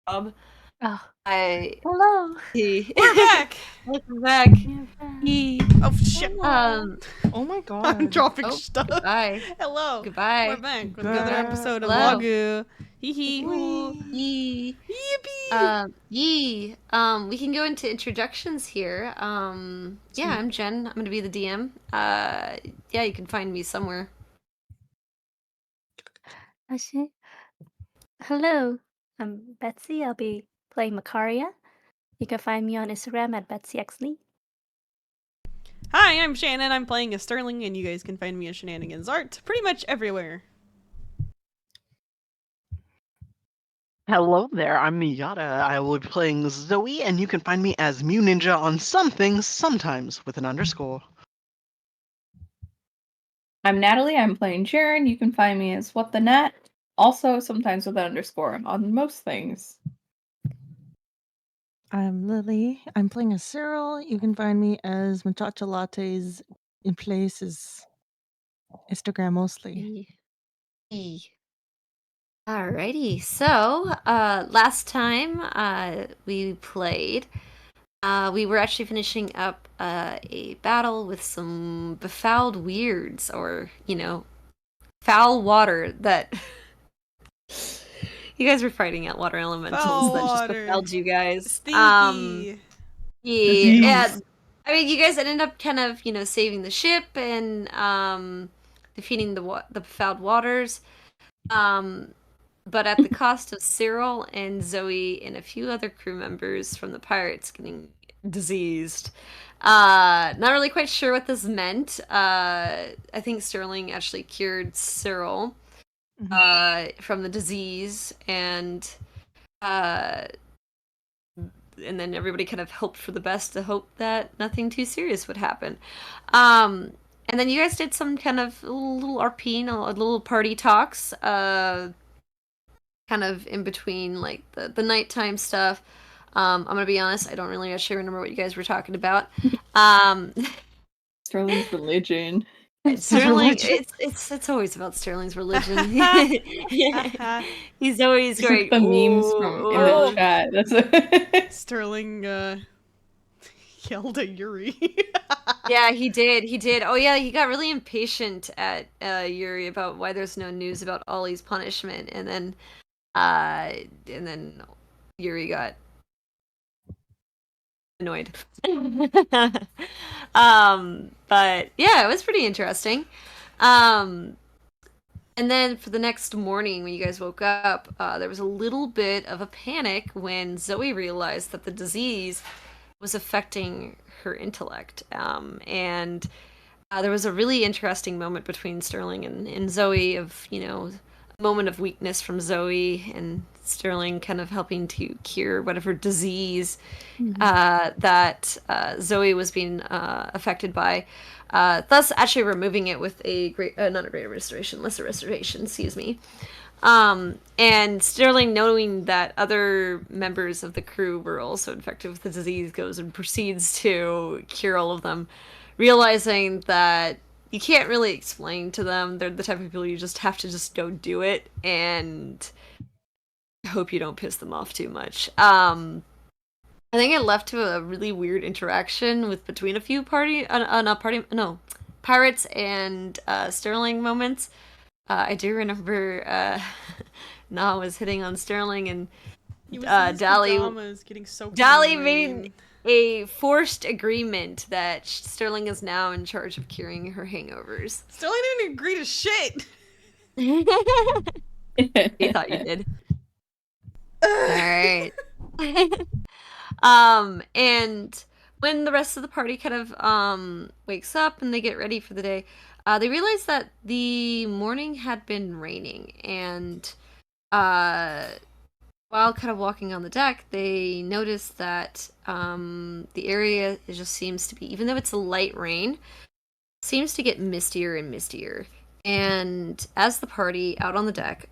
job. Oh, I hello. We're back. Welcome back. You're back. Oh shit. Um. Oh my I'm god. dropping Oh, stuff. goodbye. Hello. We're Goodbye. back with another Girl. episode of Hello. Wagyu. Hee hee. Ooh. Whee! Yee. Yippee. Yee. We can go into introductions here. Yeah, I'm Jen. I'm gonna be the DM. Yeah, you can find me somewhere. Actually, hello. I'm Betsy. I'll be playing Makaria. You can find me on Instagram at BetsyXLee. Hi, I'm Shannon. I'm playing as Sterling, and you guys can find me as Shenanigans Art pretty much everywhere. Hello there, I'm Miyata. I will be playing Zoe, and you can find me as Mew Ninja on some things, sometimes with an underscore. I'm Natalie. I'm playing Jaren. You can find me as What the Net, also sometimes with an underscore on most things. I'm Lily. I'm playing as Cyril. You can find me as Machacha Lattes in places. Instagram mostly. Yee. Alrighty. So, last time we played, we were actually finishing up a battle with some befouled weirds, or, foul water that you guys were fighting at water elementals Foul that just water. befouled you guys. Stinky. Yeah. I mean, you guys ended up kind of, saving the ship and defeating the befouled waters. But at the cost of Cyril and Zoe and a few other crew members from the pirates getting diseased. Not really quite sure what this meant. I think Sterling actually cured Cyril from the disease, and then everybody kind of hoped for the best to hope that nothing too serious would happen. And then you guys did some kind of little RP, a little party talks, kind of in between like the nighttime stuff. I'm gonna be honest, I don't really actually remember what you guys were talking about. Sterling's religion. Sterling, it's always about Sterling's religion. He's always Just like going. the memes from in the chat. That's Sterling yelled at Yuri. Yeah, he did. He did. Oh yeah, he got really impatient at Yuri about why there's no news about Ollie's punishment, and then Yuri got annoyed. But yeah, it was pretty interesting. And then for the next morning, when you guys woke up, there was a little bit of a panic when Zoe realized that the disease was affecting her intellect. And there was a really interesting moment between Sterling and Zoe of, a moment of weakness from Zoe and Sterling kind of helping to cure whatever disease that Zoe was being affected by. Thus, actually removing it with a not a greater restoration, lesser restoration, excuse me. And Sterling, knowing that other members of the crew were also infected with the disease, goes and proceeds to cure all of them, realizing that you can't really explain to them. They're the type of people you just have to just go do it, and hope you don't piss them off too much. I think it left to a really weird interaction with between a few pirates and Sterling moments. I do remember Na was hitting on Sterling, and Dali getting soaked Dali in the made rain. a forced agreement that Sterling is now in charge of curing her hangovers. Sterling didn't agree to shit. He thought you did. All right. And when the rest of the party kind of wakes up and they get ready for the day, they realize that the morning had been raining, and while kind of walking on the deck, they notice that the area just seems to be, even though it's a light rain, seems to get mistier and mistier. And as the party out on the deck,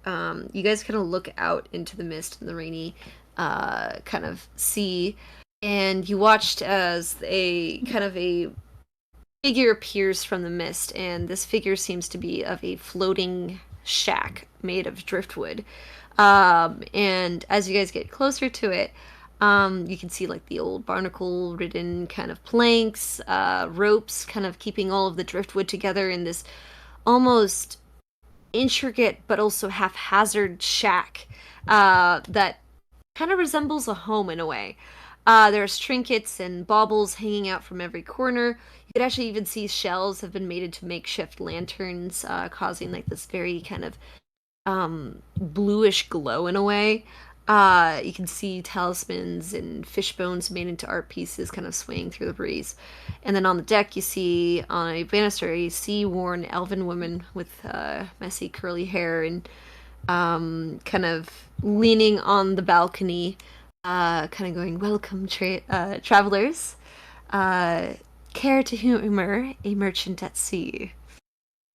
you guys kind of look out into the mist and the rainy kind of sea, and you watched as a kind of a figure appears from the mist, and this figure seems to be of a floating shack made of driftwood. And as you guys get closer to it, you can see like the old barnacle-ridden kind of planks, ropes, kind of keeping all of the driftwood together in this almost intricate but also haphazard shack that kind of resembles a home in a way. There's trinkets and baubles hanging out from every corner. You could actually even see shelves have been made into makeshift lanterns, causing like this very kind of bluish glow in a way. You can see talismans and fish bones made into art pieces kind of swaying through the breeze. And then on the deck, you see on a banister a sea-worn elven woman with messy curly hair and kind of leaning on the balcony, kind of going, "Welcome, travelers. Care to humor a merchant at sea?"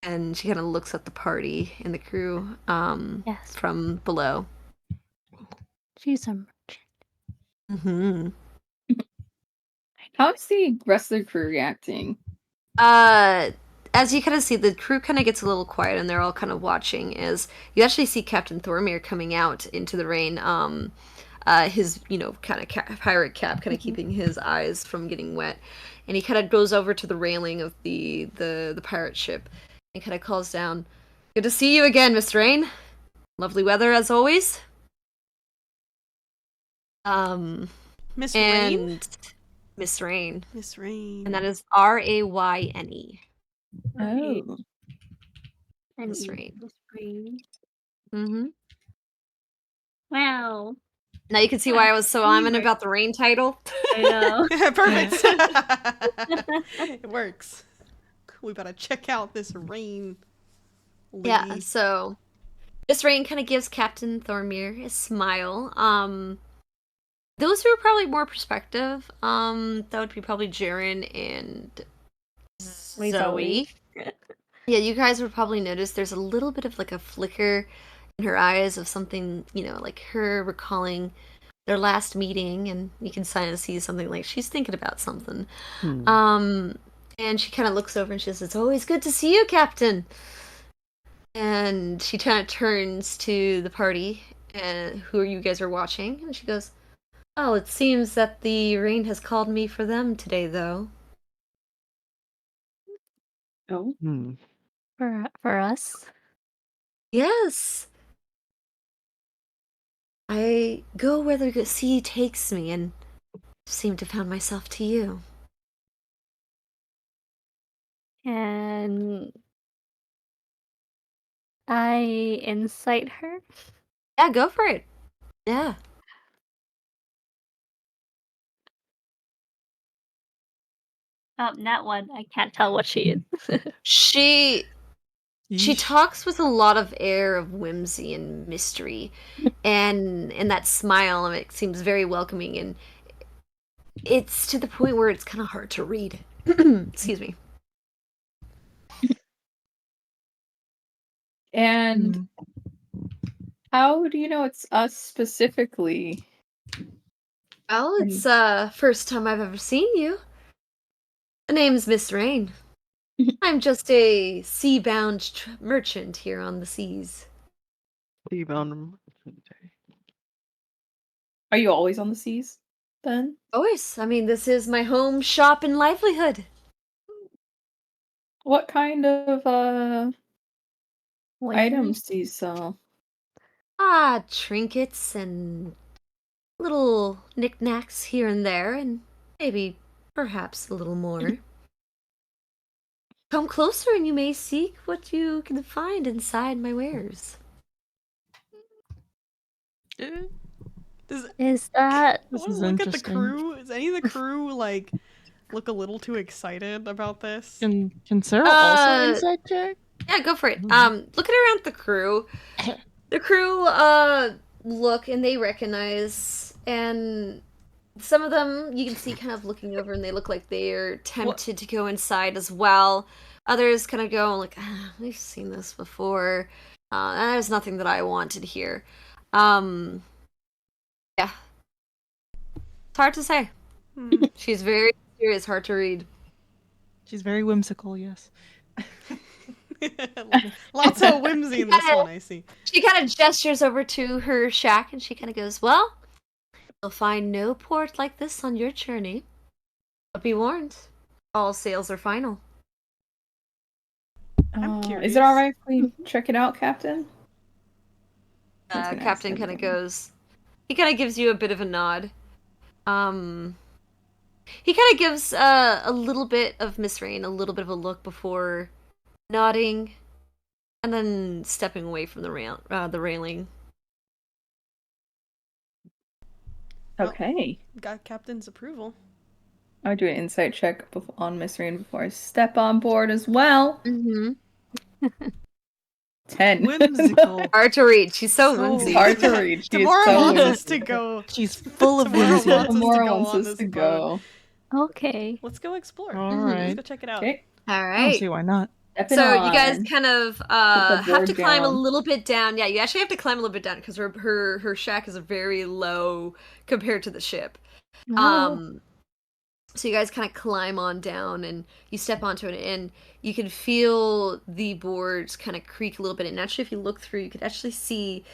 And she kind of looks at the party and the crew Yes. from below. She's a Mm-hmm. How's the rest of the crew reacting? As you kind of see, the crew kind of gets a little quiet and they're all kind of watching as you actually see Captain Thormir coming out into the rain. His, kind of pirate cap kind of keeping his eyes from getting wet. And he kind of goes over to the railing of the pirate ship and kind of calls down, "Good to see you again, Miss Rain. Lovely weather as always." Miss Rain? And Miss Rain. Miss Rain. And that is Rayne. Oh. Miss Rain. Miss Rain. Mm-hmm. Wow. Now you can see why I was so adamant about the Rain title. I know. Perfect. It works. We better check out this Rain lady. Yeah, so Miss Rain kind of gives Captain Thormir a smile. Those who are probably more perspective, that would be probably Jaren and Zoe. Yeah, you guys would probably notice there's a little bit of like a flicker in her eyes of something, like her recalling their last meeting, and you can kind of see something like she's thinking about something. And she kind of looks over and she says, "It's always good to see you, Captain." And she kind of turns to the party, and who you guys are watching, and she goes, "Oh, it seems that the rain has called me for them today, though." Oh. For us. Yes. I go where the sea takes me, and seem to found myself to you. And I incite her. Yeah, go for it. Yeah. That one. I can't tell what she is. She Yeesh. talks with a lot of air of whimsy and mystery, and that smile of it seems very welcoming, and it's to the point where it's kind of hard to read. Excuse me. And how do you know it's us specifically? Well, it's first time I've ever seen you. The name's Miss Rain. I'm just a sea-bound merchant here on the seas. Are you always on the seas, then? Always. I mean, this is my home, shop, and livelihood. What kind of items do you sell? Trinkets and little knickknacks here and there, and maybe, perhaps, a little more. Come closer and you may seek what you can find inside my wares. Is that I This wanna is look at the interesting. crew. Is any of the crew like look a little too excited about this? Can Sarah also inside check? Yeah, go for it. Looking around the crew, the crew look and they recognize, and some of them you can see kind of looking over and they look like they're tempted to go inside as well. Others kind of go like, "We've seen this before. There's nothing that I wanted here." Yeah. It's hard to say. She's very serious, hard to read. She's very whimsical, yes. Lots of whimsy in this one, I see. She kind of gestures over to her shack and she kind of goes, "Well, you'll find no port like this on your journey. But be warned, all sales are final." I'm Is curious. it alright if we check it out, Captain? I was gonna ask Captain him kind of again. goes, he kind of gives you a bit of a nod. He kind of gives a little bit of Miss Rain a little bit of a look before nodding, and then stepping away from the railing. Okay. Got Captain's approval. I would do an insight check on Miss Rain before I step on board as well. Mm-hmm. 10. Whimsical. Hard to reach. She's so So whimsy. It's hard to reach. She is Tamara so wants us whimsy. to go. She's full of Tamara whimsy. wants us to Tamara go wants on us this to boat. go. Okay. Let's go explore. All Mhm. right. Let's go check it out. Okay. All I don't right. see why not. Stepping So on. you guys kind of the have to board climb a down. little bit down. Yeah, you actually have to climb a little bit down because her shack is very low compared to the ship. Oh. So you guys kind of climb on down and you step onto it and you can feel the boards kind of creak a little bit. And actually, if you look through, you could actually see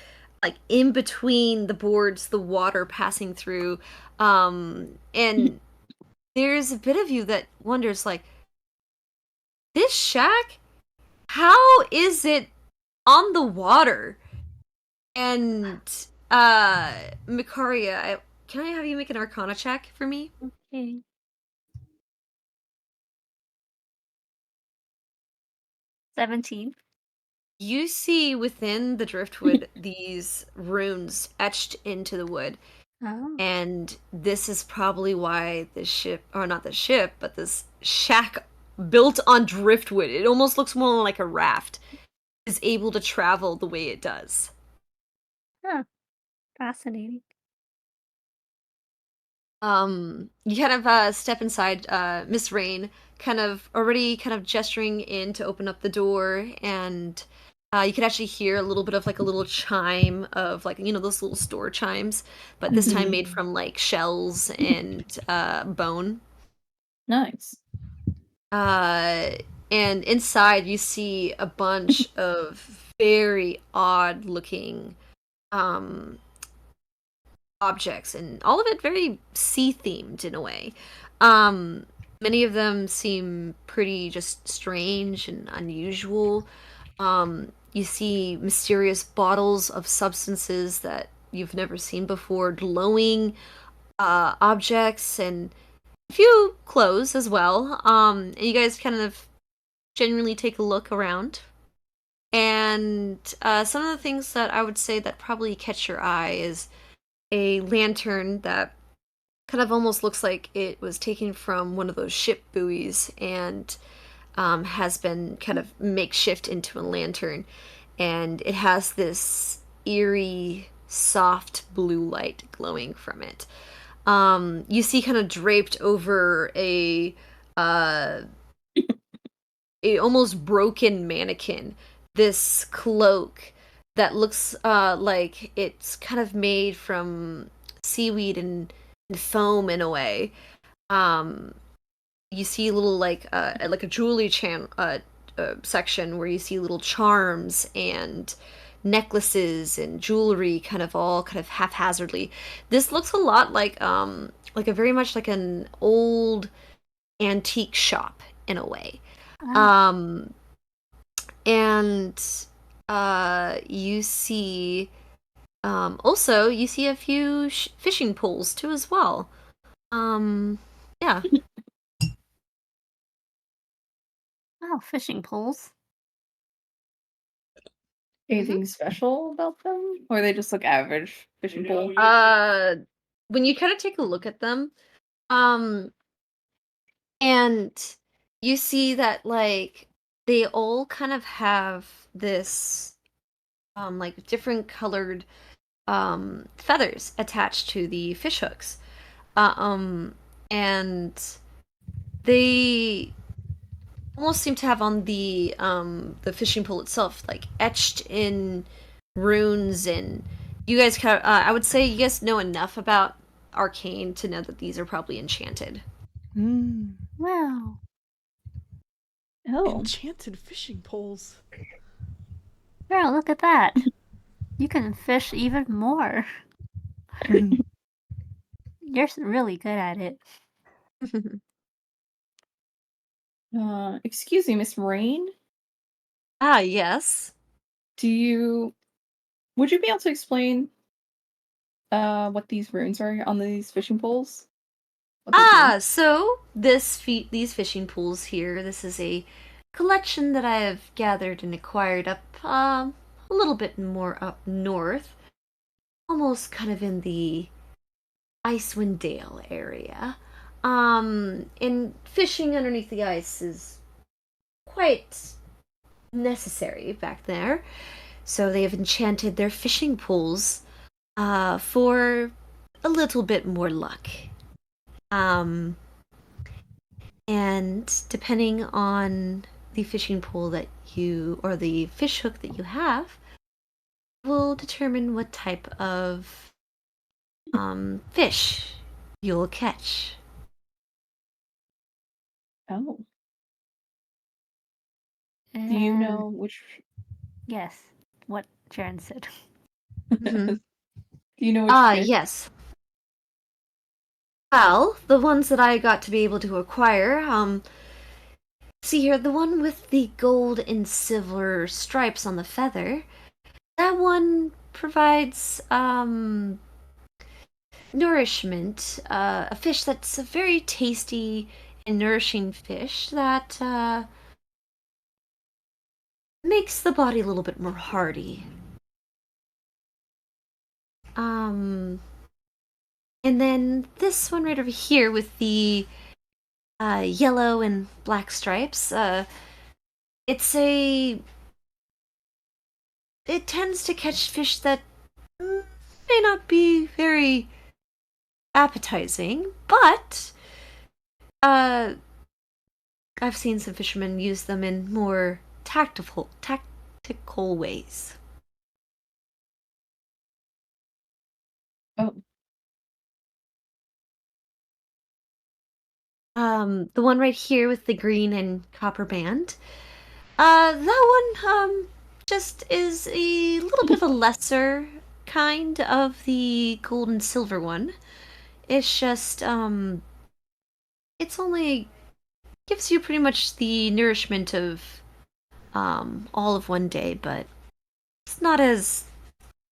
like in between the boards, the water passing through. And there's a bit of you that wonders like, this shack, how is it on the water? And Mikaria, can I have you make an Arcana check for me? Okay. 17. You see within the driftwood these runes etched into the wood, Oh. and this is probably why this ship, or not the ship, but this shack built on driftwood, it almost looks more like a raft, is able to travel the way it does. Huh. Fascinating. You kind of step inside, Miss Rain, kind of already kind of gesturing in to open up the door, and you can actually hear a little bit of like a little chime of like, you know, those little store chimes, but this time made from like shells and bone. Nice. And inside you see a bunch of very odd looking objects, and all of it very sea themed in a way. Many of them seem pretty just strange and unusual. You see mysterious bottles of substances that you've never seen before, glowing objects, and a few clothes as well. And you guys kind of genuinely take a look around. And some of the things that I would say that probably catch your eye is a lantern that kind of almost looks like it was taken from one of those ship buoys and has been kind of makeshift into a lantern. And it has this eerie, soft blue light glowing from it. You see kind of draped over a almost broken mannequin, this cloak that looks like it's kind of made from seaweed and foam in a way. You see a little like a jewelry section where you see little charms and necklaces and jewelry kind of all kind of haphazardly. This looks a lot like a very much like an old antique shop in a way. Ah. And you see also you see a few fishing poles too as well. Yeah. Oh, fishing poles. Anything special about them? Or they just look average fishing pole? When you kind of take a look at them, um and you see that like they all kind of have this like different colored feathers attached to the fish hooks. And they almost seem to have on the fishing pole itself like etched in runes. And you guys kind of I would say you guys know enough about arcane to know that these are probably enchanted. Mm. Wow. Oh. Enchanted fishing poles. Girl, look at that. You can fish even more. You're really good at it. Excuse me, Miss Rain. Yes. Would you be able to explain what these runes are on these fishing poles? What they do? So these fishing pools here, this is a collection that I have gathered and acquired up a little bit more up north, almost kind of in the Icewind Dale area. And fishing underneath the ice is quite necessary back there. So they have enchanted their fishing pools for a little bit more luck. Um, and depending on the fishing pool that you, or the fish hook that you have, will determine what type of fish you'll catch. Oh. Do you And know which yes, what Sharon said. Mhm. Do you know which fish? Yes. Well, the ones that I got to be able to acquire, see here, the one with the gold and silver stripes on the feather, that one provides, nourishment, a fish that's a very tasty and nourishing fish that, makes the body a little bit more hardy. Um, and then this one right over here with the yellow and black stripes. It's a. It tends to catch fish that may not be very appetizing, but uh, I've seen some fishermen use them in more tactical ways. Oh. The one right here with the green and copper band. That one, just is a little bit of a lesser kind of the gold and silver one. It's just, it's only gives you pretty much the nourishment of, all of one day, but it's not as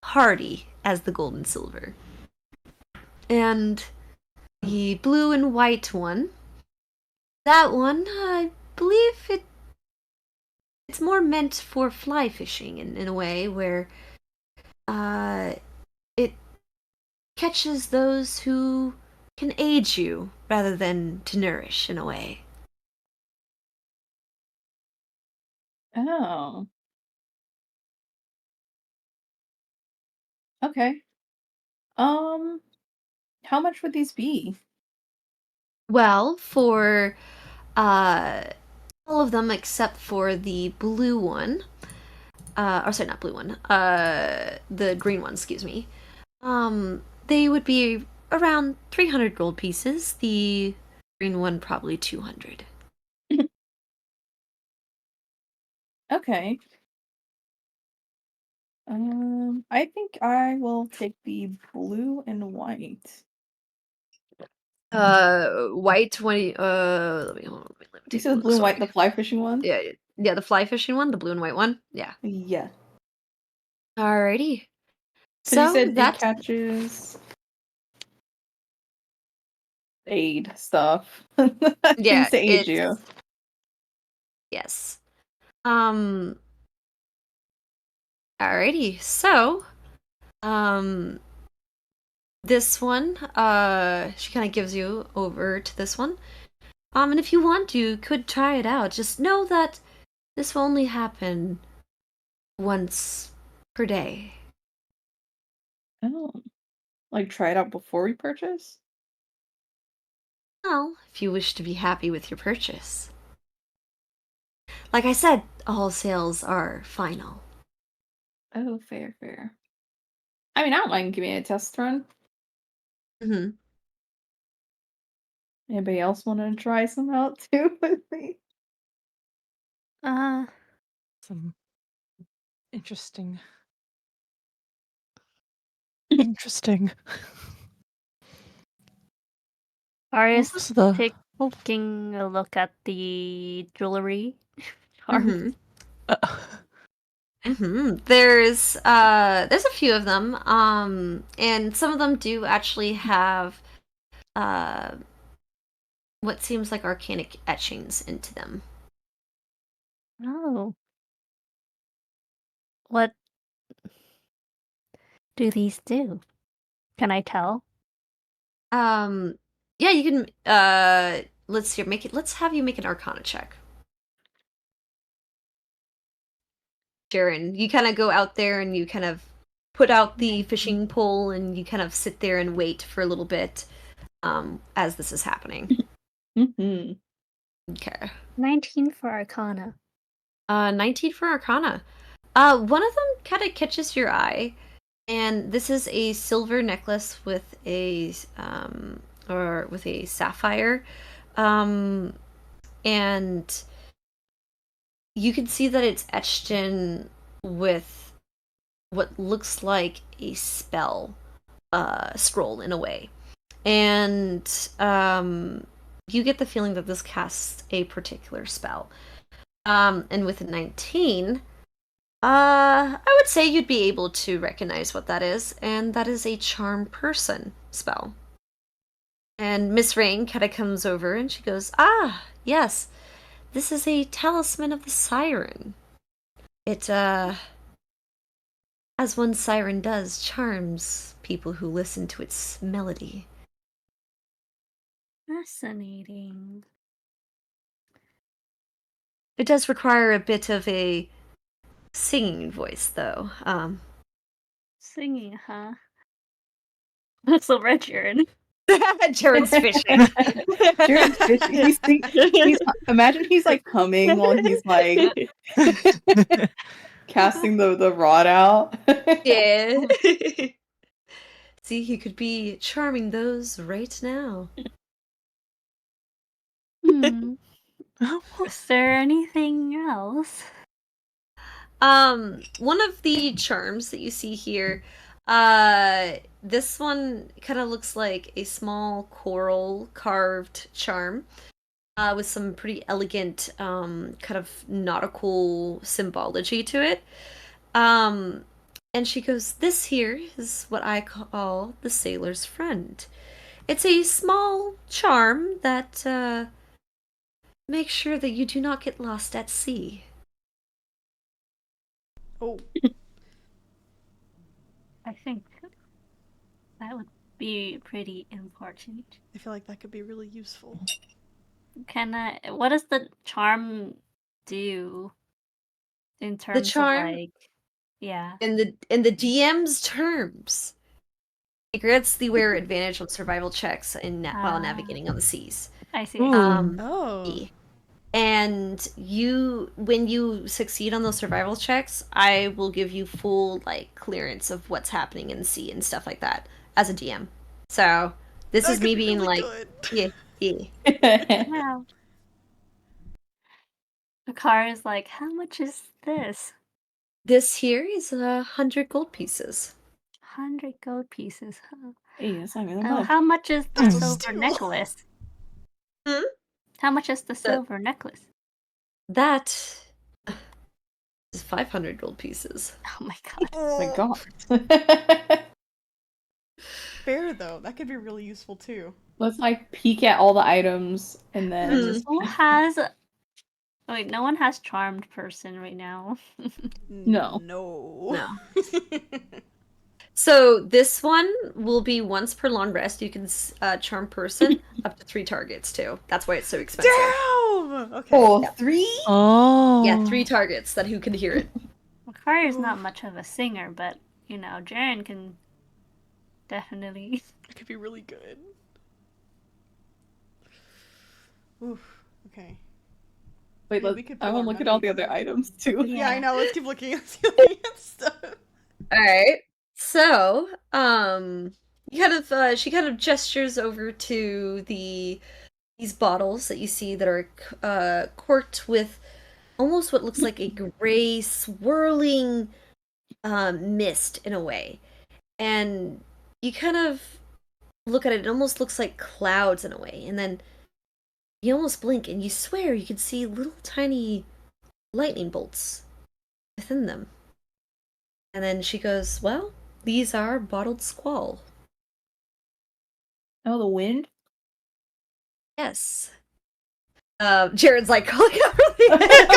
hearty as the gold and silver. And the blue and white one, that one, I believe it's more meant for fly fishing in a way where it catches those who can aid you rather than to nourish in a way. Oh. Okay. How much would these be? Well, for uh, all of them except for the blue one, or sorry, not blue one, the green one, excuse me, they would be around 300 gold pieces. The green one probably 200. Okay. I think I will take the blue and white. White 20. Let me hold on. Let me You take a said look. blue and white, Sorry. the fly fishing one? Yeah, yeah, the fly fishing one, the blue and white one. Yeah. Yeah. Alrighty. Because you So said it that's catches aid stuff. yeah, Things to aid it's you. yes. Um alrighty. So, um this one, she kind of gives you over to this one. And if you want, you could try it out. Just know that this will only happen once per day. Oh. Like try it out before we purchase? Well, if you wish to be happy with your purchase. Like I said, all sales are final. Oh, fair, fair. I mean, I don't mind giving it a test run. Mm-hmm. Anybody else want to try some out too with me? Uh, Some interesting. Interesting. Ari's What was the? Oh, taking a look at the jewelry charms. Mm-hmm. uh, There's a few of them, and some of them do actually have uh what seems like arcanic etchings into them. Oh, what do these do? Can I tell? Yeah, you can let's have you make an arcana check. Jaren, you kind of go out there and you kind of put out the fishing pole and you kind of sit there and wait for a little bit as this is happening. Mm-hmm. Okay. 19 for Arcana. 19 for arcana. One of them kind of catches your eye, and this is a silver necklace with a sapphire, and you can see that it's etched in with what looks like a spell scroll in a way, and you get the feeling that this casts a particular spell. And with a 19, I would say you'd be able to recognize what that is, and that is a charm person spell. And Miss Rain kind of comes over and she goes, "Ah, yes, this is a talisman of the siren. It, as one siren does, charms people who listen to its melody." Fascinating. It does require a bit of a singing voice, though. Singing, huh? That's so red, Jaren. Jared's fishing. Jared's fishing. Imagine he's like humming while he's like casting the rod out. Yeah. See, he could be charming those right now. Hmm. Is there anything else? One of the charms that you see here, this one kind of looks like a small coral carved charm, with some pretty elegant, kind of nautical symbology to it. And she goes, "This here is what I call the sailor's friend. It's a small charm that, makes sure that you do not get lost at sea." Oh, I think that would be pretty important. I feel like that could be really useful. What does the charm do in terms of charm? like, yeah. In the DM's terms, it grants the wearer advantage on survival checks while navigating on the seas. I see. Ooh. Oh. And when you succeed on those survival checks, I will give you full like clearance of what's happening in the sea and stuff like that as a DM. So this That is could me be being really like, good. yeah. Wow. The car is like, how much is this? This here is 100 gold pieces. 100 gold pieces, huh? Hey, that's not even Oh, much. how much is the That's a silver steal. necklace? Hmm? How much is the silver necklace? That is 500 gold pieces. Oh my god. Oh my god. Fair though. That could be really useful too. Let's like peek at all the items and then Who has... Wait, no one has charmed person right now. No. No. So this one will be once per long rest. You can charm person up to 3 targets too. That's why it's so expensive. Damn! Okay. Oh, Yeah. 3? Oh. Yeah, 3 targets that who can hear it. Makari's not much of a singer, but, you know, Jaren can definitely... That could be really good. Oof. Okay. Wait, Yeah, we could I pull want our to look at all money. the other items too. Yeah, I Yeah. know. Let's keep looking at stuff. All right. So, she kind of gestures over to these bottles that you see that are corked with almost what looks like a gray swirling mist in a way. And you kind of look at it, it almost looks like clouds in a way. And then you almost blink and you swear you can see little tiny lightning bolts within them. And then she goes, well, these are bottled squall. Oh, the wind? Yes. Jared's like calling out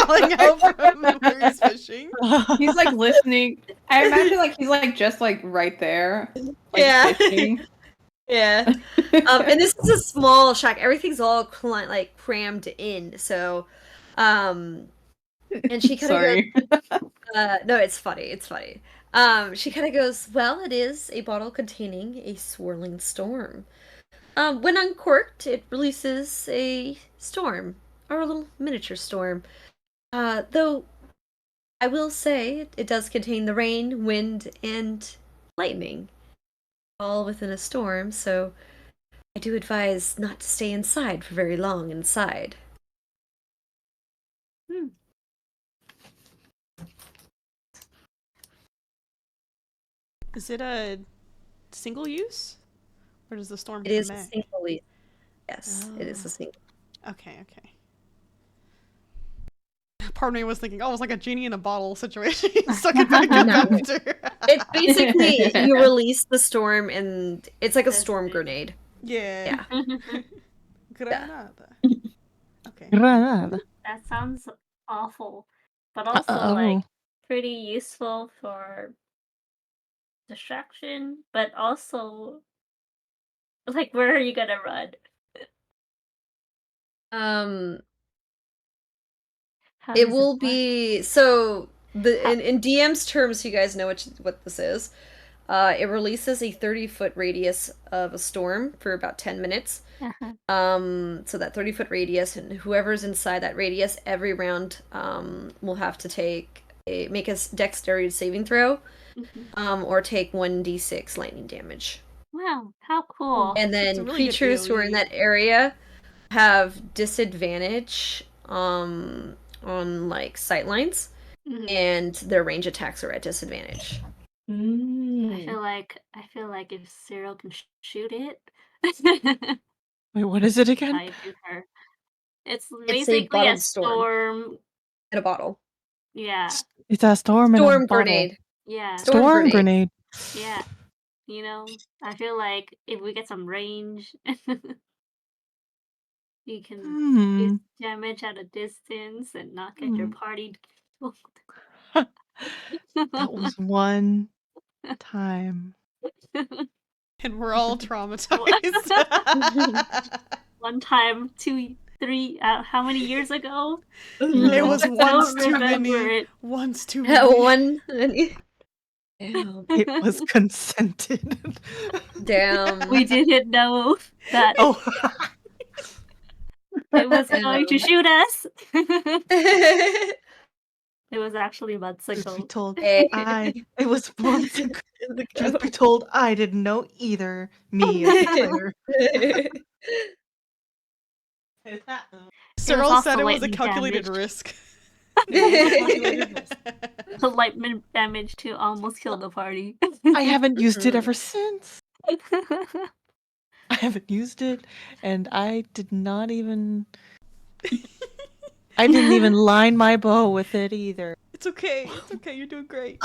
Calling out from where he's fishing. He's like listening. I imagine like he's like just like right there. Like, Yeah. fishing. Yeah. And this is a small shack. Everything's all like crammed in. So, and she kind of Sorry. no, it's funny. It's funny. She kind of goes, well, it is a bottle containing a swirling storm. When uncorked, it releases a storm, or a little miniature storm. Though, I will say, it does contain the rain, wind, and lightning, all within a storm, so I do advise not to stay inside for very long inside. Is it a single use? Or does the storm It is come a back? single use. Yes, it is a single. Okay. Part of me was thinking, oh, it's like a genie in a bottle situation. Suck it back up No. after. It's basically, you release the storm, and it's like a storm grenade. Yeah. Granada. Okay. Granada. That sounds awful, but also like Uh-oh. pretty useful for distraction, but also like where are you gonna run? How It does will work? be so in DM's terms, you guys know what this is. It releases a 30-foot radius of a storm for about 10 minutes. Uh-huh. So that 30-foot radius, and whoever's inside that radius, every round, will have to make a dexterity saving throw, Mhm. or take 1d6 lightning damage. Wow, how cool. And It's a then really good creatures who are in AoE. that area have disadvantage, on like sightlines, Mhm. and their range attacks are at disadvantage. I feel like if Cyril can shoot it, Wait, what is it again? I do her. It's It's a basically a bottled storm storm. in a bottle. Yeah. It's a storm in a Storm bottle. grenade. Yeah. Storm grenade. Yeah. You know, I feel like if we get some range, you can use damage at a distance and not get your party killed. That was one time. And we're all traumatized. One time, 2, 3, how many years ago? It was I once don't too remember many. it. Once too That many. one. Damn. It was consented. Damn. We didn't know that Oh, it was going to Damn. shoot us. It was actually months truth be ago. told, Hey. it was months ago. Truth be told, I didn't know either. Me as the player. Cyril also said it was a lightning calculated damage. risk. The lightning damage to almost kill the party. I haven't used it ever since. I haven't used it, and I did not even. I didn't even line my bow with it either. It's okay. It's okay. You're doing great.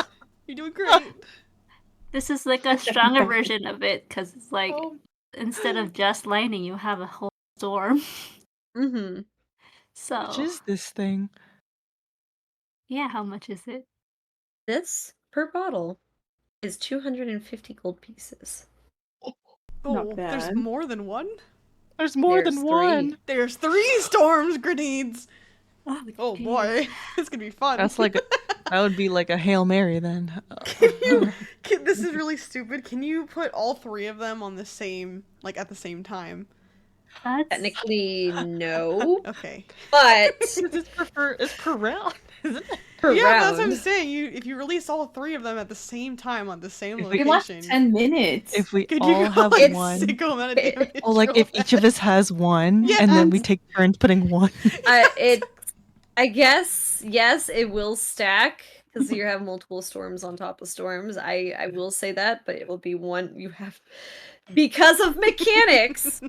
You're doing great. This is like a stronger version of it because it's like Oh. instead of just lightning, you have a whole storm. Mm-hmm. So Which is this thing? yeah, how much is it? This per bottle is 250 gold pieces. Oh, Not there's bad. more than one? There's more There's than three. one. There's 3 storms grenades. Oh geez. boy, it's gonna be fun. That's like that would be like a Hail Mary then. This is really stupid. Can you put all 3 of them on the same, like at the same time? That's Technically, no. Okay. But It's per round, isn't it? per Yeah, that's what I'm round. saying. If you release all 3 of them at the same time on the same If we It lasts location, 10 minutes. If we could all you go have like one, sicko amount of damage? or like if each of us has one, Yeah. and then we take turns putting one. It I guess yes, it will stack because you have multiple storms on top of storms. I will say that, but it will be one you have because of mechanics.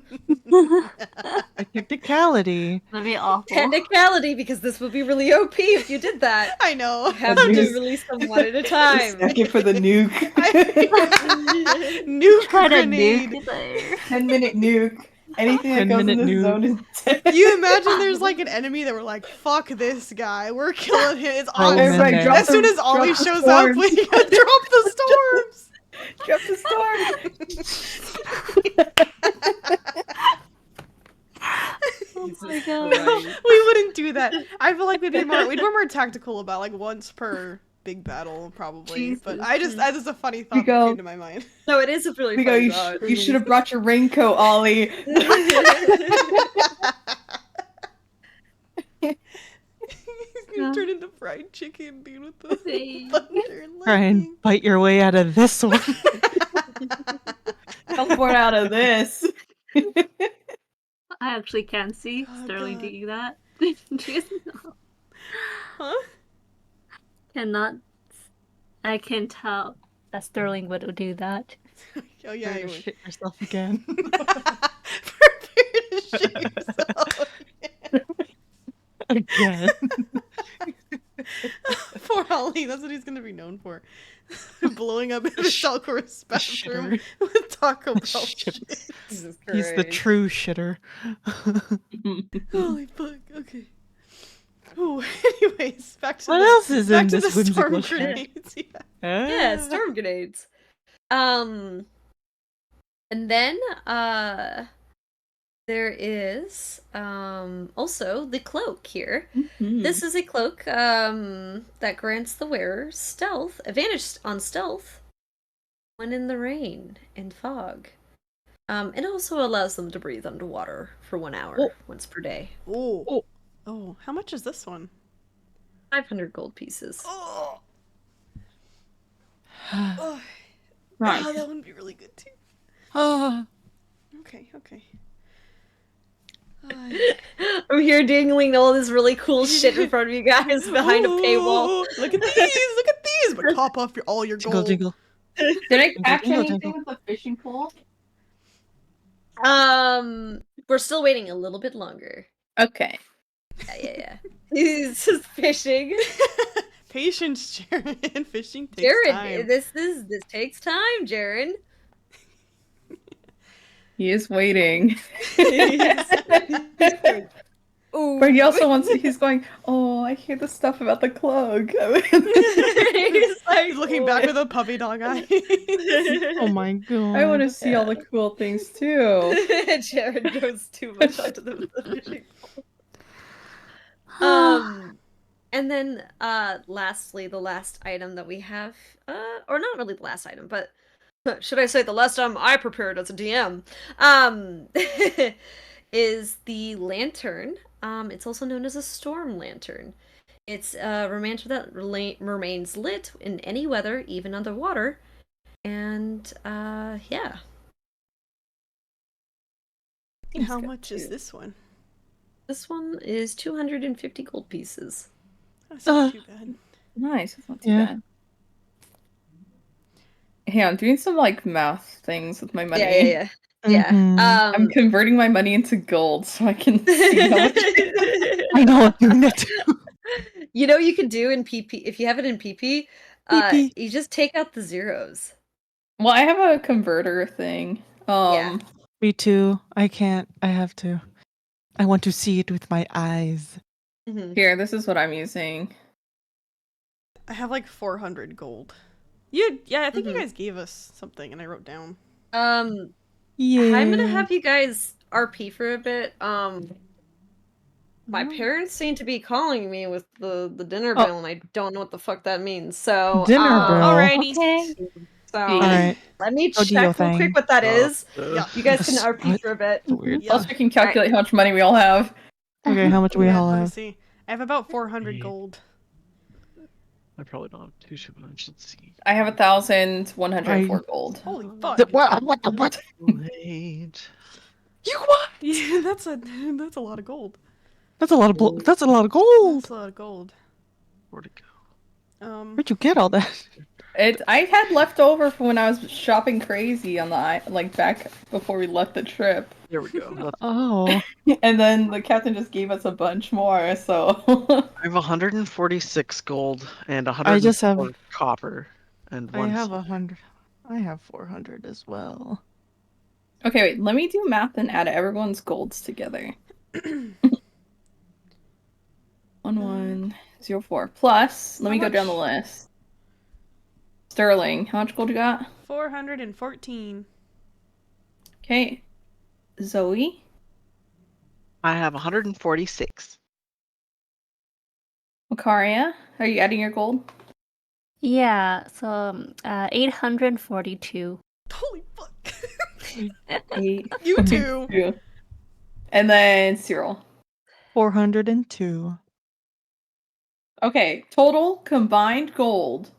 A technicality. That'd be awful. Technicality, because this would be really OP if you did that. I know. You have I'm to just release them one at a time. Stack it for the nuke. nuke Try to grenade. nuke there. 10-minute nuke. Anything that goes in 10-minute this nuke. zone is dead. You imagine there's like an enemy that we're like, fuck this guy, we're killing him. It's Throw him in Ollie. Everybody there. drop As soon the- as Ollie drop the shows up, we storms. gotta drop the storms. Drop the storm. Oh my god. We wouldn't do that. I feel like we'd be more tactical about like once per big battle probably. But Jesus. that is a funny thought that go. came to my mind. No, it is a really We go. funny thought. You should have brought your raincoat, Ollie. He's gonna turn into fried chicken, dude, with the Same. thunder and Try and lightning. bite your way out of this one. Teleport out of this. I actually can see Oh, Sterling God. doing that. Do you guys know? Huh? Cannot. I can tell that Sterling would do that. Oh yeah, Try you to would. shit yourself again. Prepare to shit yourself. Again. Poor Ollie, that's what he's gonna be known for. Blowing up in the Salcor's bathroom shitter. with Taco Bell Shit. shit. Jesus He's the Christ. true shitter. Holy fuck, okay. Oh, anyways, back to What the, else is back in to this the storm whimsical shit? grenades. Yeah. Yeah, Ah. storm grenades. And then there is also the cloak here. This is a cloak that grants the wearer stealth, advantage on stealth when in the rain and fog. It also allows them to breathe underwater for 1 hour, Oh. once per day. Oh. Oh, how much is this one? 500 gold pieces. Oh. Oh, Nice. oh, that would be really good too. Ah. Okay. I'm here dangling all this really cool shit in front of you guys behind a paywall. Ooh, Look at these! But top off all your Jingle, gold. jingle. Did I catch Jingle, anything jingle. with the fishing pole? We're still waiting a little bit longer. Okay. Yeah. He's just fishing. Patience, Jaren. Fishing takes Jared, time. this takes time, Jared. He is waiting. Ooh. But he also wants to, he's going, oh, I hear the stuff about the cloak. He's like, He's looking back with a puppy dog eye. Oh my god. I want to see all the cool things too. Jared goes too much onto the fishing pole. And then lastly, the last item that we have, or not really the last item, but should I say the last item I prepared as a DM, is the lantern. It's also known as a storm lantern. It's a lantern that remains lit in any weather, even underwater. And yeah. How much is this one? This one is 250 gold pieces. That's not too bad. Nice. That's not too Yeah. bad. Hey, I'm doing some like math things with my money. Yeah. Mhm. I'm converting my money into gold so I can see how much. I know I'm doing that too. You know, you can do in PP if you have it in PP. PP. You just take out the zeros. Well, I have a converter thing. Yeah. Me too. I can't. I have to. I want to see it with my eyes. Mhm. Here, this is what I'm using. I have like 400 gold. Yeah, I think you Mhm. guys gave us something and I wrote down. Yeah. I'm gonna have you guys RP for a bit. My parents seem to be calling me with the dinner Oh. bill, and I don't know what the fuck that means. So Dinner bill? Alrighty. Okay. So All right. let me Go do your check real quick thing. what that is. Yeah. You guys can Yes. RP What? for a bit. Weird. Yeah. Also, I can calculate how much money we all have. Okay, how much do we Yeah, all let me have? see. I have about 400 Wait. gold. I probably don't have too much. Let's see. I have 1,104 gold. Holy fuck. Wait. You what? Yeah, that's a lot of gold. That's a lot of that's a lot of That's gold. a lot of gold. Where'd it go? Where'd you get all that? I had left over from when I was shopping crazy on the back before we left the trip, There we go. That's- Oh, and then the captain just gave us a bunch more. So I have 146 gold and I just 104 have. copper and I one have silver. 100. I have 400 as well. okay, wait. Let me do math and add everyone's golds together. 1104 plus. Let How me go down the much? list. Sterling, how much gold you got? 414. Okay, Zoe. I have 146. Makaria, are you adding your gold? Yeah, so 842. Holy fuck. 8. You too. And then Cyril. 402. Okay, total combined gold.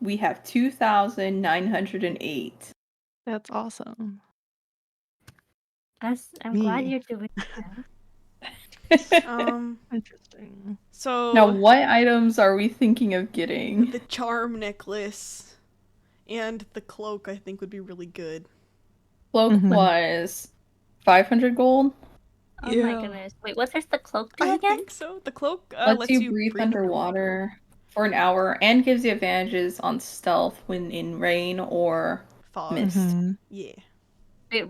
We have 2,908. That's awesome. I'm glad Me. you're doing Interesting. So Now, what items are we thinking of getting? the charm necklace and the cloak I think would be really good. Cloak Mhm. was 500 gold. Oh my Yeah. goodness. Wait, what does the cloak do I again? think so. The cloak Lets you breathe underwater for an hour and gives you advantages on stealth when in rain or Fog. mist. Mhm. Yeah. Wait,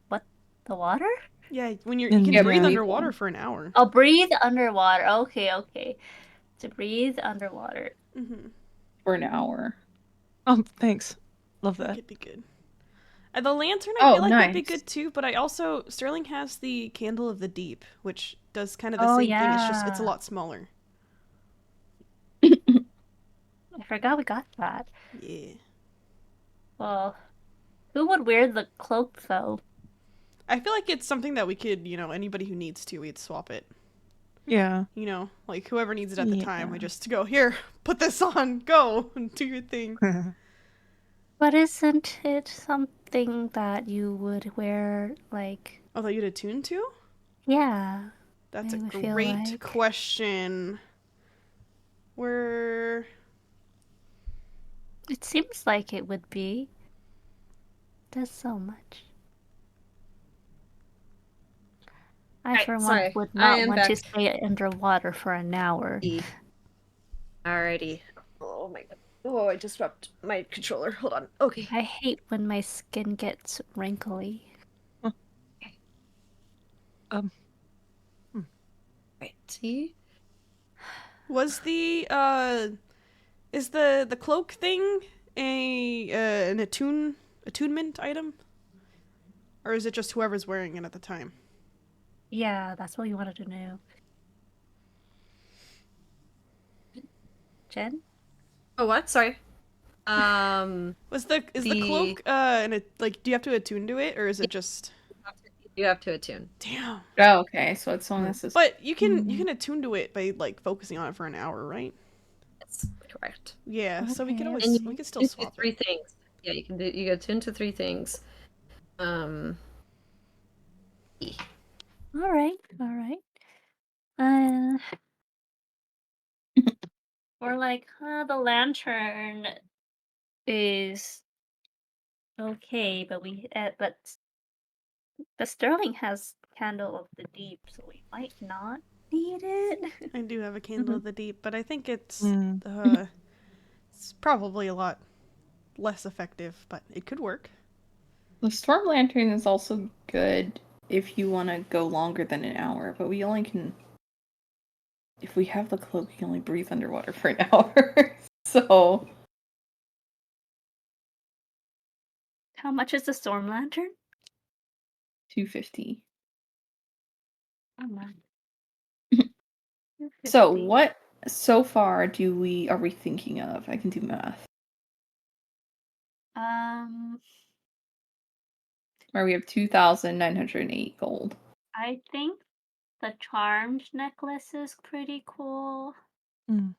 what? The water? Yeah, when you And- can Yeah, breathe breathe underwater one. for an hour. Oh, breathe underwater. Okay. To breathe underwater. Mm-hmm. For an hour. Thanks. Love I think that. it'd be good. The lantern I Oh, feel like would be nice. good too, but I also Sterling has the candle of the deep, which does kind of the Oh, same thing. It's just it's a yeah. lot smaller. I forgot we got that. Yeah. Well, who would wear the cloak though? I feel like it's something that we could, anybody who needs to, we'd swap it. Yeah. Like whoever needs it at the time, we Yeah. just go, here, put this on, go, and do your thing. But isn't it something that you would wear like? Oh, that you'd attune to? Yeah. That's I a would feel great like. question. Where It seems like it would be. Does so much. I, Right, for one, sorry. would I not am want to back. stay underwater for an hour. Alrighty. Oh my god. Oh, I just dropped my controller. Hold on. Okay. I hate when my skin gets wrinkly. Right. See? was is the cloak thing an attunement item? Or is it just whoever's wearing it at the time? Yeah, that's what you wanted to know. Jen? Oh, what? Sorry. Is the cloak do you have to attune to it or is it just You have to attune. damn? Oh, okay, so it's someone that's But you can attune to it by like focusing on it for an hour, right? That's correct. Yeah, so we could Okay. always And we could still you do swap three it. things. Yeah, you get attune to three things. All right. Uh, or like, the lantern is okay, but but the Sterling has Candle of the Deep, so we might not need it. I do have a candle of the deep, but I think it's Mm. it's probably a lot less effective, but it could work. The storm lantern is also good if you want to go longer than an hour, but we only can. If we have the cloak, we can only breathe underwater for an hour. So How much is the Storm Lantern? 250. Oh my. So 250. what so far are we thinking of? I can do math. Where we have 2,908 gold. I think the charmed necklace is pretty cool. Mm.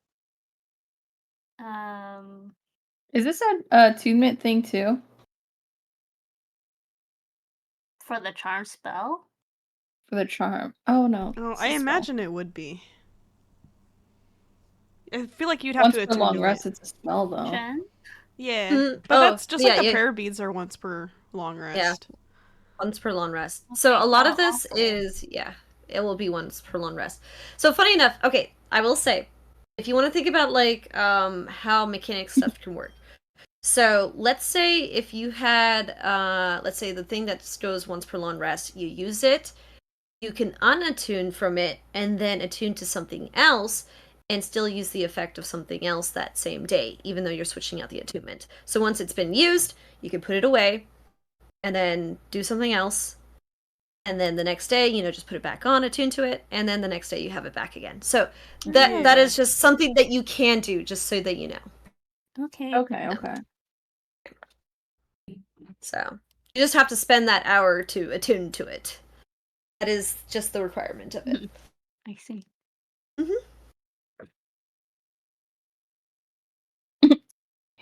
Is this a attunement thing too? For the charm spell? For the charm. Oh no. Oh, it's I a spell. imagine it would be. I feel like you'd have Once to per attune long to rest, it. it's a spell though. Jen? Yeah, but Oh, that's just like yeah, the yeah. prayer beads are once per long rest. Once per long rest. So Okay, a lot so of this also- is, it will be once per long rest. So funny enough, okay, I will say, if you want to think about like how mechanic stuff can work. So let's say if you had, let's say the thing that goes once per long rest, you use it, you can unattune from it and then attune to something else and still use the effect of something else that same day, even though you're switching out the attunement. So once it's been used, you can put it away and then do something else. And then the next day, just put it back on, attune to it, and then the next day you have it back again. So that is just something that you can do, just so that you know. Okay. Okay. So you just have to spend that hour to attune to it. That is just the requirement of it. I see.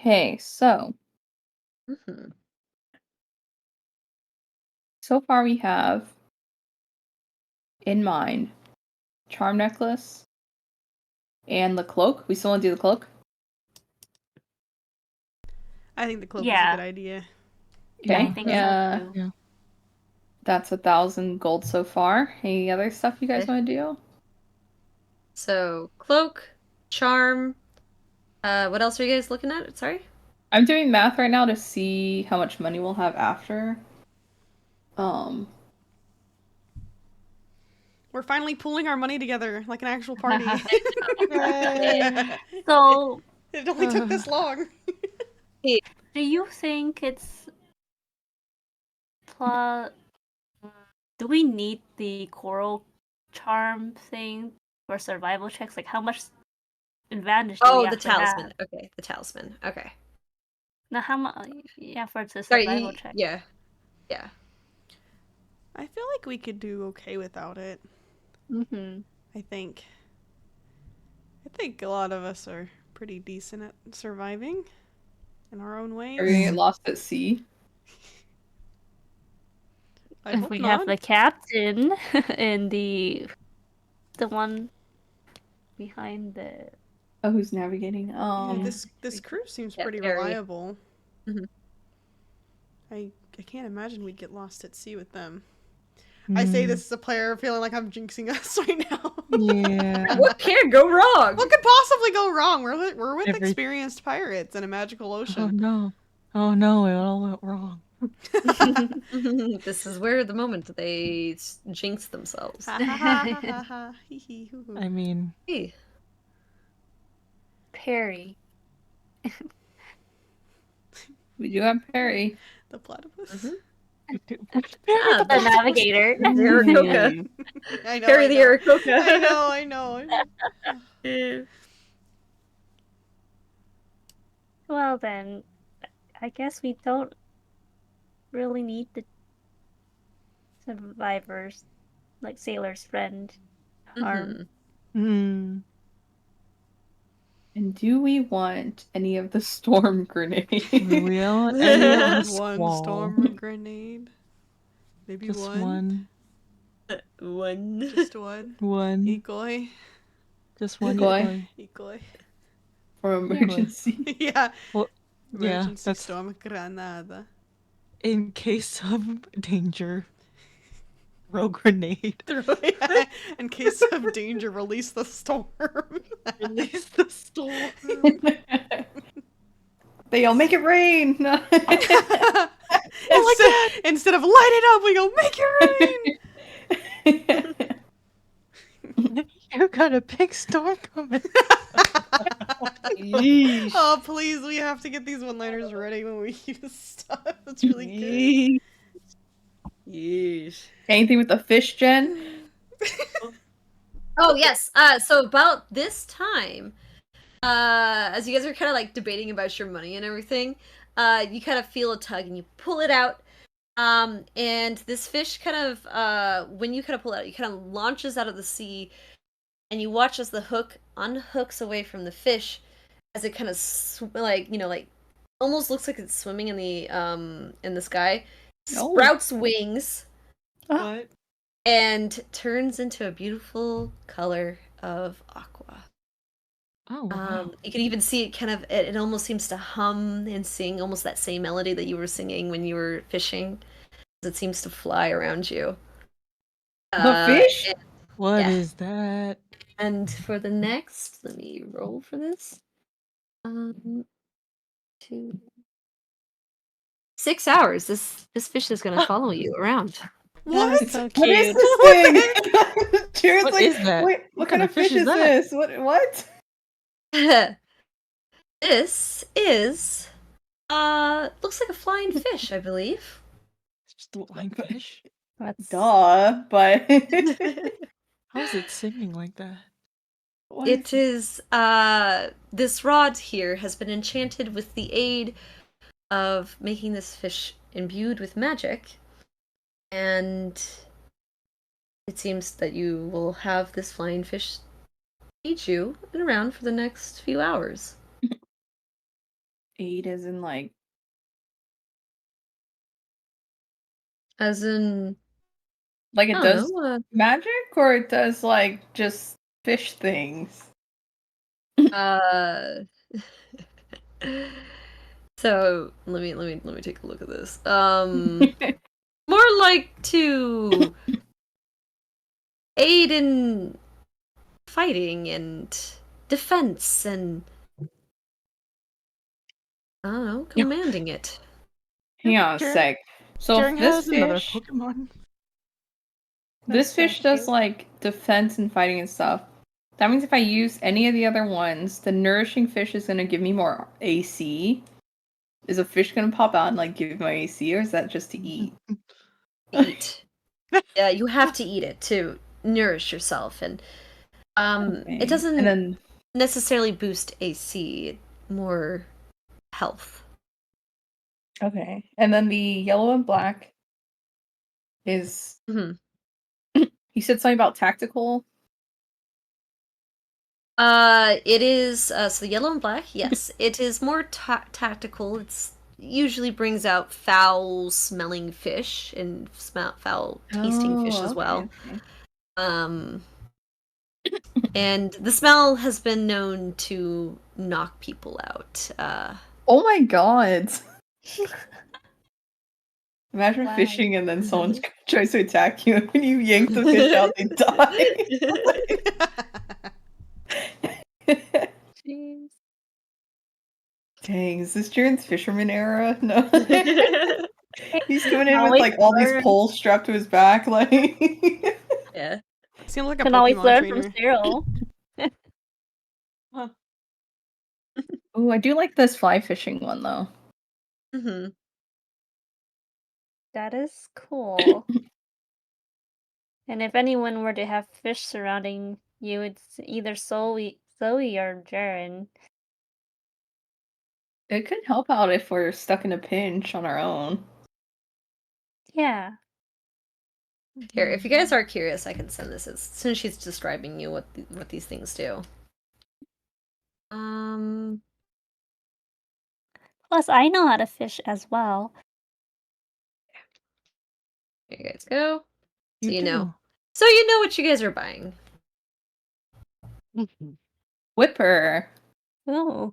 Okay, so far we have in mind charm necklace and the cloak. We still want to do the cloak? I think the cloak is a Yeah. good idea. Yeah, I Okay. think Yeah. so too. That's 1,000 gold so far. Any other stuff you guys Okay. want to do? So cloak, charm. What else are you guys looking at? Sorry. I'm doing math right now to see how much money we'll have after. We're finally pooling our money together like an actual party. So, It only took this long. do you think it's do we need the coral charm thing for survival checks? Like, how much advantage do we Oh, the actually have? talisman. Okay, the talisman. Okay. Now, how much? Yeah, for the Sorry. survival check. Yeah. I feel like we could do okay without it. Mm-hmm. I think a lot of us are pretty decent at surviving in our own ways. Are we gonna get lost at sea? I If hope we not. have the captain and the one behind the. Oh, who's navigating? Yeah, this crew seems Yeah, pretty very. reliable. Mhm. I can't imagine we'd get lost at sea with them. I say this as a player feeling like I'm jinxing us right now. Yeah. What can go wrong? What could possibly go wrong? We're with Every- experienced pirates in a magical Oh ocean. no. Oh no, it all went wrong. This is where the moment they jinx themselves. Ha ha ha ha ha. Hee hee hoo hoo. I mean, Hey. Perry. We do have Perry. The platypus. Mhm. The navigator. The Aarakocra. I know. Carry I the know. Aarakocra. I know. Well then, I guess we don't really need the survivors, like Sailor's friend, harm. Mhm. And do we want any of the storm grenades? we don't any of the One squall. storm grenade. Maybe Just one. One. Just one. One. Equally. Just one Decoy. decoy. Equally. For emergency. Yeah. Well, yeah, Emergency that's storm granada. in case of danger. Throw grenade. In case of danger, release the storm. Release the storm. They all make it rain. Instead of light it up, we go make it rain. You got a big storm coming. Oh, please, we have to get these one-liners ready when we use stuff. It's really good. Yeesh. Anything with the fish, Jen? Oh yes. So about this time, as you guys are kind of like debating about your money and everything, you kind of feel a tug and you pull it out. And this fish kind of, when you kind of pull it out, it kind of launches out of the sea, and you watch as the hook unhooks away from the fish, as it kind of like almost looks like it's swimming in the sky, Oh. sprouts wings, What? and turns into a beautiful color of aqua. Oh wow. You can even see it kind of, it almost seems to hum and sing almost that same melody that you were singing when you were fishing. It seems to fly around you. The fish? And, What yeah. is that? And for the next, let me roll for this. 2, 6 hours. This fish is gonna follow you around. What? That's so What is cute. this What thing? the Jared's What like, is that? wait, what kind of fish is that? this? What? This is looks like a flying fish, I believe. It's just a flying fish. That's Duh, but How is it singing like that? what It is is this rod here has been enchanted with the aid of making this fish imbued with magic, and it seems that you will have this flying fish feed you and around for the next few hours. aid as in like As in, it I does don't know, magic or it does like just fish things? uh so let me take a look at this. More like to aid in fighting and defense and I don't know, Yeah. commanding it. Hang on a Jared- sec. So Jering if this has another fish Pokemon. this That's so fish does cute. like defense and fighting and stuff. That means if I use any of the other ones, the nourishing fish is gonna give me more AC. Is a fish gonna pop out and like give me my AC, or is that just to eat? Eat. Yeah, you have to eat it to nourish yourself, and Okay. it doesn't And then necessarily boost AC, more health. okay, and then the yellow and black is. Mhm. You said something about tactical. It is so yellow and black. Yes, it is more tactical. It's usually brings out foul-smelling fish and foul-tasting fish as well. Okay. Um, and the smell has been known to knock people out. Oh my god! Imagine Wow. fishing and then someone tries to attack you, and when you yank the fish out, they die. Jeez. Dang, is this Jaren's fisherman era? No. He's coming in with Always like all these learn. poles strapped to his back, like. Yeah. Seems like a Can always Pokemon learn trainer. from Cyril. Oh, I do like this fly fishing one though. hmm That is cool. And if anyone were to have fish surrounding you, it's either Zoe or Jaren. It could help out if we're stuck in a pinch on our own. Yeah. Here, if you guys are curious, I can send this as soon as she's describing you what these things do. Plus, I know how to fish as well. Here you guys go. You So you do. know. So you know what you guys are buying. Whipper. Ooh.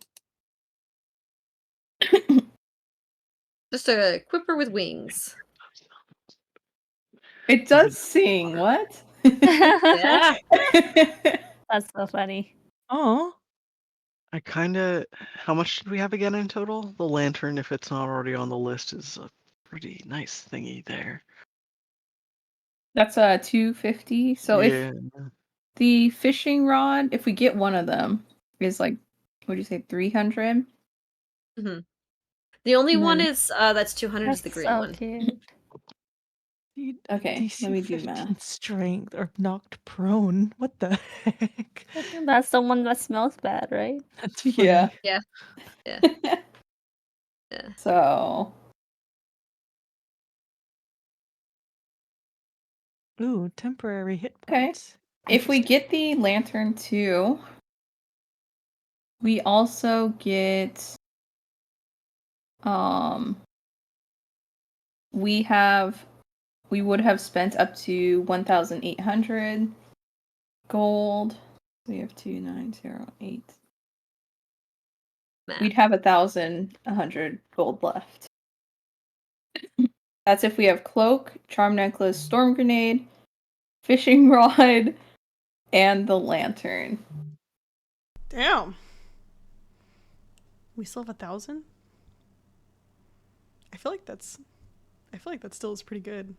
Just a quipper with wings. It does sing. What? Yeah. That's so funny. Oh, I kinda. How much did we have again in total? The lantern, if it's not already on the list, is a pretty nice thingy there. That's 250. So if yeah. the fishing rod, if we get one of them, is like, what do you say, 300? The only one Then- is that's 200 is That's the green so one. cute. Okay, DC let me do 15 math. strength or knocked prone. What the heck? That's the one that smells bad, right? That's funny. Yeah. Yeah. Yeah. Yeah. So Ooh, temporary hit Okay. points. if we Interesting. get the lantern too, we also get we have we would have spent up to 1,800 gold. We have 2,908. Math. We'd have 1,100 gold left. That's if we have cloak, charm necklace, storm grenade, fishing rod, and the lantern. Damn. We still have 1,000? I feel like that still is pretty good.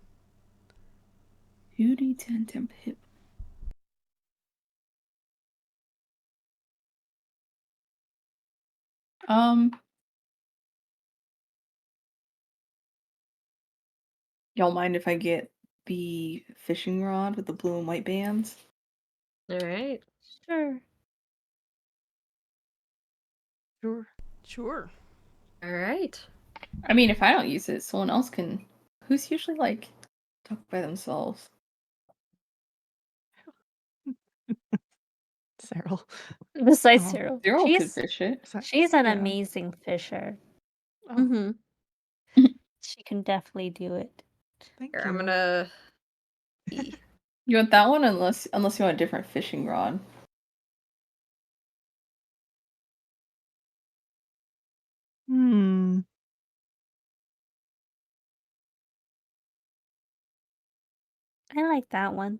2d10 temp hit. Y'all mind if I get the fishing rod with the blue and white bands? All right. Sure. Sure. Sure. All right. I mean, if I don't use it, someone else can. Who's usually like talk by themselves? Cyril. Besides Oh. Cyril, Zero could she's fish it. she's an Yeah. amazing fisher. Oh, Mm-hmm. She can definitely do it. thank Here, you. I'm gonna. E. You want that one unless you want a different fishing rod. Hmm. I like that one.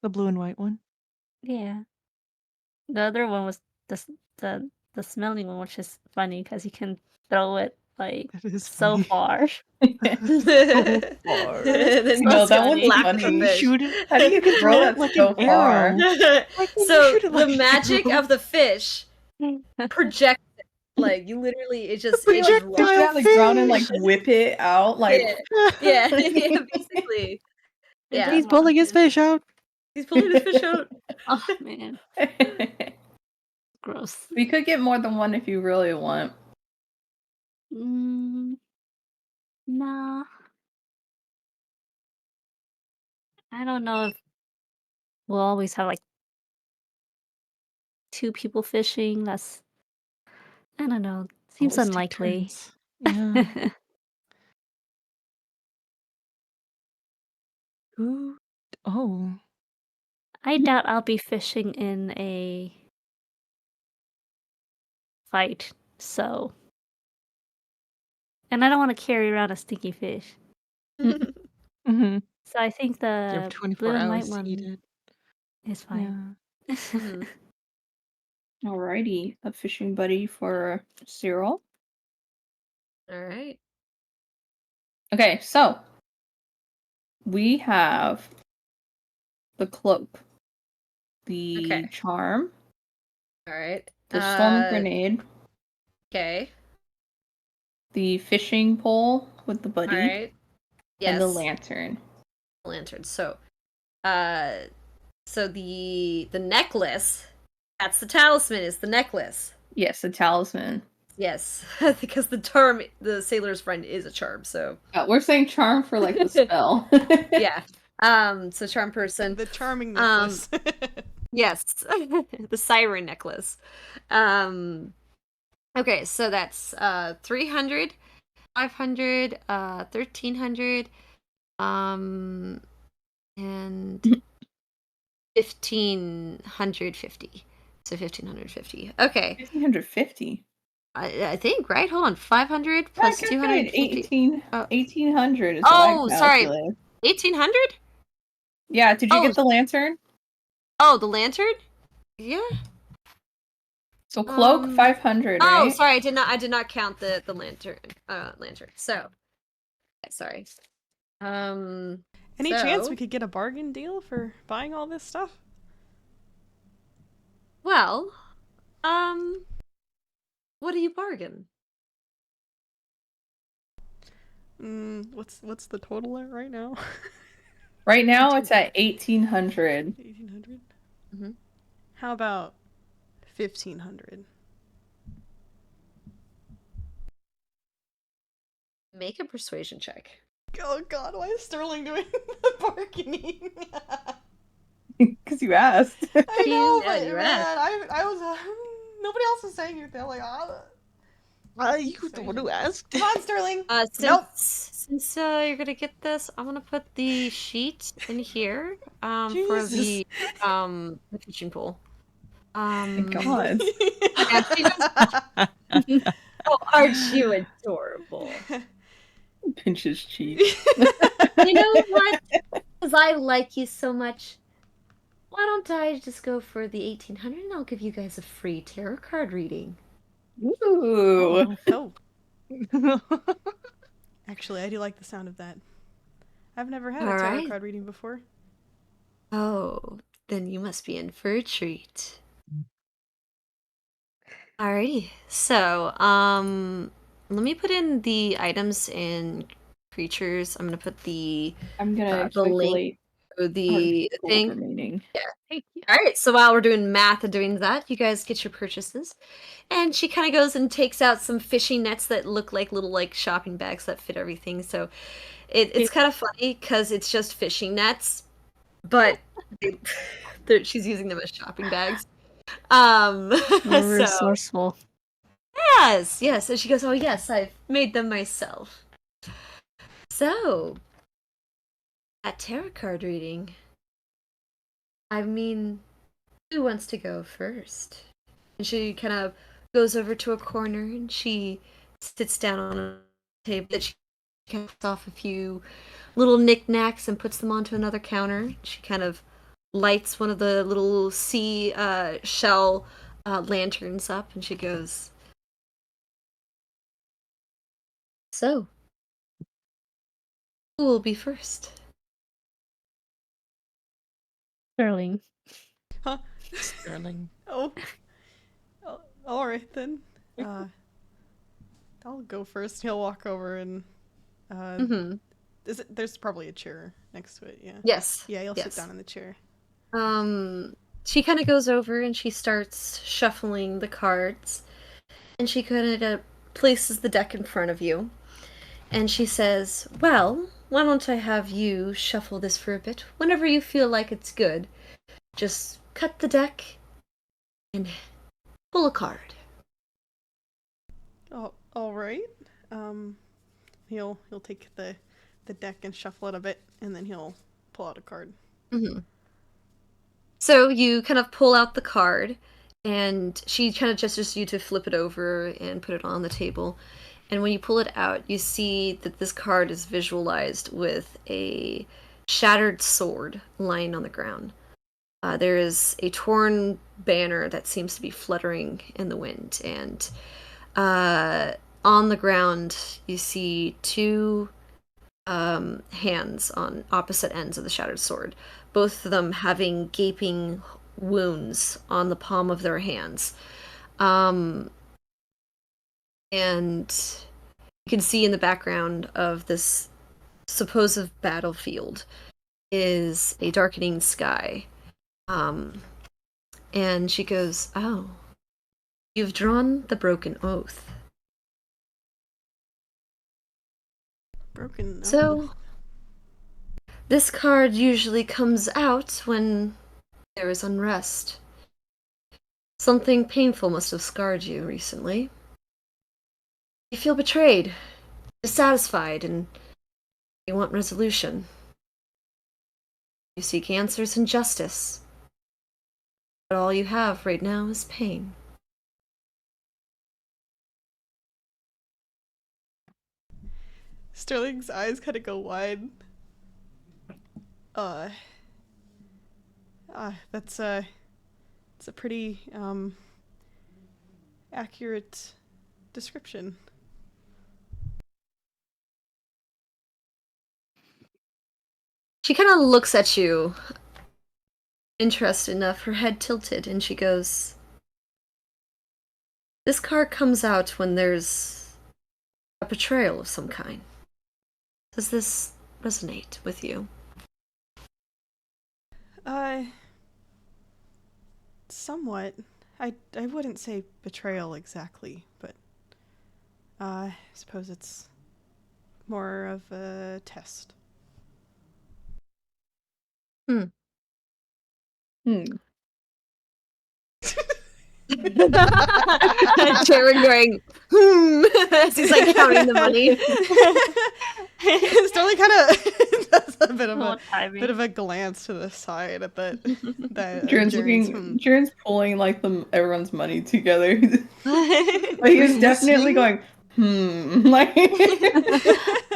The blue and white one. Yeah. The other one was the smelly one, which is funny because you can throw it like That is so funny. far. far. Then No, just that one's slap funny. the Can you fish. shoot it? How do you can throw throw that it like so an far? arrow. Why can't you So shoot it like the an magic arrow? of the fish projects it. Like you literally, it just You like projectile push it out of the ground and like fish. whip it out, like yeah, yeah, basically. Yeah, He's pulling his fish out. he's pulling his fish out. Oh man, gross. We could get more than one if you really want. Nah. I don't know if we'll always have like 2 people fishing. That's I don't know. Seems Always take unlikely. turns. Yeah. Who? Oh. I doubt I'll be fishing in a fight, so. And I don't want to carry around a stinky fish. Mm-hmm. So I think You have the 24 blue and white hours to eat one it. is fine. Yeah. Mhm. Alrighty, a fishing buddy for Cyril. All right. Okay, so we have the cloak, the Okay. charm, All right. the storm grenade, Okay. the fishing pole with the buddy, All right. Yes. and the lantern. Lantern. So the necklace. That's the talisman. Is the necklace. Yes, the talisman. Yes, because the sailor's friend is a charm. So We're saying charm for like the spell. yeah. So charm person. The charming necklace. Yes, the siren necklace. Okay, so that's 300, 500, 1300, and 1550. So 1550. Okay. 1550. I think, right? Hold on. 500 plus 250. 1800 is what Oh, I sorry. calculated. 1800? Yeah, did you Oh. get the lantern? Oh, the lantern? Yeah. So cloak 500, right? Oh, sorry. I did not count the lantern. Lantern. So, okay, sorry. Any chance so- we could get a bargain deal for buying all this stuff? Well, what do you bargain? What's the total at right now? Right now it's at 1800. 1800. Mhm. How about 1500? Make a persuasion check. Oh God, why is Sterling doing the bargaining? Because you asked. I know, Yeah, but you man, I was nobody else was saying anything. Like, You the one who asked. come on, Sterling. Since Nope. since you're gonna get this, I'm gonna put the sheet in here for Jesus. the fishing pole. Thank God. Yeah, she just Oh, aren't you adorable? Pinches cheek. You know what? Because I like you so much, why don't I just go for the 1800 and I'll give you guys a free tarot card reading? Ooh. Oh, actually, I do like the sound of that. I've never had a All tarot right. card reading before. Oh, then you must be in for a treat. Alrighty. So, let me put in the items and creatures. I'm gonna put the I'm gonna link calculate to our the gold thing. remaining. Thank you. All right. So while we're doing math and doing that, you guys get your purchases. And she kind of goes and takes out some fishing nets that look like little like shopping bags that fit everything. So it's kind of funny because it's just fishing nets, but she's using them as shopping bags. You're So resourceful. yes. And she goes, "Oh yes, I've made them myself." So that tarot card reading. I mean, who wants to go first? And she kind of goes over to a corner and she sits down on a table that she cuts off a few little knickknacks and puts them onto another counter. She kind of lights one of the little sea shell lanterns up and she goes, "So, who will be first?" Sterling. Huh? Sterling. Oh. All right then. I'll go first. He'll walk over and Mm-hmm. there's probably a chair next to it, yeah. Yes. Yeah, he'll Yes. sit down in the chair. She kind of goes over and she starts shuffling the cards. And she kind of places the deck in front of you. And she says, "Well, why don't I have you shuffle this for a bit? Whenever you feel like it's good, just cut the deck and pull a card." Oh, all right. He'll take the deck and shuffle it a bit, and then he'll pull out a card. Mm-hmm. So you kind of pull out the card, and she kind of gestures you to flip it over and put it on the table. And when you pull it out, you see that this card is visualized with a shattered sword lying on the ground. There is a torn banner that seems to be fluttering in the wind, and on the ground you see two hands on opposite ends of the shattered sword, both of them having gaping wounds on the palm of their hands. And you can see in the background of this supposed battlefield is a darkening sky. And she goes, "Oh, you've drawn the broken oath." Broken. So, this card usually comes out when there is unrest. Something painful must have scarred you recently. You feel betrayed, dissatisfied, and you want resolution. You seek answers and justice. But all you have right now is pain. Sterling's eyes kind of go wide. That's it's a pretty accurate description. She kind of looks at you, interested enough, her head tilted, and she goes, "This card comes out when there's a betrayal of some kind. Does this resonate with you?" Somewhat. I wouldn't say betrayal exactly, but I suppose it's more of a test. Hmm. Jared going, as he's like counting the money. Sterling kind of does a bit of Oh, a timing. glance to the side at that. Jaren's looking. Jaren's pulling like everyone's money together. But he was definitely going, like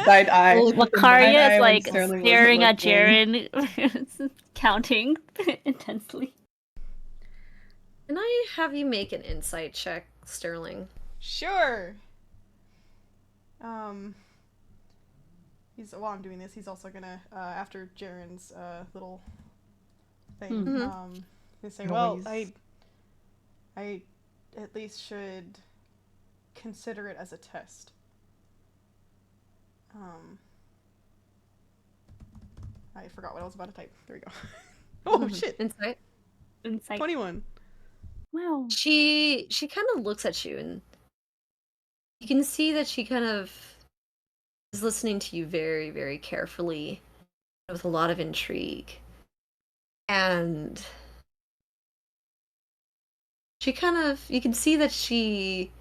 side eye. Well, Side Lucaria eye is when like Sterling wasn't staring at looking. Jaren, counting intensely. Can I have you make an insight check, Sterling? Sure. While I'm doing this, he's also gonna after Jaren's little thing. Mhm. He'll say, "Well, Noise. I at least should consider it as a test." I forgot what I was about to type. There we go. Oh shit! Insight. 21. Wow. She kind of looks at you, and you can see that she kind of is listening to you very, very carefully, with a lot of intrigue. And she kind of, you can see that she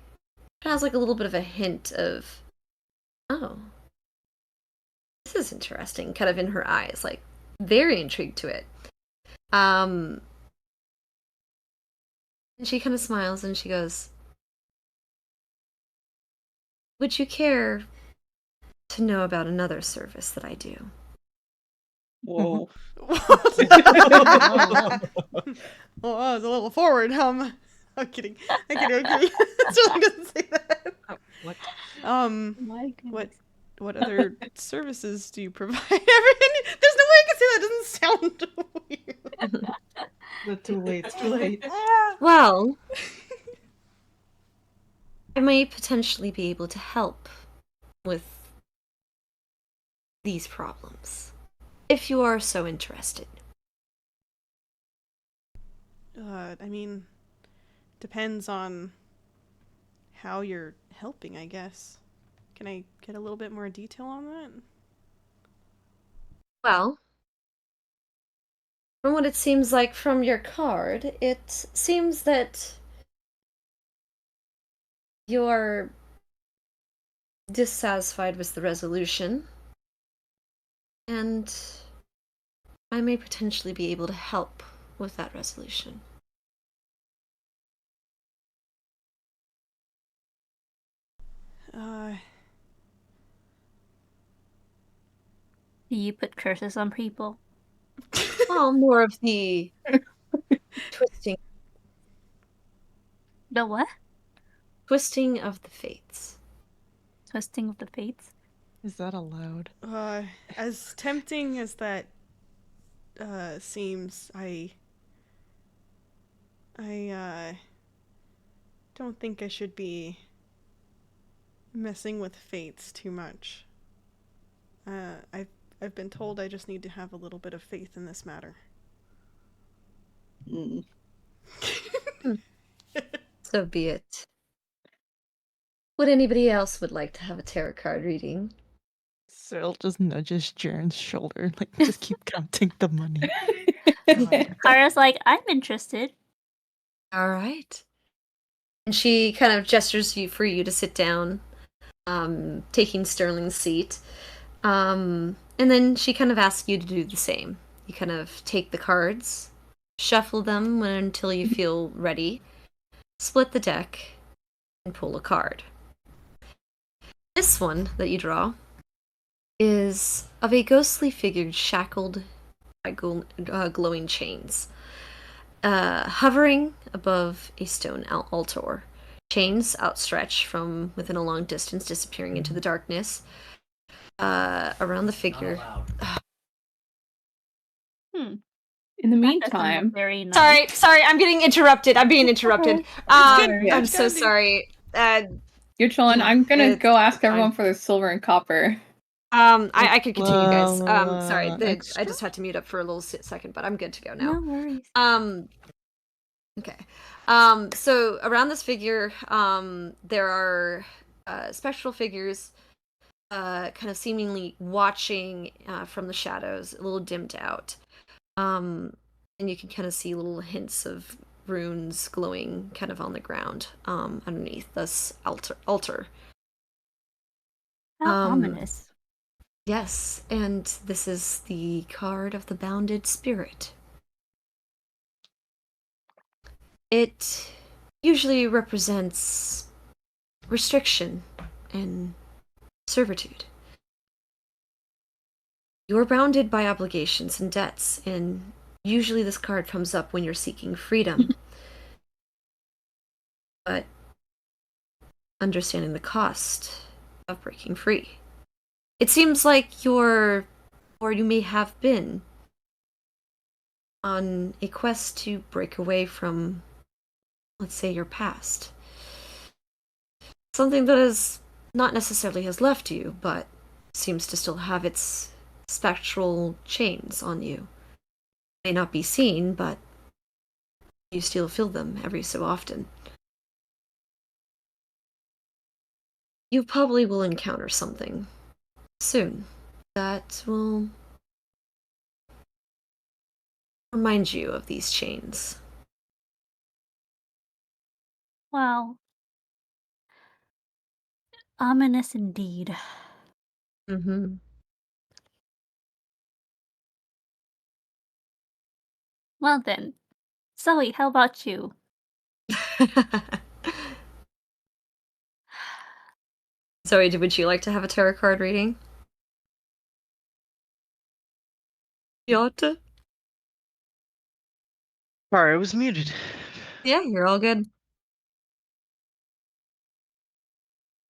has like a little bit of a hint of, oh, this is interesting, kind of in her eyes, like very intrigued to it. And she kind of smiles and she goes, would you care to know about another service that I do? Whoa. Well, I was a little forward. I'm kidding. I'm kidding. Sterling doesn't say that. What? My goodness. What other services do you provide? There's no way I can say that. It doesn't sound weird. It's too late. It's too late. Well, I may potentially be able to help with these problems, if you are so interested. I mean, depends on how you're helping, I guess. Can I get a little bit more detail on that? Well, from what it seems like from your card, it seems that you're dissatisfied with the resolution, and I may potentially be able to help with that resolution. Do you put curses on people? Well, more of the twisting The what? of the fates. Twisting of the fates? Is that allowed? As tempting as that seems, I don't think I should be messing with fates too much. I've been told I just need to have a little bit of faith in this matter. So be it. Would anybody else would like to have a tarot card reading? Cyril just nudges Jaren's shoulder, like, just keep counting the money. Kara's like, I'm interested. All right. And she kind of gestures for you to sit down, taking Sterling's seat. And then she kind of asks you to do the same. You kind of take the cards, shuffle them until you feel ready, split the deck, and pull a card. This one that you draw is of a ghostly figure shackled by glowing chains, hovering above a stone altar. Chains outstretched from within a long distance, disappearing into the darkness. Around the figure. In the That doesn't meantime, look very nice. Sorry, I'm getting interrupted. I'm being interrupted. good. I'm so sorry. you're chilling. Yeah, I'm gonna go ask everyone fine. for their silver and copper. I could continue, guys. Sorry, Extra? I just had to mute up for a little second, but I'm good to go now. No worries. Okay. So around this figure, there are spectral figures, kind of seemingly watching from the shadows, a little dimmed out. And you can kind of see little hints of runes glowing kind of on the ground underneath this altar. How ominous. Yes, and this is the card of the bounded spirit. It usually represents restriction and servitude. You're bounded by obligations and debts, and usually this card comes up when you're seeking freedom. But understanding the cost of breaking free. It seems like you're, or you may have been, on a quest to break away from, let's say, your past. Something that is not necessarily has left you, but seems to still have its spectral chains on you. May not be seen, but you still feel them every so often. You probably will encounter something soon that will remind you of these chains. Well, ominous indeed. Mm-hmm. Well then, Zoe, how about you? Zoe, would you like to have a tarot card reading? You ought to. Sorry, I was muted. Yeah, you're all good.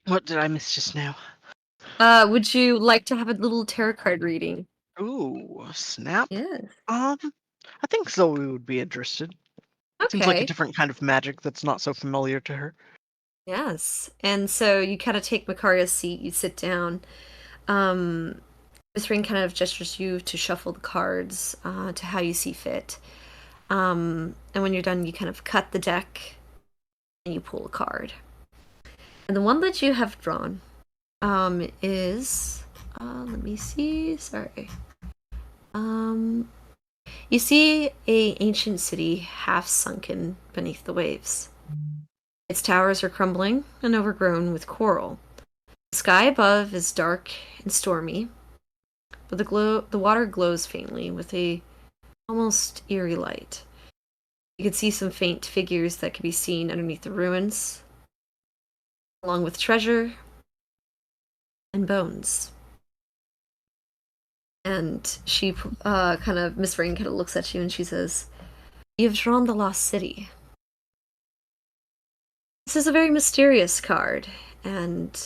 What did I miss just now? Would you like to have a little tarot card reading? Ooh, snap. Yes. I think Zoe would be interested. Seems like a Okay. different kind of magic that's not so familiar to her. Yes. And so you kind of take Makaria's seat, you sit down. Miss Ring kind of gestures you to shuffle the cards to how you see fit. And when you're done, you kind of cut the deck and you pull a card. And the one that you have drawn is let me see. Sorry. You see a ancient city half sunken beneath the waves. Its towers are crumbling and overgrown with coral. The sky above is dark and stormy, but the water glows faintly with a almost eerie light. You can see some faint figures that can be seen underneath the ruins, along with treasure and bones. And she kind of, Miss Rain kind of looks at you and she says, "You've drawn the lost city. This is a very mysterious card, and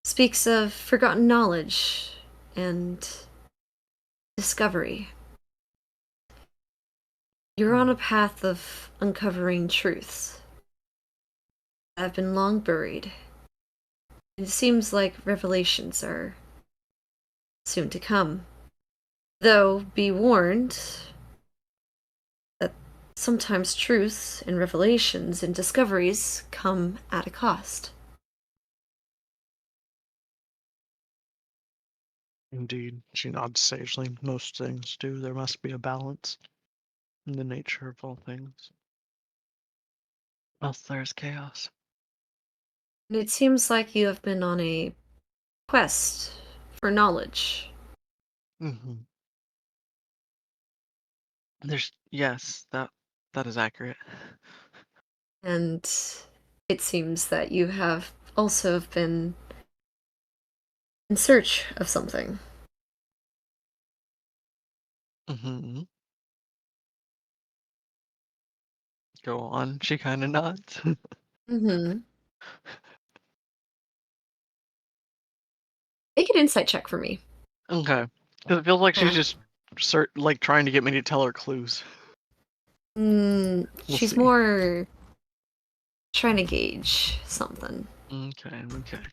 speaks of forgotten knowledge and discovery. You're on a path of uncovering truths that have been long buried. It seems like revelations are soon to come. Though, be warned that sometimes truths and revelations and discoveries come at a cost." Indeed, she nods sagely. Most things do. There must be a balance in the nature of all things. Else there's chaos. And it seems like you have been on a quest for knowledge. Mm-hmm. Yes, that is accurate. And it seems that you have also been in search of something. Mm-hmm. Go on. She kind of nods. Mm-hmm. Make an insight check for me. Okay. 'Cause it feels like she's Yeah. just like trying to get me to tell her clues. We'll She's see. more trying to gauge something. Okay.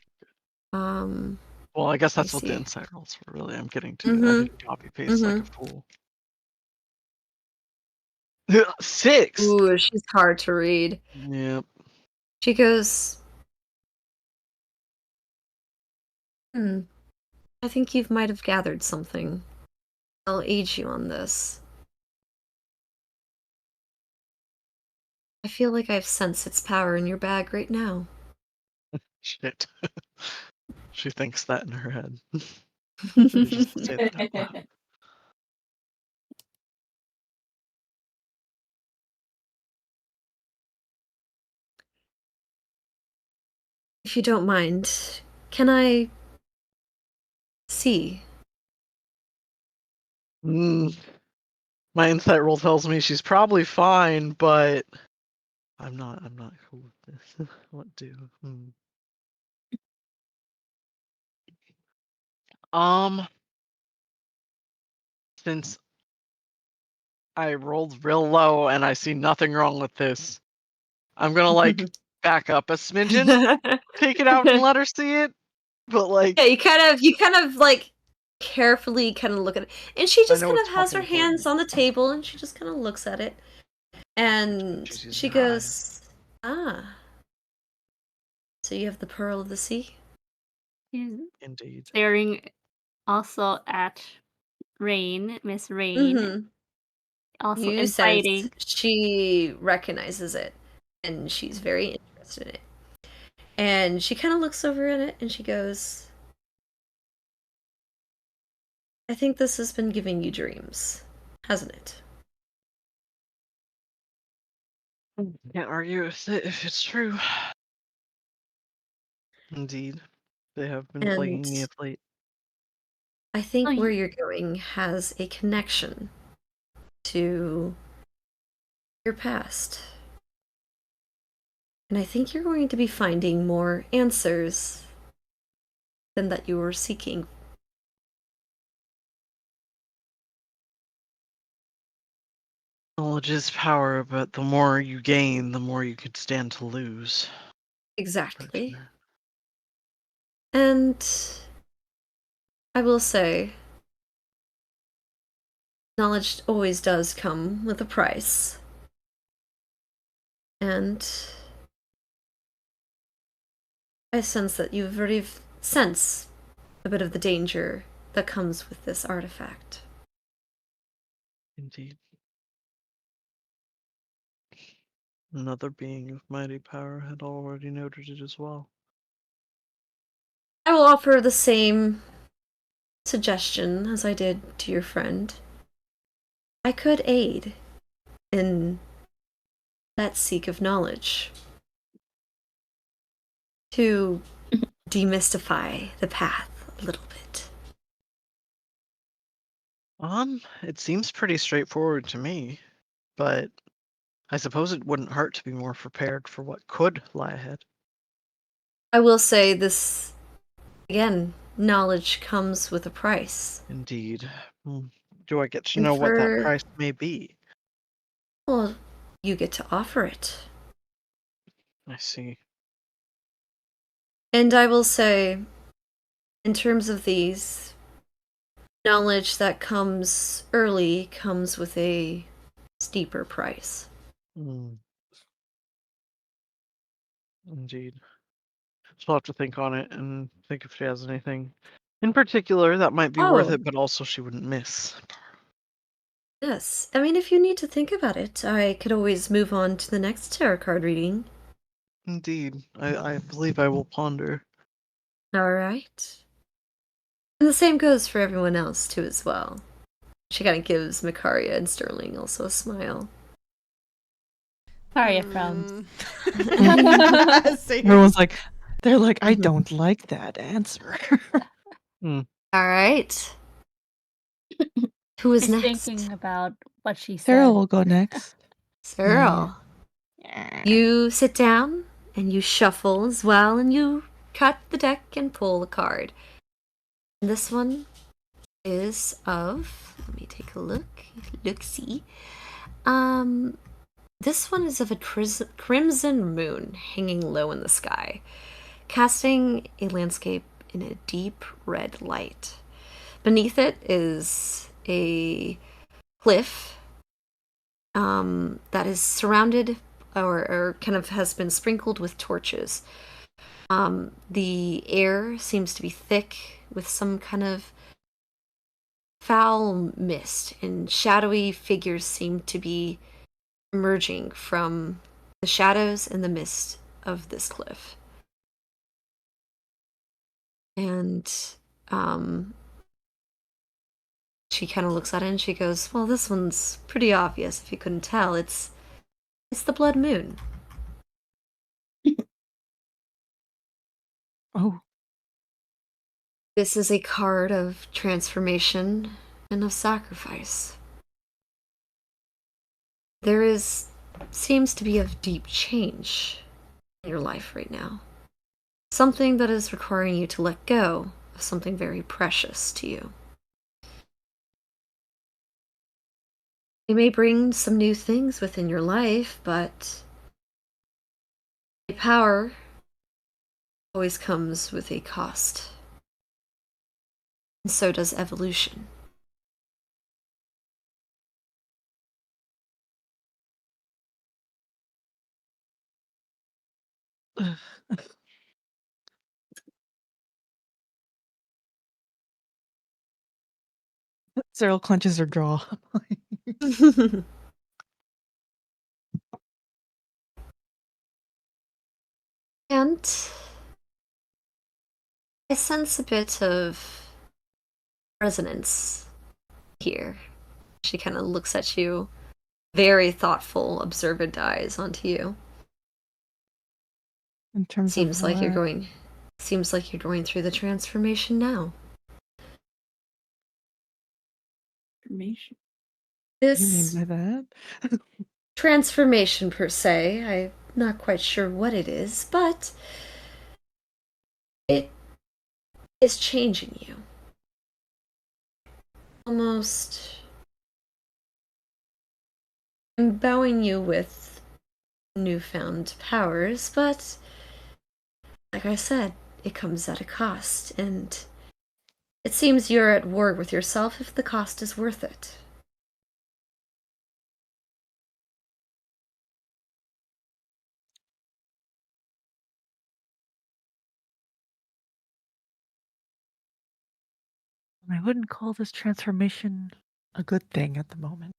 Um, Well, I guess let me that's what the see. insight rolls were. Really, I'm getting to. I Mm-hmm. didn't copy paste like a Mm-hmm. fool. 6. Ooh, she's hard to read. Yep. She goes, I think you might have gathered something. I'll aid you on this. I feel like I've sensed its power in your bag right now. Shit. She thinks that in her head. She just say that out loud. If you don't mind, can I see? My insight roll tells me she's probably fine, but I'm not cool with this. What do? Since I rolled real low and I see nothing wrong with this, I'm gonna like back up a smidgen, take it out and let her see it. But like, Yeah, you kind of like carefully kind of look at it, and she I just know kind it's of has her fucking important. hands on the table, and she just kind of looks at it, and She's using she her eyes. goes, "Ah, so you have the pearl of the sea?" He's Indeed. staring also at Miss Rain, Mm-hmm. also You sense inviting. she recognizes it, and she's very interested in it. And she kind of looks over at it, and she goes, "I think this has been giving you dreams, hasn't it?" Can't argue with it if it's true. Indeed. They have been And plaguing me of late. I think Oh, where you- you're going has a connection to your past. And I think you're going to be finding more answers than that you were seeking. Knowledge is power, but the more you gain, the more you could stand to lose. Exactly. Partner. And I will say, knowledge always does come with a price. And I sense that you've already sensed a bit of the danger that comes with this artifact. Indeed. Another being of mighty power had already noted it as well. I will offer the same suggestion as I did to your friend. I could aid in that seek of knowledge to demystify the path a little bit. It seems pretty straightforward to me, but I suppose it wouldn't hurt to be more prepared for what could lie ahead. I will say this again, knowledge comes with a price. Indeed. Do I get to And know what that for, price may be? well, you get to offer it. I see. And I will say, in terms of these, knowledge that comes early comes with a steeper price. Indeed. So I'll have to think on it and think if she has anything in particular that might be worth Oh, it, but also she wouldn't miss. yes. I mean, if you need to think about it, I could always move on to the next tarot card reading. Indeed. I believe I will ponder. All right. And the same goes for everyone else, too, as well. She kind of gives Makaria and Sterling also a smile. Sorry, frowns. Same. Everyone's like, they're like, I Mhm. don't like that answer. All right. Who is She's next? thinking about what she Sarah said. will go next. Cyril. You sit down and you shuffle as well, and you cut the deck and pull a card. And this one is of. Let me take a look. Look, see. This one is of a crimson moon hanging low in the sky, casting a landscape in a deep red light. Beneath it is a cliff that is surrounded or kind of has been sprinkled with torches. The air seems to be thick with some kind of foul mist, and shadowy figures seem to be emerging from the shadows and the mist of this cliff. And she kind of looks at it and she goes, well, this one's pretty obvious if you couldn't tell. It's the blood moon. Oh, This is a card of transformation and of sacrifice. Seems to be a deep change in your life right now. Something that is requiring you to let go of something very precious to you. It may bring some new things within your life, but power always comes with a cost. And so does evolution. Cyril clenches her jaw. And I sense a bit of resonance here. She kind of looks at you, very thoughtful, observant eyes onto you. In terms Seems of like you're what? going through the transformation now. Information. What do you mean This by that? transformation per se, I'm not quite sure what it is, but it is changing you. Almost endowing you with newfound powers, but like I said, it comes at a cost, and it seems you're at war with yourself if the cost is worth it. I wouldn't call this transformation a good thing at the moment.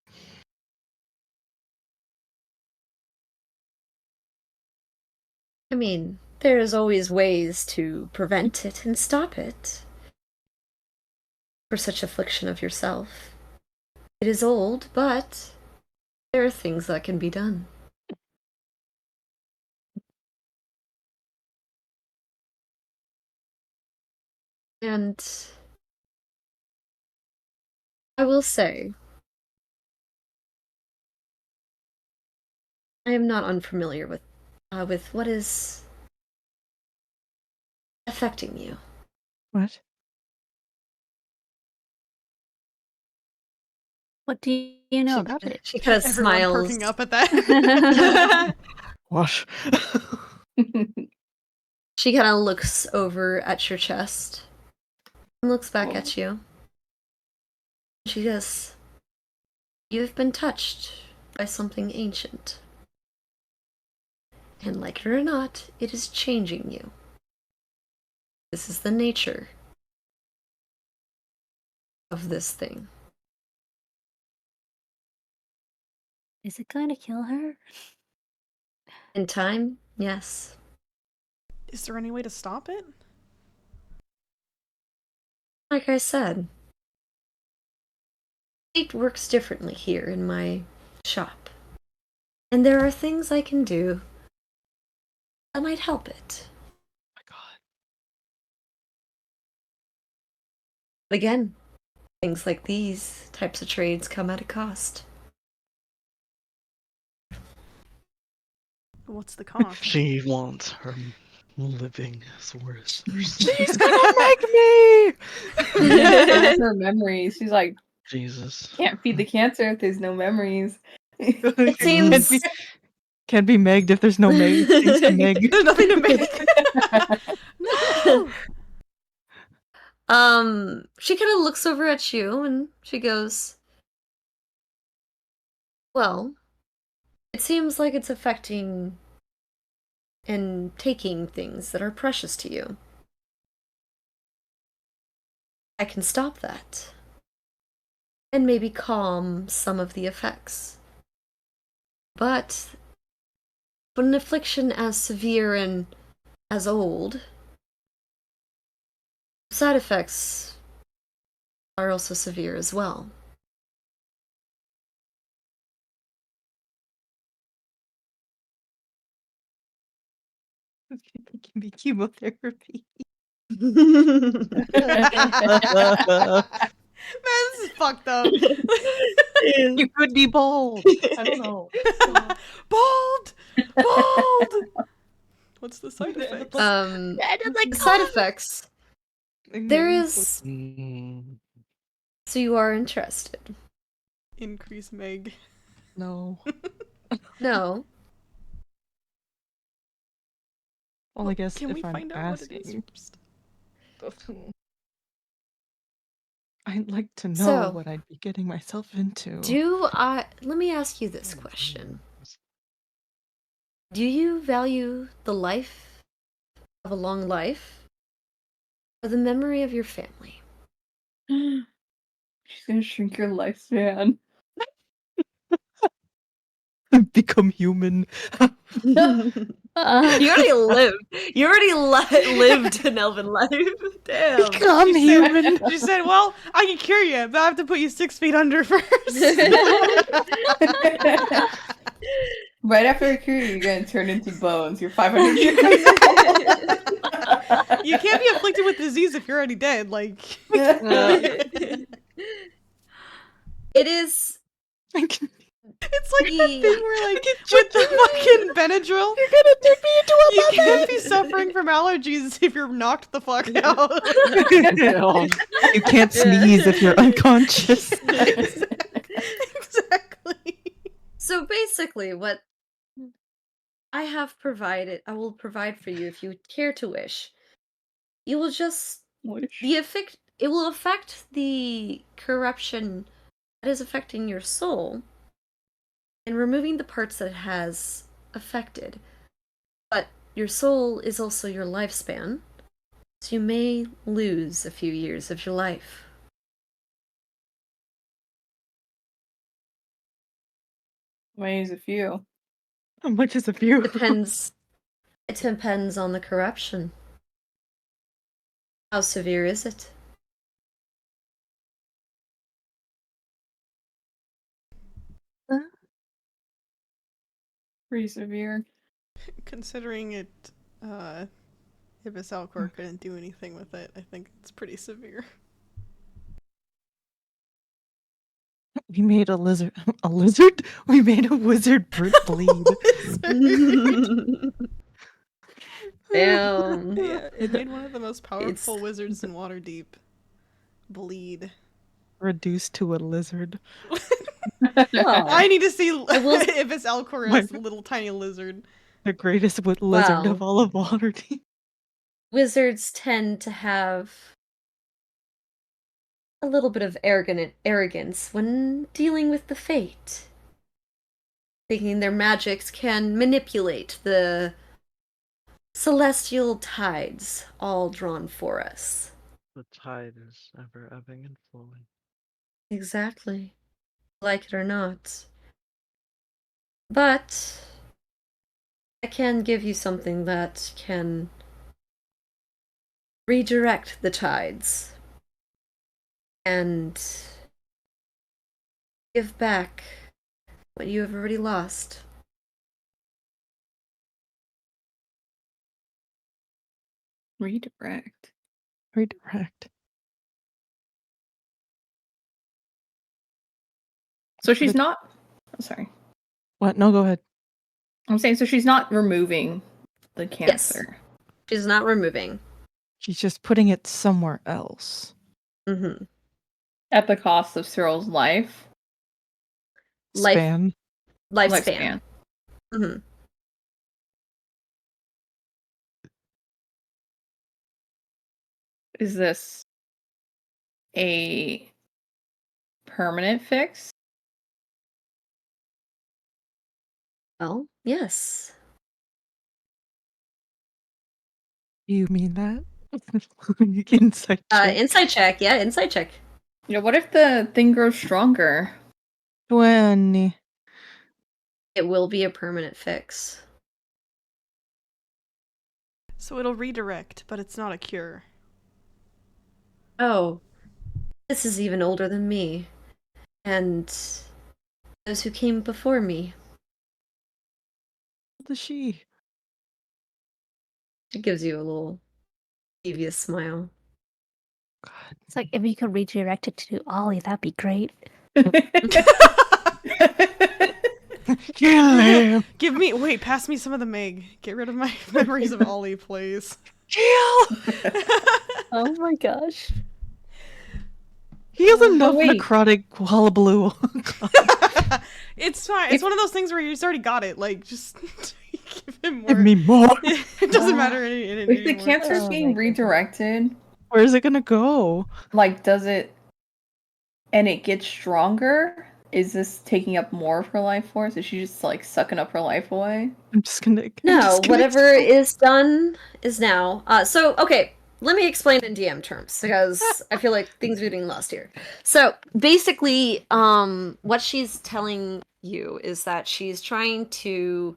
I mean, there's always ways to prevent it and stop it. For such affliction of yourself. It is old, but there are things that can be done. And I will say, I am not unfamiliar with what is affecting you. What? What do you know She, about it? she kind of Everyone smiles. perking up at that. What? She kind of looks over at your chest and looks back Whoa. at you. She goes, you have been touched by something ancient. And like it or not, it is changing you. This is the nature of this thing. Is it going to kill her? In time, yes. Is there any way to stop it? Like I said, it works differently here in my shop. And there are things I can do that might help it. Oh my god. But again, things like these types of trades come at a cost. What's the cost? She wants her living sorcerers. She's gonna make me! Her memories. She's like, Jesus. can't feed the cancer if there's no memories. It seems Can't be megged if there's no things to meg. There's nothing to make. No. she kind of looks over at you and she goes, well, it seems like it's affecting and taking things that are precious to you. I can stop that. And maybe calm some of the effects. But But an affliction as severe and as old, side effects are also severe as well. It can be chemotherapy. Man, this is fucked up. You could be bald. I don't know. Bald! Bald! What's the side effects? The side effects. There is. So you are interested? Increase Meg. No. No. Well, I guess Can if we I'm find out what it is asking, first? I'd like to know So- what I'd be getting myself into. Let me ask you this question. Do you value the life of a long life or the memory of your family? She's gonna shrink your lifespan. Become human. You already lived. You already lived an elven life. Damn. Become human. She said, well, I can cure you, but I have to put you 6 feet under first. Right after I cure you, you're gonna turn into bones. You're 500 years old. You can't be afflicted with disease if you're already dead. Like, It is. it's like that thing where, like, with the fucking Benadryl, You're gonna turn me into a you can't be suffering from allergies if you're knocked the fuck out. You can't sneeze if you're unconscious. Exactly. So basically, what I will provide for you if you care to wish. You will just it will affect the corruption that is affecting your soul and removing the parts that it has affected. But your soul is also your lifespan, so you may lose a few years of your life. May use a few. How much is a few? Depends. It depends on the corruption. How severe is it? Pretty severe. Considering it, Ibis Alcor couldn't do anything with it, I think it's pretty severe. We made a lizard. A lizard? We made a wizard bleed. Damn. Yeah, it made one of the most powerful wizards in Waterdeep bleed. Reduced to a lizard. I need to see will- Ibis Alcor as a little tiny lizard. The greatest lizard Wow. of all of Waterdeep. Wizards tend to have a little bit of arrogance when dealing with the fate. Thinking their magics can manipulate the celestial tides all drawn for us. The tide is ever ebbing and flowing. Exactly. Like it or not. But I can give you something that can redirect the tides and give back what you have already lost. Redirect. Redirect. So she's not. Oh, sorry. What? No, go ahead. I'm saying so she's not removing the cancer. She's not removing. She's just putting it somewhere else. Mm-hmm. At the cost of Cyril's life. Span. Lifespan. Mm-hmm. Is this a permanent fix? Well, yes. You mean that? Insight check. Insight check. Yeah, insight check. You know, what if the thing grows stronger? 20. It will be a permanent fix. So it'll redirect, but it's not a cure. Oh, this is even older than me. And those who came before me. What is she? It gives you a little devious smile. God. It's like if you could redirect it to Ollie, that'd be great. Kill him! Wait, pass me some of the Meg. Get rid of my memories of Ollie, please. Kill! Oh my gosh. He has enough wait. necrotic hullabaloo. It's fine. It's one of those things where he's already got it. Like, just give him more. Give me more! It doesn't matter If the anymore. cancer's Oh being my goodness. redirected, Where is it gonna go? like, does it, and it gets stronger? Is this taking up more of her life force? Is she just like sucking up her life away? I'm just gonna. No, whatever is done is now. Okay, let me explain in DM terms because I feel like things are getting lost here. So basically, what she's telling you is that she's trying to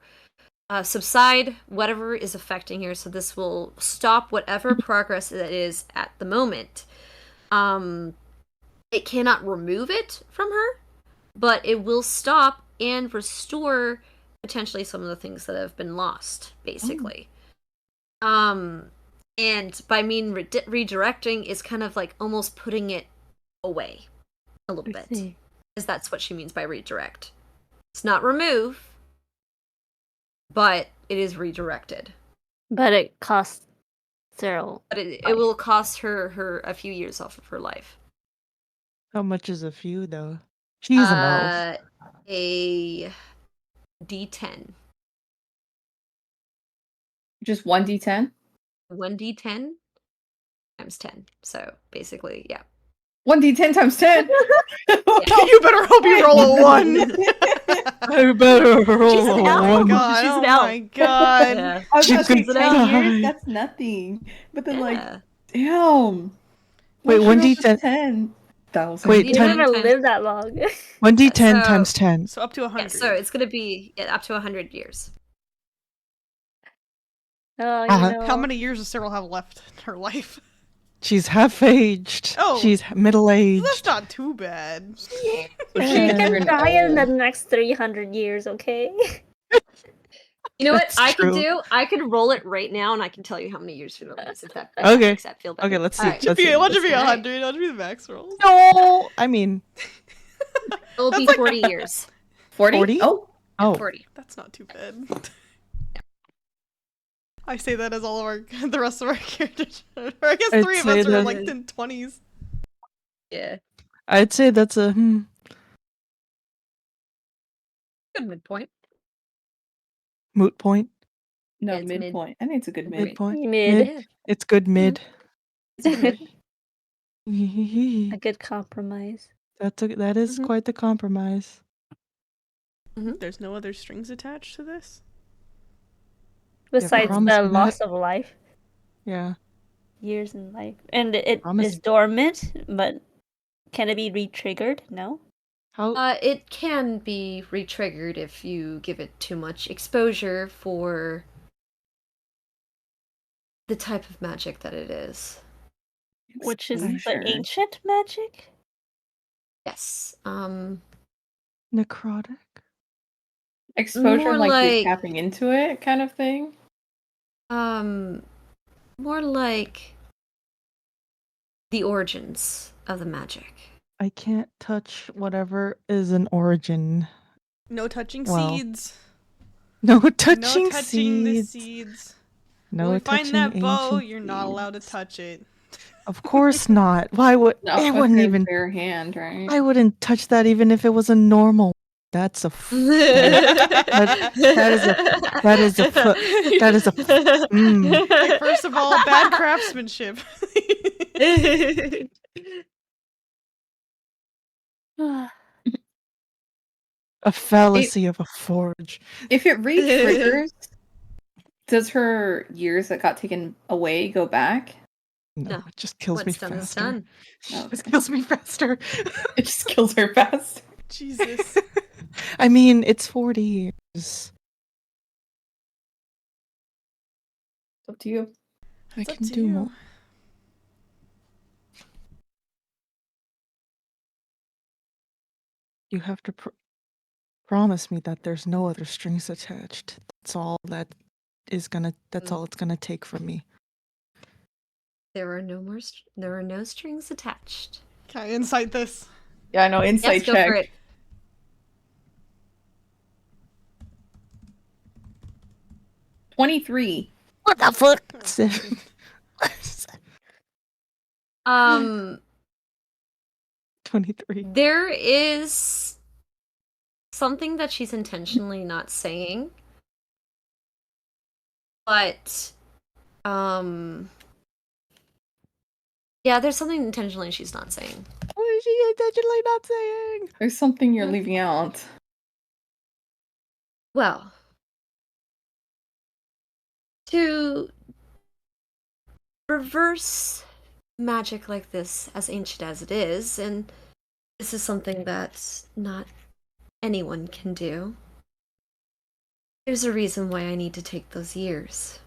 subside whatever is affecting her, so this will stop whatever progress that is at the moment. It cannot remove it from her, but it will stop and restore potentially some of the things that have been lost, basically. And by mean redirecting is kind of like almost putting it away a little bit, because that's what she means by redirect. It's not remove, but it is redirected. But it costs 0. But it will cost her a few years off of her life. How much is a few, though? She's an elf. A D10. Just 1d10? 1d10 times 10. So basically, yeah. 1d10 times 10? You better hope you roll a 1. I better roll She's an a elf. one. God, She's an oh elf. my god. Yeah. I was She about to say, could 10 years? die. That's nothing. But then, like, Yeah. damn. Wait, What's 1d10 10,000. Wait, You 10 never times- live that long. 1d10 So- times 10. So up to 100. Yeah, so it's gonna be up to 100 years. Oh, you know. How many years does Cyril have left in her life? She's half-aged. Oh. She's That's middle-aged. not too bad. So She she's Yeah. can even die in the old. next 300 years, okay? You know what That's I can true. do? I can roll it right now, and I can tell you how many years she lives. If that Okay. makes that feel better. Okay, let's see. Alright. Let's see. Watch it be Alright. 100. Watch it be the max roll. No! I mean, It'll be That's like 40 years. 40? 40? Oh, oh. 40. That's not too bad. I say that as all of the rest of our characters, or I guess I'd 3 of say us are that- like in 20s. Yeah. I'd say that's a Good midpoint. moot point. no, Yeah, it's mid. midpoint. I think it's a good mid. Midpoint. Mid. Yeah. It's good mid. A That's good compromise. that is Mhm. quite the compromise. There's no other strings attached to this? Besides promise the me that. loss of life, Yeah. years in life. And it Promise. is dormant, but can it be re-triggered? No? How It can be re-triggered if you give it too much exposure for the type of magic that it is. Which is Exposure. the ancient magic? Yes. necrotic? Exposure, More like you're like- tapping into it, kind of thing. More like the origins of the magic. I can't touch whatever is an origin. No touching Well, seeds. No touching, No touching the seeds. seeds. No when we touching find that bow, ancient you're not allowed to seeds. touch it. Of course not. Why would Not I with wouldn't your even bare hand, right? I wouldn't touch that even if it was a normal. That's a that is a Like, first of all, bad craftsmanship. a fallacy of a forge. If it re-triggers, does her years that got taken away go back? No, No. it just kills me What's done is faster. done. It just Okay. kills me faster. It just kills her fast. Jesus. I mean, it's 40 years. So Up to you. I It's up can to do you. more. You have to promise me that there's no other strings attached. That's all that is gonna. That's all it's gonna take from me. There are no more. There are no strings attached. Can I insight this? Yeah, I know. Insight Yes, go check. for it. 23. What the fuck? Um, 23. there is something that she's intentionally not saying, but yeah, there's something intentionally she's not saying. What is she intentionally not saying? There's something you're leaving out. Well, to reverse magic like this, as ancient as it is, and this is something that not anyone can do. There's a reason why I need to take those years.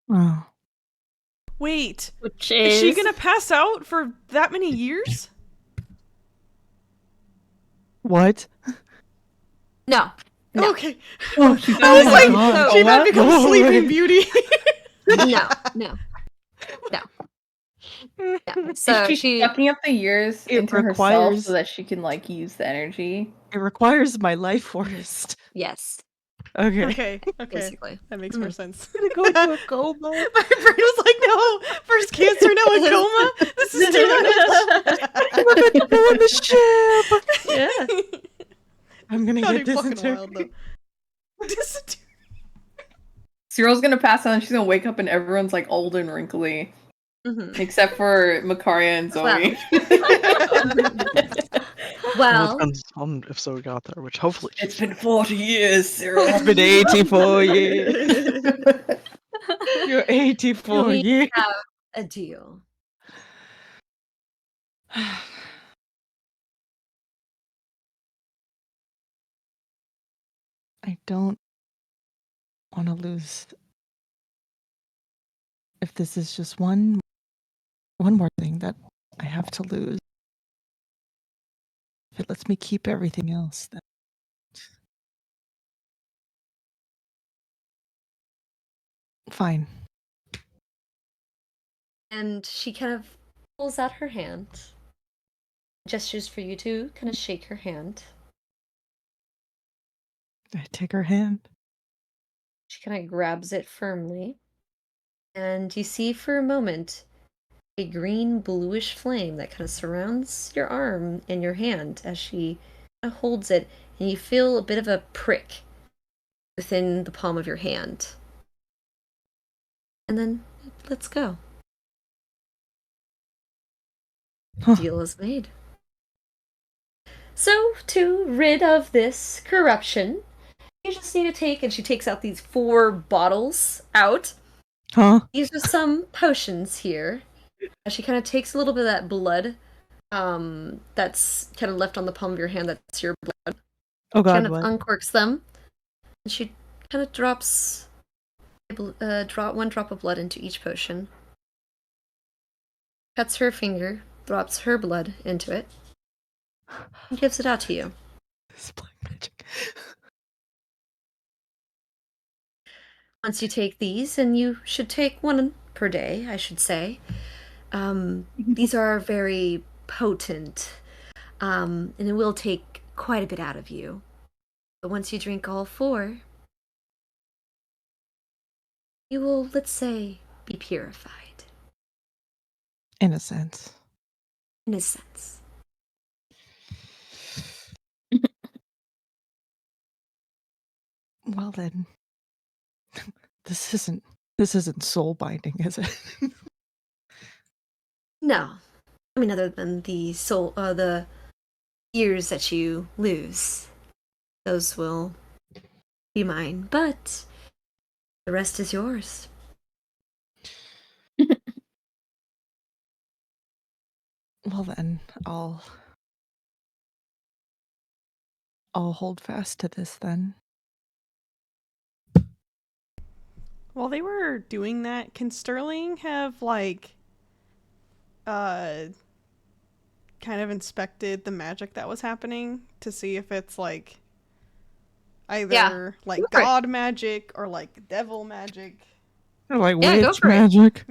Oh. Wait, Which is she gonna pass out for that many years? What? No. No. Okay. Oh, she I was like, God. she about to become No Sleeping way. Beauty. No. No. So Is she sucking up the years It into herself requires- so that she can like use the energy? It requires my life force. yes, Okay. Okay. basically. That makes more sense. I'm gonna go into a coma. My brain was like, no, first cancer, now a coma? This is too much. I'm about to go on the ship. Yeah. I'm gonna That'd get be fucking dysentery. wild, though. Dysentery. Cyril's gonna pass out and she's gonna wake up and everyone's like old and wrinkly. Mhm. Except for Makaria and Zoe. Well, Well, it depends on if Zoe got there, which hopefully It's been 40 years, Cyril. It's been 84 years. You're 84 we years. have a deal. I don't want to lose. If this is just one more thing that I have to lose, if it lets me keep everything else, then fine. And she kind of pulls out her hand, gestures for you to kind of shake her hand. I take her hand. She kind of grabs it firmly, and you see for a moment a green bluish flame that kind of surrounds your arm and your hand as she kind of holds it, and you feel a bit of a prick within the palm of your hand. And then let's go. Huh. Deal is made. So, to rid of this corruption, you just need to take, and she takes out these 4 bottles out. Huh? These are some potions here. She kind of takes a little bit of that blood that's kind of left on the palm of your hand, that's your blood. Oh She God, kind of what? uncorks them, and she kind of drops one drop of blood into each potion. Cuts her finger, drops her blood into it, and gives it out to you. This is black magic. Once you take these, and you should take 1 per day, I should say. These are very potent, and it will take quite a bit out of you. But once you drink all 4, you will, let's say, be purified. In a sense. In a sense. Well then, this isn't soul binding, is it? No. I mean, other than the years that you lose. Those will be mine, but the rest is yours. Well then, I'll hold fast to this then. While they were doing that, can Sterling have, like, kind of inspected the magic that was happening to see if it's, like, either, like, Go for it. god magic or, like, devil magic? Or like Yeah, go witch for it. magic.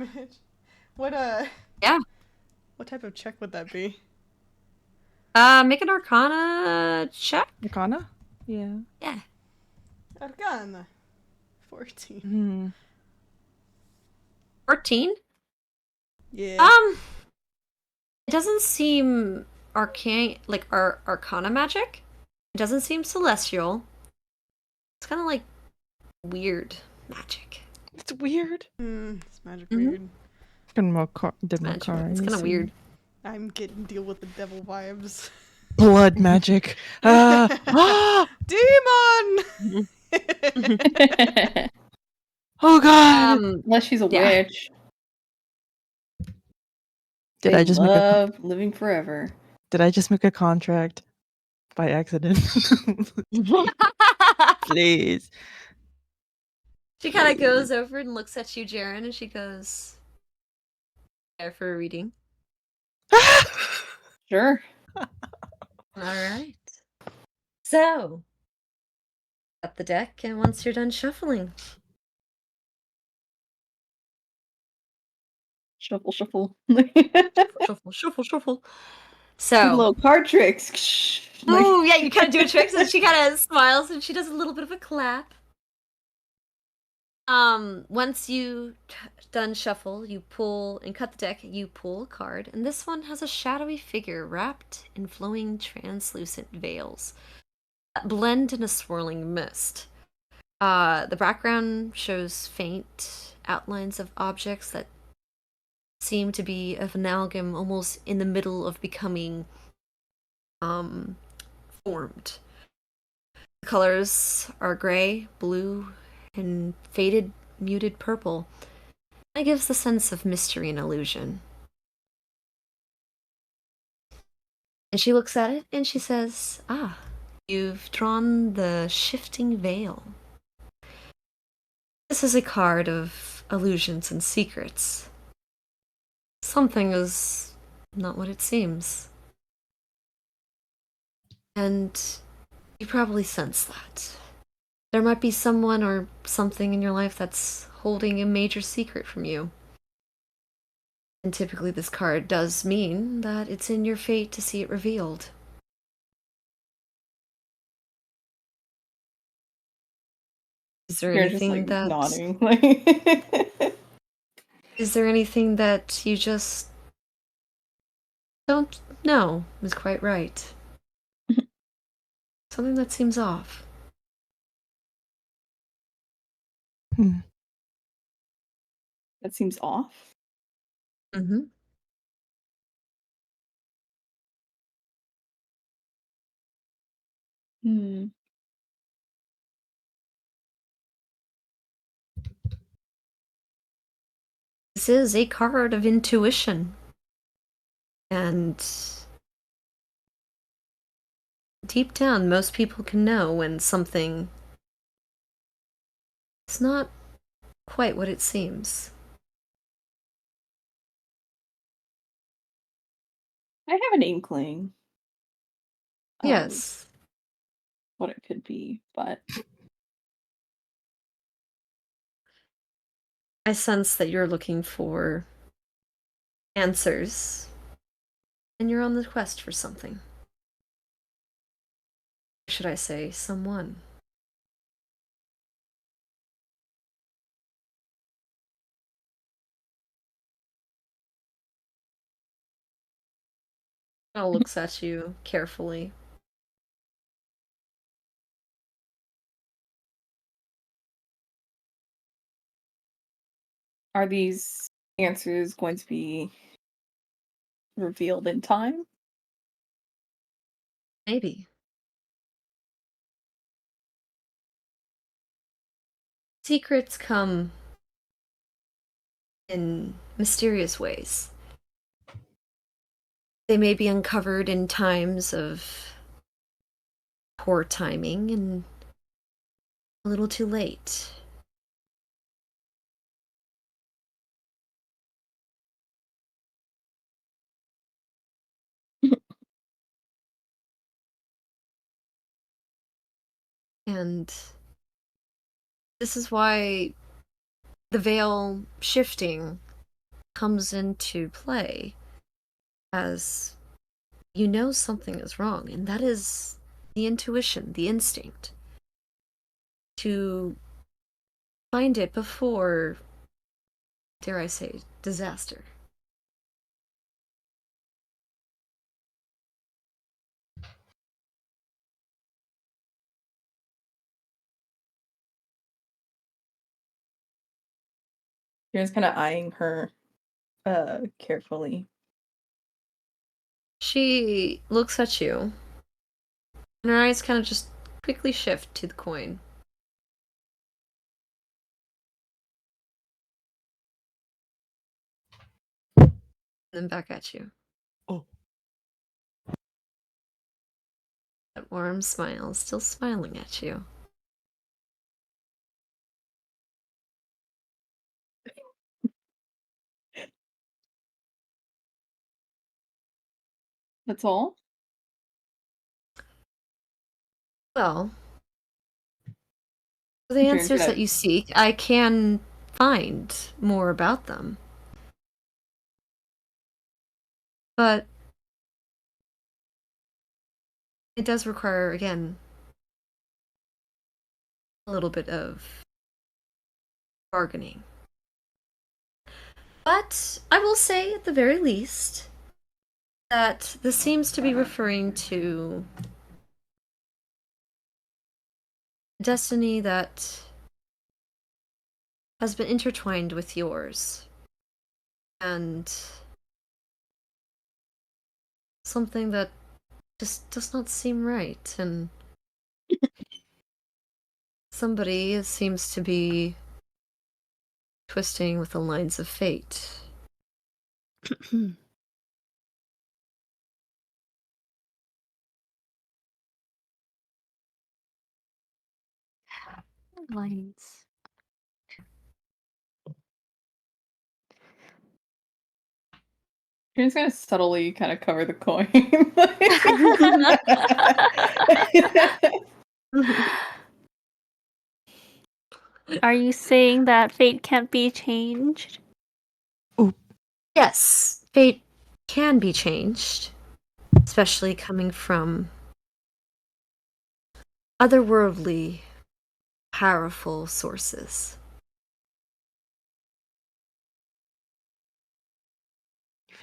What, Yeah. what type of check would that be? Make an Arcana check. Arcana? Yeah. Yeah. Arcana. 14. Hmm. 14. Yeah. It doesn't seem arcane, like Arcana magic. It doesn't seem celestial. It's kind of like weird magic. It's weird. It's magic Mhm. weird. It's kind of weird. I'm getting deal with the devil vibes. Blood magic. Ah! Demon! Oh god! Unless she's a Yeah. witch. Did They I just love living forever. make a contract by accident? Please. She kind of goes over and looks at you, Jaren, and she goes, "There for a reading." Sure. All right. So, got the deck, and once you're done shuffling, Shuffle, shuffle. shuffle. Do So, little card tricks. oh yeah, you kind of do a trick, and she kind of smiles, and she does a little bit of a clap. Once you done shuffle, you pull and cut the deck, you pull a card, and this one has a shadowy figure wrapped in flowing translucent veils that blend in a swirling mist. The background shows faint outlines of objects that seem to be of an amalgam almost in the middle of becoming formed. The colors are gray, blue, and faded muted purple. It gives the sense of mystery and illusion. And she looks at it and she says, "Ah, you've drawn the shifting veil. This is a card of illusions and secrets. Something is not what it seems. And you probably sense that. There might be someone or something in your life that's holding a major secret from you. And typically this card does mean that it's in your fate to see it revealed." Is there You're just anything that nodding. is there anything that you just don't know is quite right? Something that seems off. That seems off. Mm-hmm. Hmm. This is a card of intuition. And deep down, most people can know when something is not quite what it seems. I have an inkling. of Yes. What it could be, but I sense that you're looking for answers, and you're on the quest for something. Should I say someone? Al looks at you carefully. are these answers going to be revealed in time? Maybe. Secrets come in mysterious ways. They may be uncovered in times of poor timing and a little too late. And this is why the veil shifting comes into play, as you know something is wrong, and that is the intuition, the instinct to find it before, dare I say, disaster. Kieran's kind of eyeing her carefully. She looks at you, and her eyes kind of just quickly shift to the coin. And then back at you. Oh. That warm smile still smiling at you. That's all? Well, for the Kieran's answers gonna- that you seek, I can find more about them. But it does require, again, a little bit of bargaining. But I will say, at the very least, that this seems to be referring to a destiny that has been intertwined with yours. And something that just does not seem right. And somebody seems to be twisting with the lines of fate. Lines. Kieran's gonna subtly kind of cover the coin. Are you saying that fate can't be changed? Yes, fate can be changed, especially coming from otherworldly, powerful sources.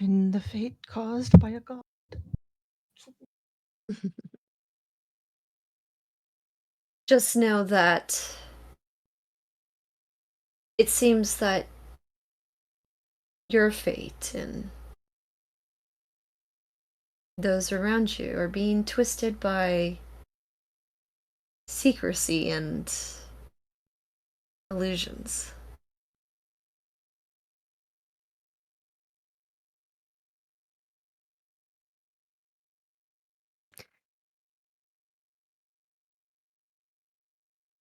Even the fate caused by a god. Just know that it seems that your fate and those around you are being twisted by secrecy and illusions.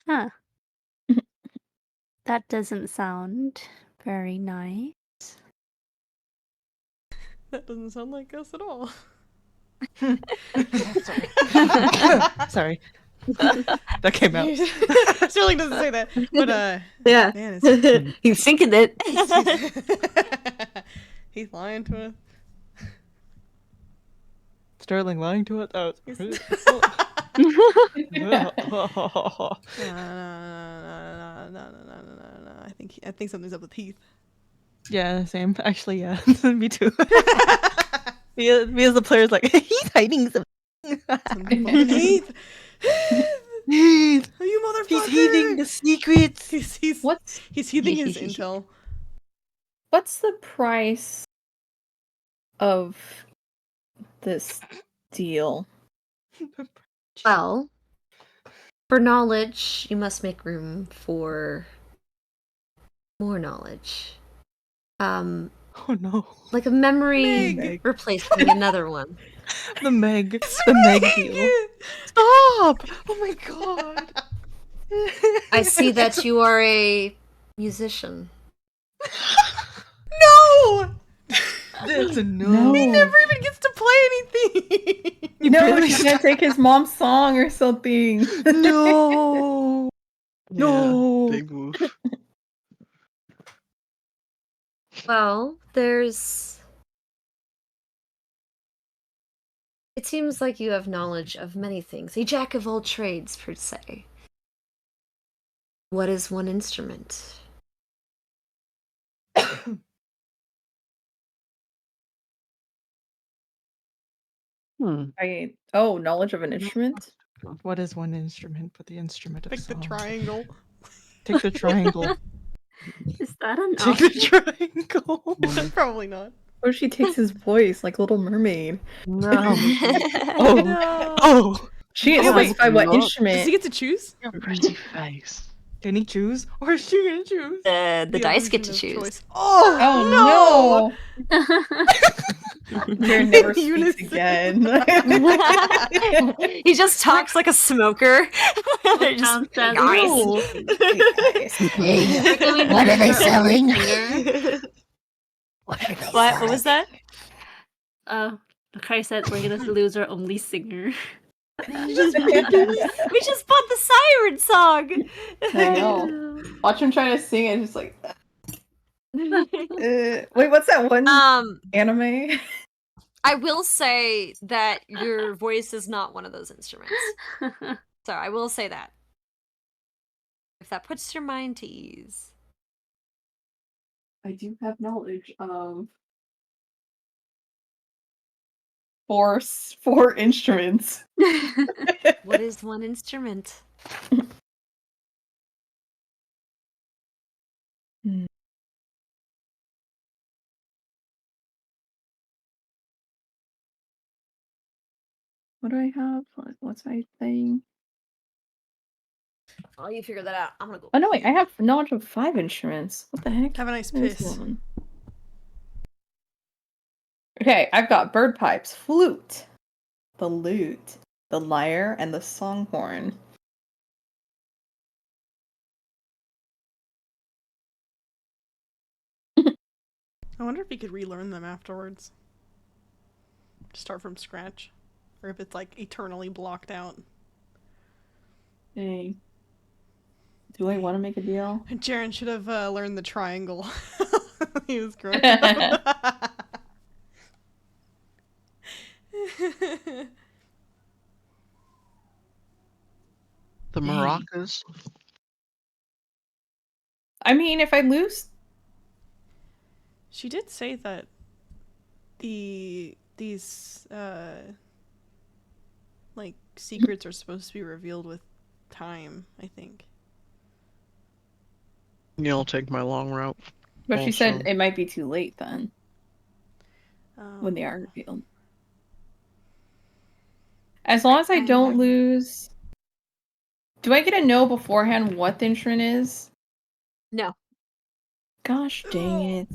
Huh. That doesn't sound very nice. That doesn't sound like us at all. Sorry. Sorry. That came out. Sterling doesn't say that, but Yeah. man, it's, He's thinking it. he's lying to us. Sterling lying to us. Oh, No. I think something's up with Heath. yeah, same. Actually, yeah. Me too. me as the player's like, he's hiding something. Heath! Heath! You motherfucker! He's heeding the secrets. He's What's heeding his intel. what's the price of this deal? Well, for knowledge, you must make room for more knowledge. Oh no. Like a memory Meg. replacing another one. The Meg. The Meg deal. Stop! Oh my god. I see that you are a musician. No! That's a No. He never even gets to play anything. You No, barely she can't take his mom's song or something. No. Yeah, No. big woof. Well, there's. It seems like you have knowledge of many things. A jack of all trades, per se. What is one instrument? Knowledge of an instrument? What is one instrument but the instrument of Pick the song? triangle. Take the triangle. Is that an Take the triangle. Probably not. Or she takes his voice like Little Mermaid. No. Oh. No. Oh. She didn't Oh, wait, specify what look. Does instrument. he get to choose? Pretty face. Can he choose? Or is she gonna choose? The dice get to illusion of choose. choice. Oh, Oh no! Jared never speaks Unison. again. He just talks like a smoker. They're just, Sounds "Hey, bad. guys." Ew. What are they selling? What was that? Kai said we're gonna lose our only singer. We just bought the siren song. I know. Watch him try to sing it, just like. Wait, what's that one anime? I will say that your voice is not one of those instruments. So I will say that. If that puts your mind to ease. I do have knowledge of four instruments. What is one instrument? What do I have? What's my thing? While you figure that out, I'm gonna go. Oh no, wait! I have knowledge of 5 instruments. What the heck? have a nice There's piss. one. Okay, I've got bird pipes, flute, the lute, the lyre, and the songhorn. I wonder if he could relearn them afterwards. Start from scratch. Or if it's like eternally blocked out. Dang. Do I want to make a deal? Jaren should have learned the triangle. He was growing up. The maracas. I mean, if I lose, She did say that these like secrets are supposed to be revealed with time, I think. Yeah, I'll take my long route. but she said Also. it might be too late then when they Oh. are revealed. As long as I don't lose, do I get to know beforehand what the instrument is? No. Gosh dang it!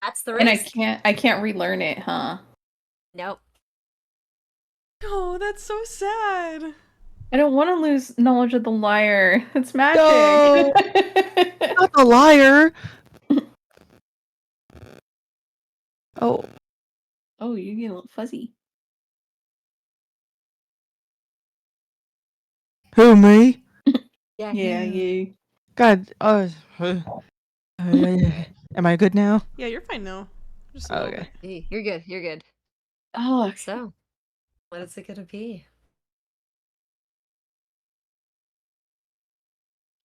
That's the And risk. I can't relearn it, huh? Nope. Oh, that's so sad. I don't want to lose knowledge of the lyre. It's magic. No! Not the liar. Oh. Oh, you get a little fuzzy. Who, me? Yeah. Yeah, you. God. Am I good now? Yeah, you're fine now. Just a little Okay. bit. You're good. You're good. Oh, So, what is it gonna be?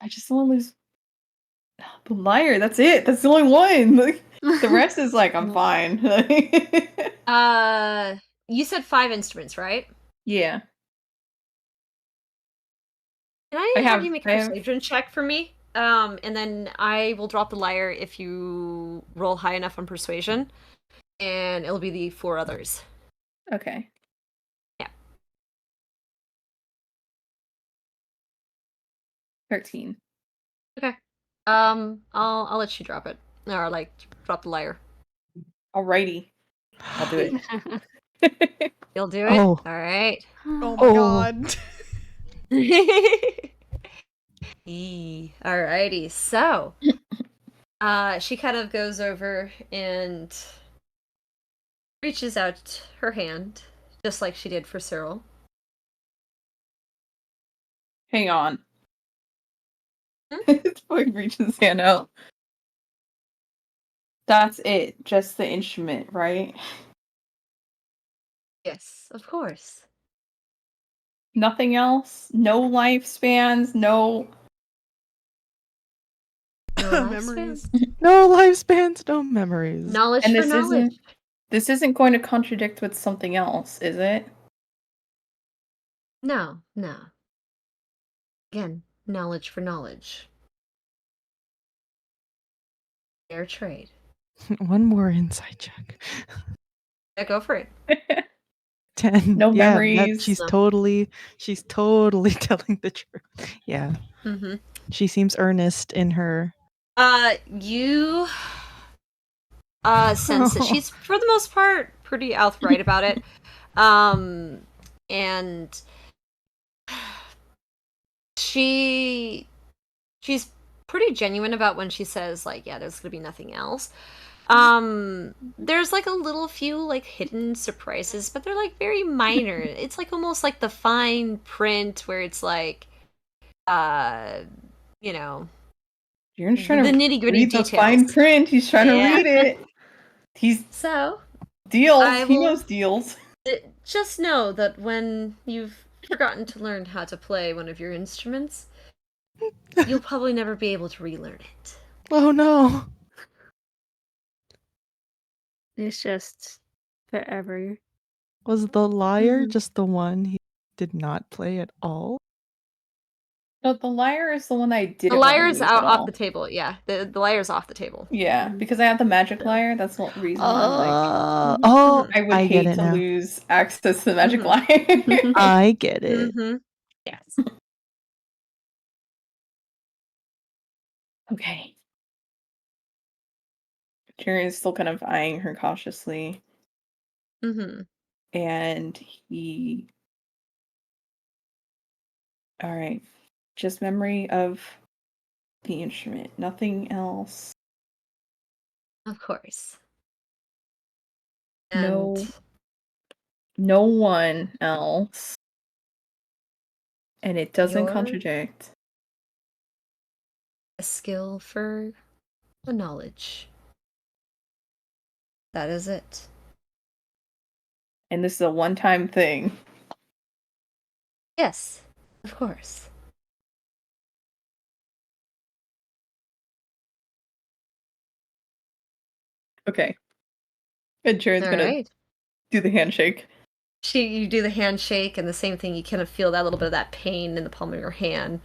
I just don't want to lose the lyre. That's it. That's the only one. The rest is like I'm fine. You said 5 instruments, right? Yeah. Can I I have have- you make a I have- persuasion check for me? And then I will drop the lyre if you roll high enough on persuasion, and it'll be the 4 others. Okay. Yeah. 13. Okay. I'll let you drop it, or like drop the lyre. Alrighty. I'll do it. You'll do it. Oh. All right. Oh my Oh. god. Alrighty. So, she kind of goes over and reaches out her hand, just like she did for Cyril. Hang on. Hmm? Before he reaches his hand out. That's it. Just the instrument, right? Yes, of course. Nothing else? No lifespans? No. No Memories. lifespan. No lifespans, no memories. Knowledge And for knowledge. this isn't going to contradict with something else, is it? No, no. Again, knowledge for knowledge. Fair trade. One more insight check. Yeah, go for it. 10. No Yeah, memories. she's No. totally telling the truth. Yeah. Mm-hmm. She seems earnest in her. You sense that she's for the most part pretty outright about it. And she's pretty genuine about when she says like, yeah, there's gonna be nothing else. There's like a little few like hidden surprises, but they're like very minor. It's like almost like the fine print where it's like uh you know, You're the trying to nitty gritty read the fine details. print. He's trying to Yeah. read it. He's So deals. I He will knows deals. just know that when you've forgotten to learn how to play one of your instruments, you'll probably never be able to relearn it. Oh no. It's just forever. Was the lyre Mhm. just the one he did not play at all? No, the lyre is the one I The didn't want to lyre's lose out at off all. the table. Yeah, the lyre's off the table. Yeah, because I have the magic lyre. That's the reason I'm like, Oh, I would I get hate it to now. lose access to the magic Mhm. lyre. I get it. Mm-hmm. Yes. Okay. Jerry is still kind of eyeing her cautiously, Mm-hmm. and he. All right, just memory of the instrument, nothing else. Of course. No, And no one else, and it doesn't your contradict. a skill for the knowledge. That is it. And this is a one-time thing. Yes, of course. Okay. And Jared's All gonna right. do the handshake. You do the handshake and the same thing. You kind of feel that little bit of that pain in the palm of your hand.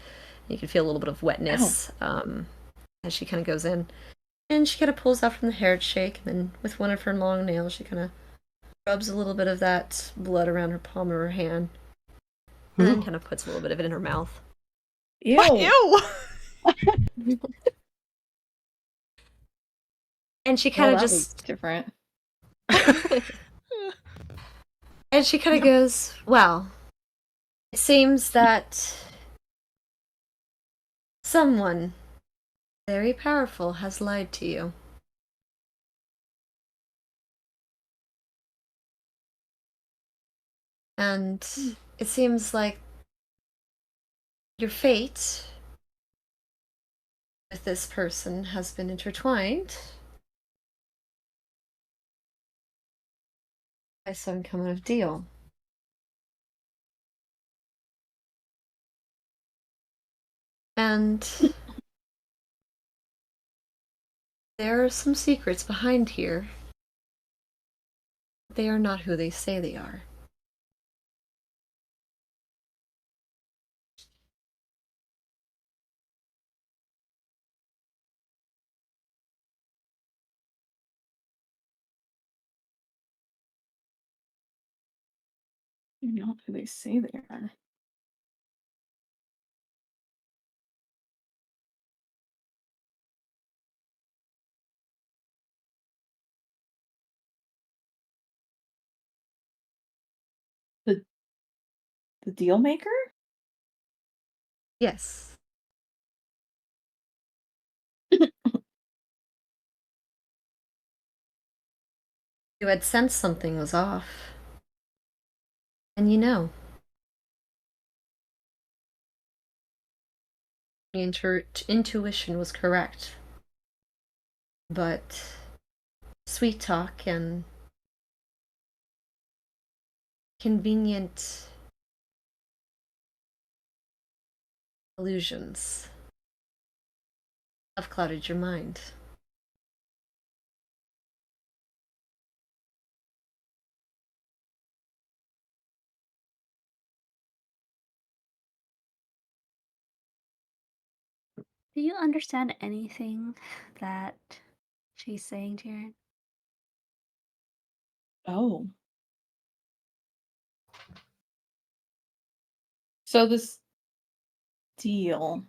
You can feel a little bit of wetness as she kind of goes in, and she kind of pulls out from the handshake, and then with one of her long nails, she kind of rubs a little bit of that blood around her palm of her hand, and then kind of puts a little bit of it in her mouth. Ew. Ew. And she Well, kind of that was just different. and she kind of goes, well, it seems that someone very powerful has lied to you. And it seems like your fate with this person has been intertwined by some kind of deal. And there are some secrets behind here. They are not who they say they are. Not who they say they are. The deal maker? Yes. You had sensed something was off. And you know. Your intuition was correct. But sweet talk and convenient illusions have clouded your mind. Do you understand anything that she's saying, Jaren? Oh. So this deal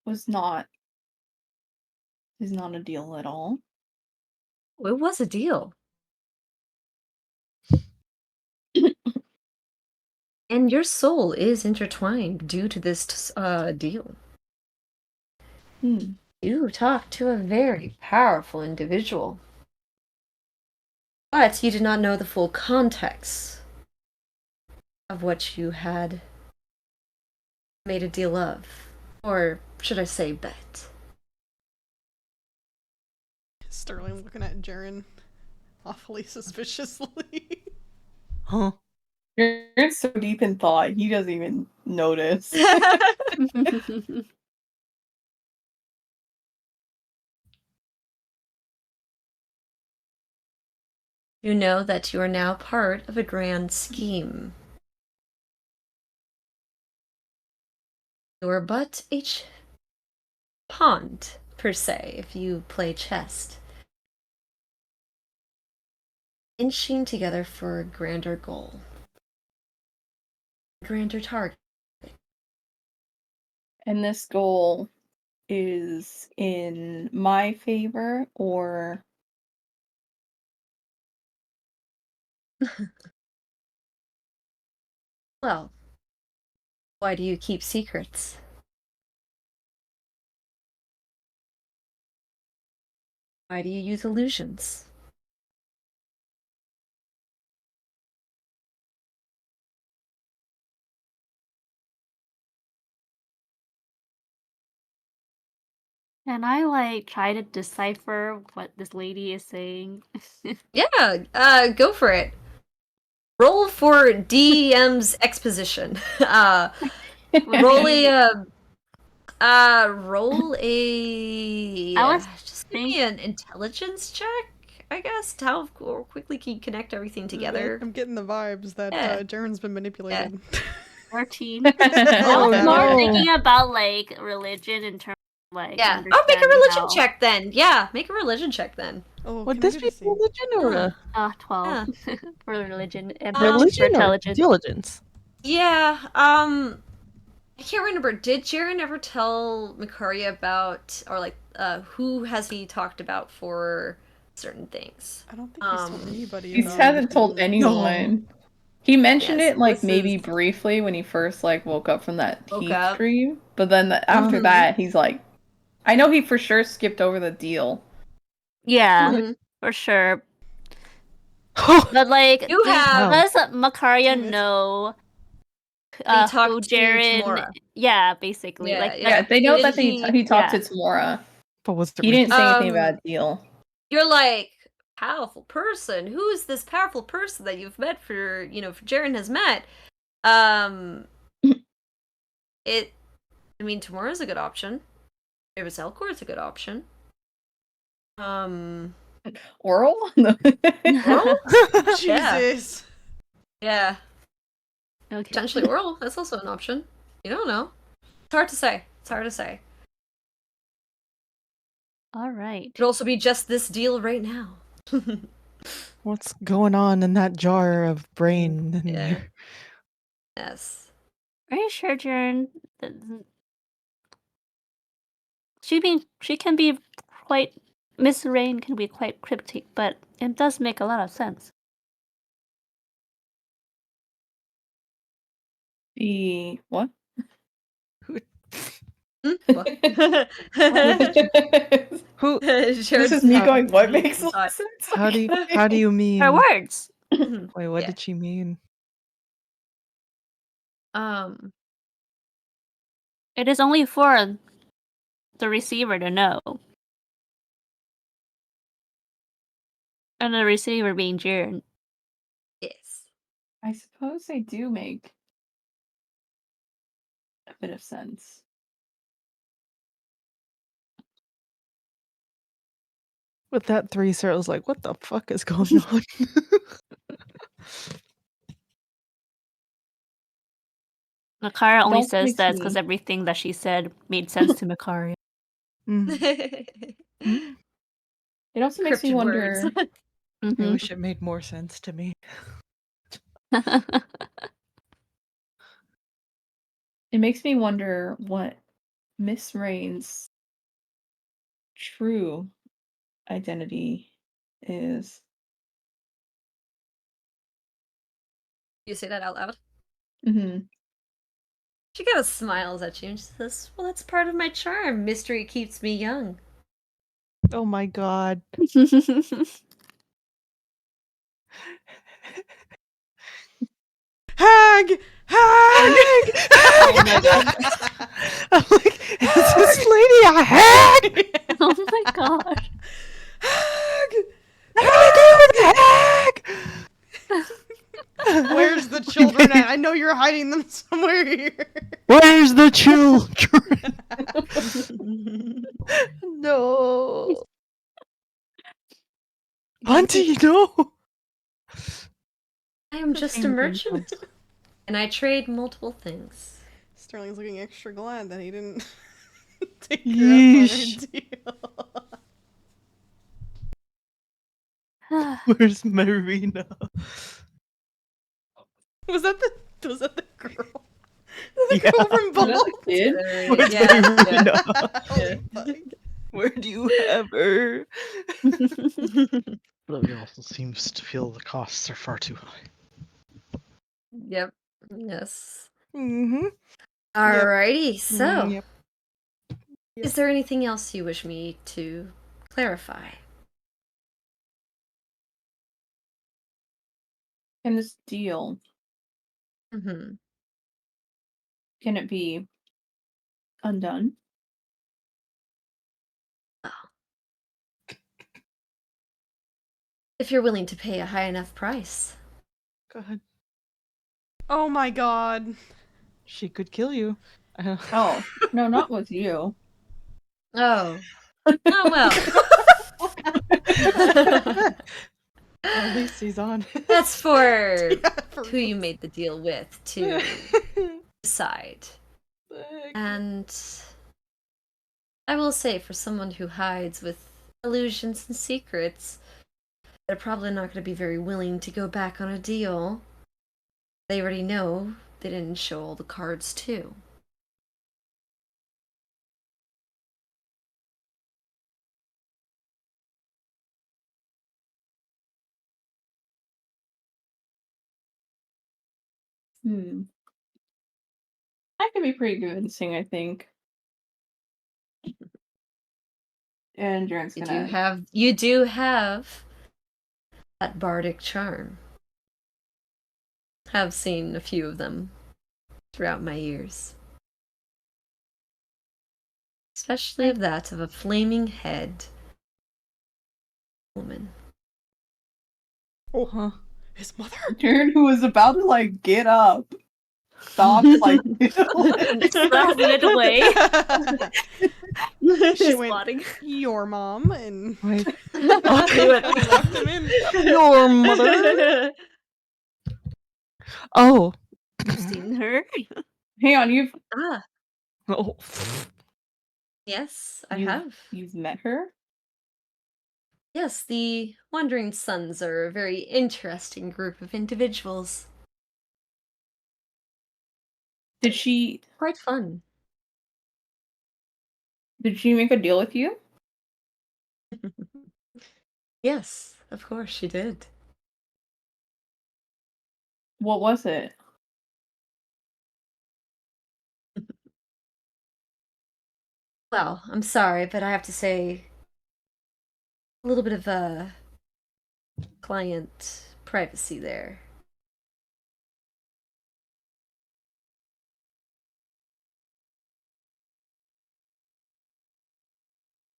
was not is not a deal at all. It was a deal. And your soul is intertwined due to this deal. Hmm. You talked to a very powerful individual. But you did not know the full context of what you had made a deal of. Or should I say bet? Sterling looking at Jaren awfully suspiciously. Huh? You're so deep in thought, he doesn't even notice. You know that you are now part of a grand scheme. You are but a pawn, per se, if you play chess. Inching together for a grander goal. A grander target. And this goal is in my favor or Well, why do you keep secrets? Why do you use illusions? And I like try to decipher what this lady is saying. Yeah, go for it. Roll for DM's exposition. Roll I was just give me an intelligence check, I guess. How quickly can you connect everything together? I'm getting the vibes that Yeah. Jaren's been manipulated. 13. I Oh, was more no. thinking about like religion in terms of like Yeah. Oh, make a understanding religion how- check then. Yeah, make a religion check then. Oh, Would can I this get be a save? religion or Yeah. 12 for religion and religion or intelligence. diligence? Yeah, I can't remember. Did Jaren ever tell Mikaria about, or like, who has he talked about for certain things? I don't think he's told anybody he about hasn't told anything. anyone. He mentioned Yes, it like this maybe is- briefly when he first like woke up from that Woke heat up. dream, but then after Mhm. that he's like, I know he for sure skipped over the deal. Yeah, Mhm. for sure. But like, You have- does Makaria Damn it. know He who talked to Jaren? Tamora. Yeah, basically. Yeah, like, Yeah, they know Did that he talked yeah. to Tamora. But was it He didn't say anything Um, about a deal. You're like, powerful person. Who is this powerful person that you've met for Jaren has met? I mean, Tamora's a good option. Davis Elcor's a good option. Oral? Oral? Jesus. Yeah. Okay. Potentially oral. That's also an option. You don't know. It's hard to say. It's hard to say. All right. Could also be just this deal right now. What's going on in that jar of brain in Yeah. there? Yes. Are you sure, Jaren? She can be quite. Miss Rain can be quite cryptic, but it does make a lot of sense. The what? Who? This is me going, what makes sense? How do you mean? Her words. Wait, what Yeah. did she mean? It is only for the receiver to know. And the receiver being Jiren. Yes. I suppose they do make a bit of sense. With that 3-star, I was like, what the fuck is going on? Makara only also says makes that because me- everything that she said made sense to Makari. Mm. It also makes me Cryptid wonder. words. I wish it made more sense to me. It makes me wonder what Miss Rain's true identity is. You say that out loud? Mm-hmm. She kind of smiles at you and she says, "Well, that's part of my charm. Mystery keeps me young." Oh my god. Hag! Hag! Oh my god. I'm like, is this lady a hag? Oh my god. Hag! What do we do with hag? Where's the children at? I know you're hiding them somewhere here. Where's the children? No. Auntie, no. I am just a merchant, and I trade multiple things. Sterling's looking extra glad that he didn't take her up on Yeesh. her deal. Where's Marina? Was that the girl? Yeah. The girl from Was that Bolt? the kid? Where's Yeah, Marina? Holy fuck. Where do you have her? But he also seems to feel the costs are far too high. Yep. Yes. Mm-hmm. Alrighty. So, Yep. is there anything else you wish me to clarify? And this deal, Mm-hmm. can it be undone? If you're willing to pay a high enough price. Go ahead. Oh my god. She could kill you. Oh, no, not with you. Oh. Oh well. At least he's on. That's for Yeah, for who you real. made the deal with to decide. And I will say, for someone who hides with illusions and secrets, they're probably not going to be very willing to go back on a deal. They already know they didn't show all the cards, too. That could be pretty convincing, I think. And Jaren's gonna. You do have that bardic charm. Have seen a few of them throughout my years. Especially of that of a flaming head woman. Oh, Huh. his mother? Jaren, who was about to like get up, stopped like Stopped midway. She She's went, plotting. your mom, and Wait. left him in. Your mother? Oh. Seen her. Hang on, you've Oh. Yes, I You- have. you've met her? Yes, the Wandering Sons are a very interesting group of individuals. Did she Quite fun. make a deal with you? Yes, of course she did. What was it? Well, I'm sorry, but I have to say a little bit of client privacy there.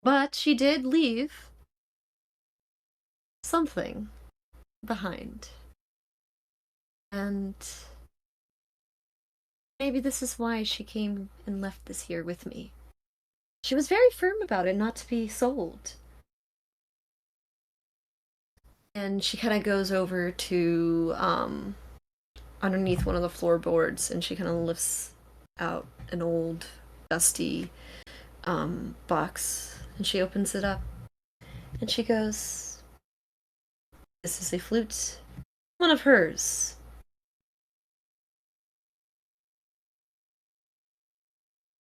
But she did leave something behind. And maybe this is why she came and left this here with me. She was very firm about it not to be sold. And she kind of goes over to underneath one of the floorboards and she kind of lifts out an old, dusty box and she opens it up and she goes, "This is a flute, one of hers."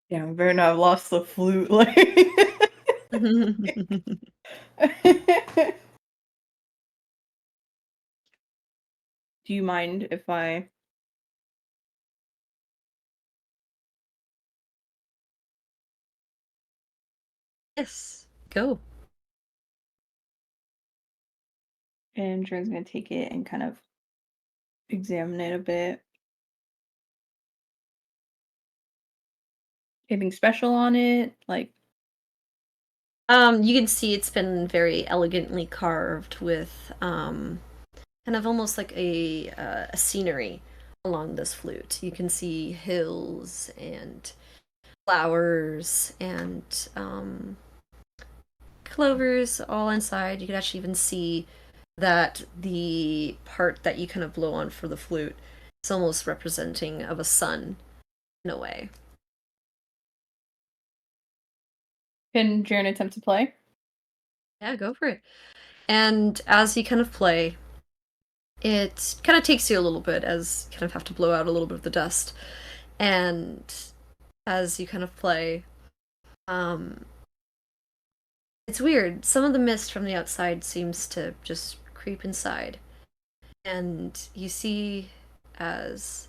Yeah, I better not have lost the flute. Like, do you mind if I? Yes, go. And Jaren's gonna take it and kind of examine it a bit. Anything special on it? Like, You can see it's been very elegantly carved with kind of almost like a scenery along this flute. You can see hills and flowers and clovers all inside. You can actually even see that the part that you kind of blow on for the flute is almost representing of a sun in a way. can Jaren attempt to play? Yeah, go for it. And as you kind of play, it kind of takes you a little bit as you kind of have to blow out a little bit of the dust. And as you kind of play, um, it's weird. Some of the mist from the outside seems to just creep inside. And you see as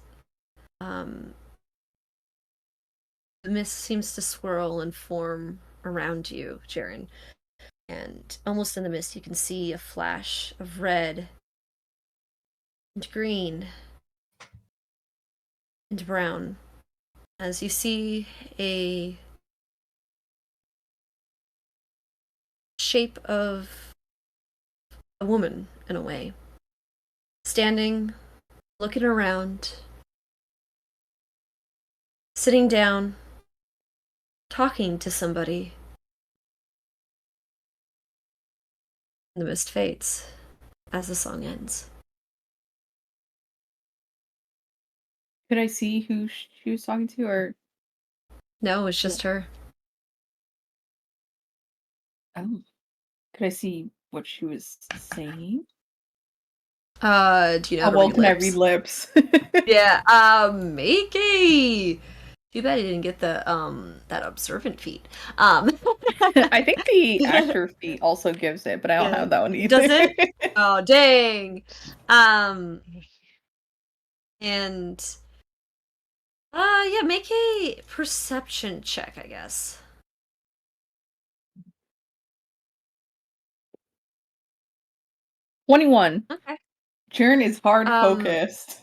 um, the mist seems to swirl and form around you, Jaren. And almost in the mist, you can see a flash of red and green and brown as you see a shape of a woman in a way, standing, looking around, sitting down, talking to somebody. And the mist fades as the song ends. Could I see who she was talking to, or No, it's just her. oh, could I see what she was saying? Do you know how How to well read can I read lips? lips? Yeah, Makey! Too bad he didn't get the that observant feat. I think the actor feat also gives it, but I don't Yeah. have that one either. Does it? Oh dang. Um and yeah, make a perception check, I guess. 21. Okay. Jaren is hard Um focused.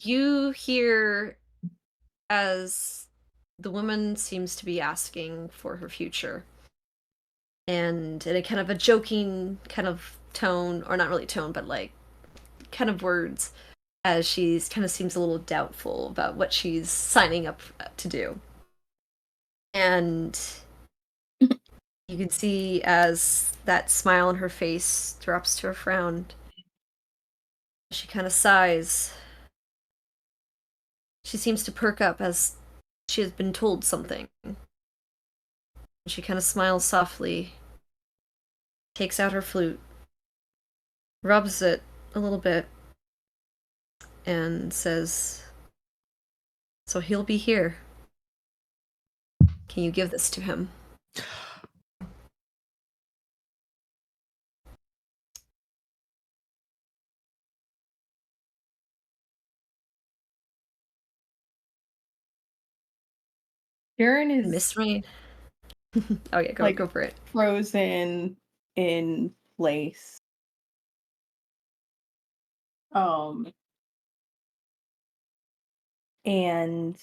you hear as the woman seems to be asking for her future. And in a kind of a joking kind of tone, or not really tone, but like kind of words, as she's kind of seems a little doubtful about what she's signing up to do. And you can see as that smile on her face drops to a frown, she kind of sighs. She seems to perk up as she has been told something. She kind of smiles softly, takes out her flute, rubs it a little bit, and says, "So he'll be here. Can you give this to him?" Jaren is Miss Rain. Oh yeah, Like- go for it. frozen in place. And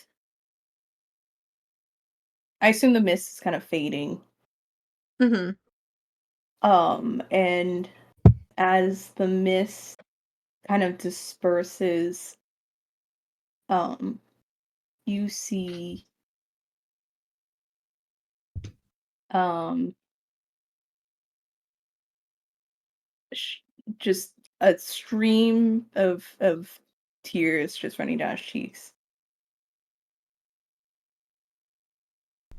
I assume the mist is kind of fading. Mm-hmm. And as the mist kind of disperses, you see just a stream of tears just running down his cheeks.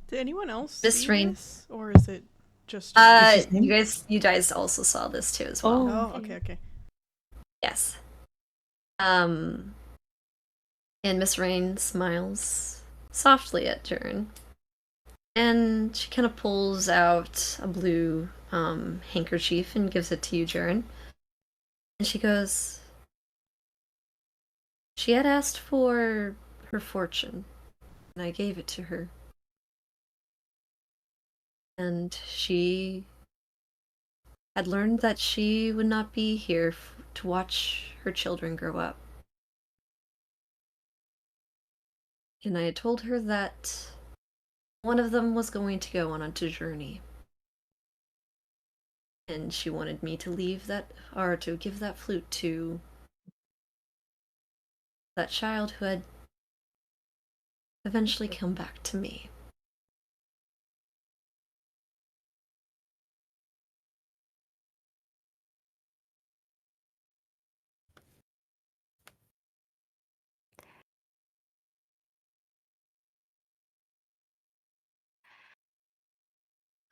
Did anyone else Miss see Rain. this, or is it just Jane? You guys also saw this too as well. Oh, okay. Yes. And Miss Rain smiles softly at Jern. And she kind of pulls out a blue handkerchief and gives it to you, Jern. And she goes, she had asked for her fortune, and I gave it to her. And she had learned that she would not be here to watch her children grow up. And I had told her that one of them was going to go on a journey. And she wanted me to leave that, or to give that flute to that child who had eventually come back to me.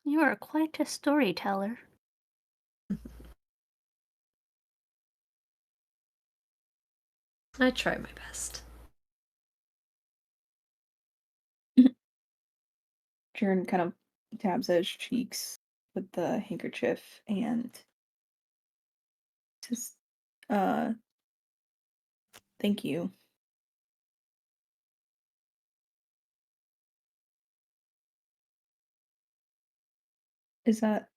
You are quite a storyteller. I try my best. Jern kind of dabs at his cheeks with the handkerchief and just thank you. Is that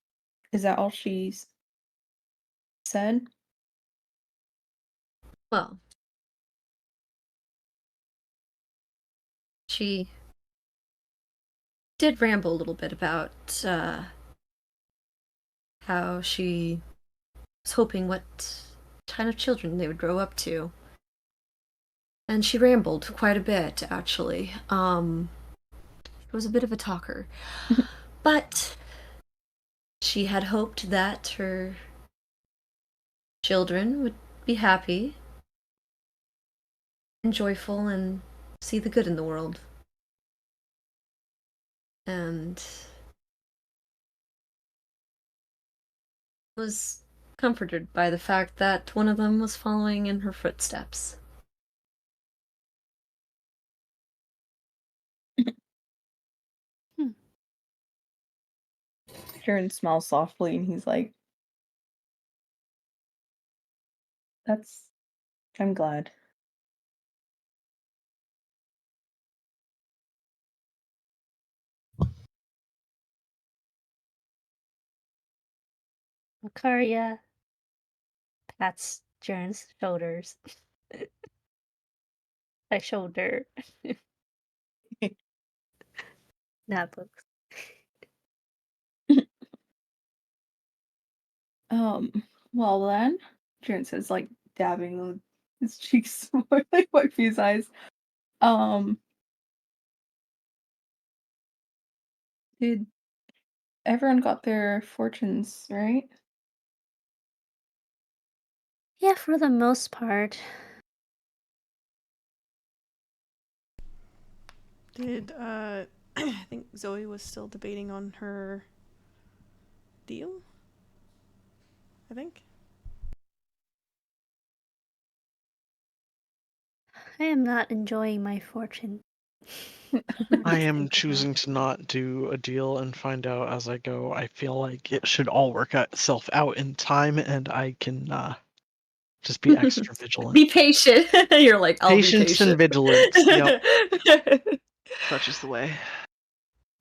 all she's said? Well, she did ramble a little bit about how she was hoping what kind of children they would grow up to. And she rambled quite a bit, actually. She was a bit of a talker. But she had hoped that her children would be happy and joyful and see the good in the world. And was comforted by the fact that one of them was following in her footsteps. Jern smiles softly and he's like, I'm glad. Makaria pats Jern's shoulders. My shoulder. Not books. Well then, Jern says, like dabbing his cheeks more, like wiping his eyes. Did everyone got their fortunes, right? Yeah, for the most part. Did I think Zoe was still debating on her deal? I think. I am not enjoying my fortune. I am choosing to not do a deal and find out as I go. I feel like it should all work itself out in time, and I can just be extra vigilant. Be patient. You're like, I'll Patience be patient. and vigilance. Yep. Such is the way.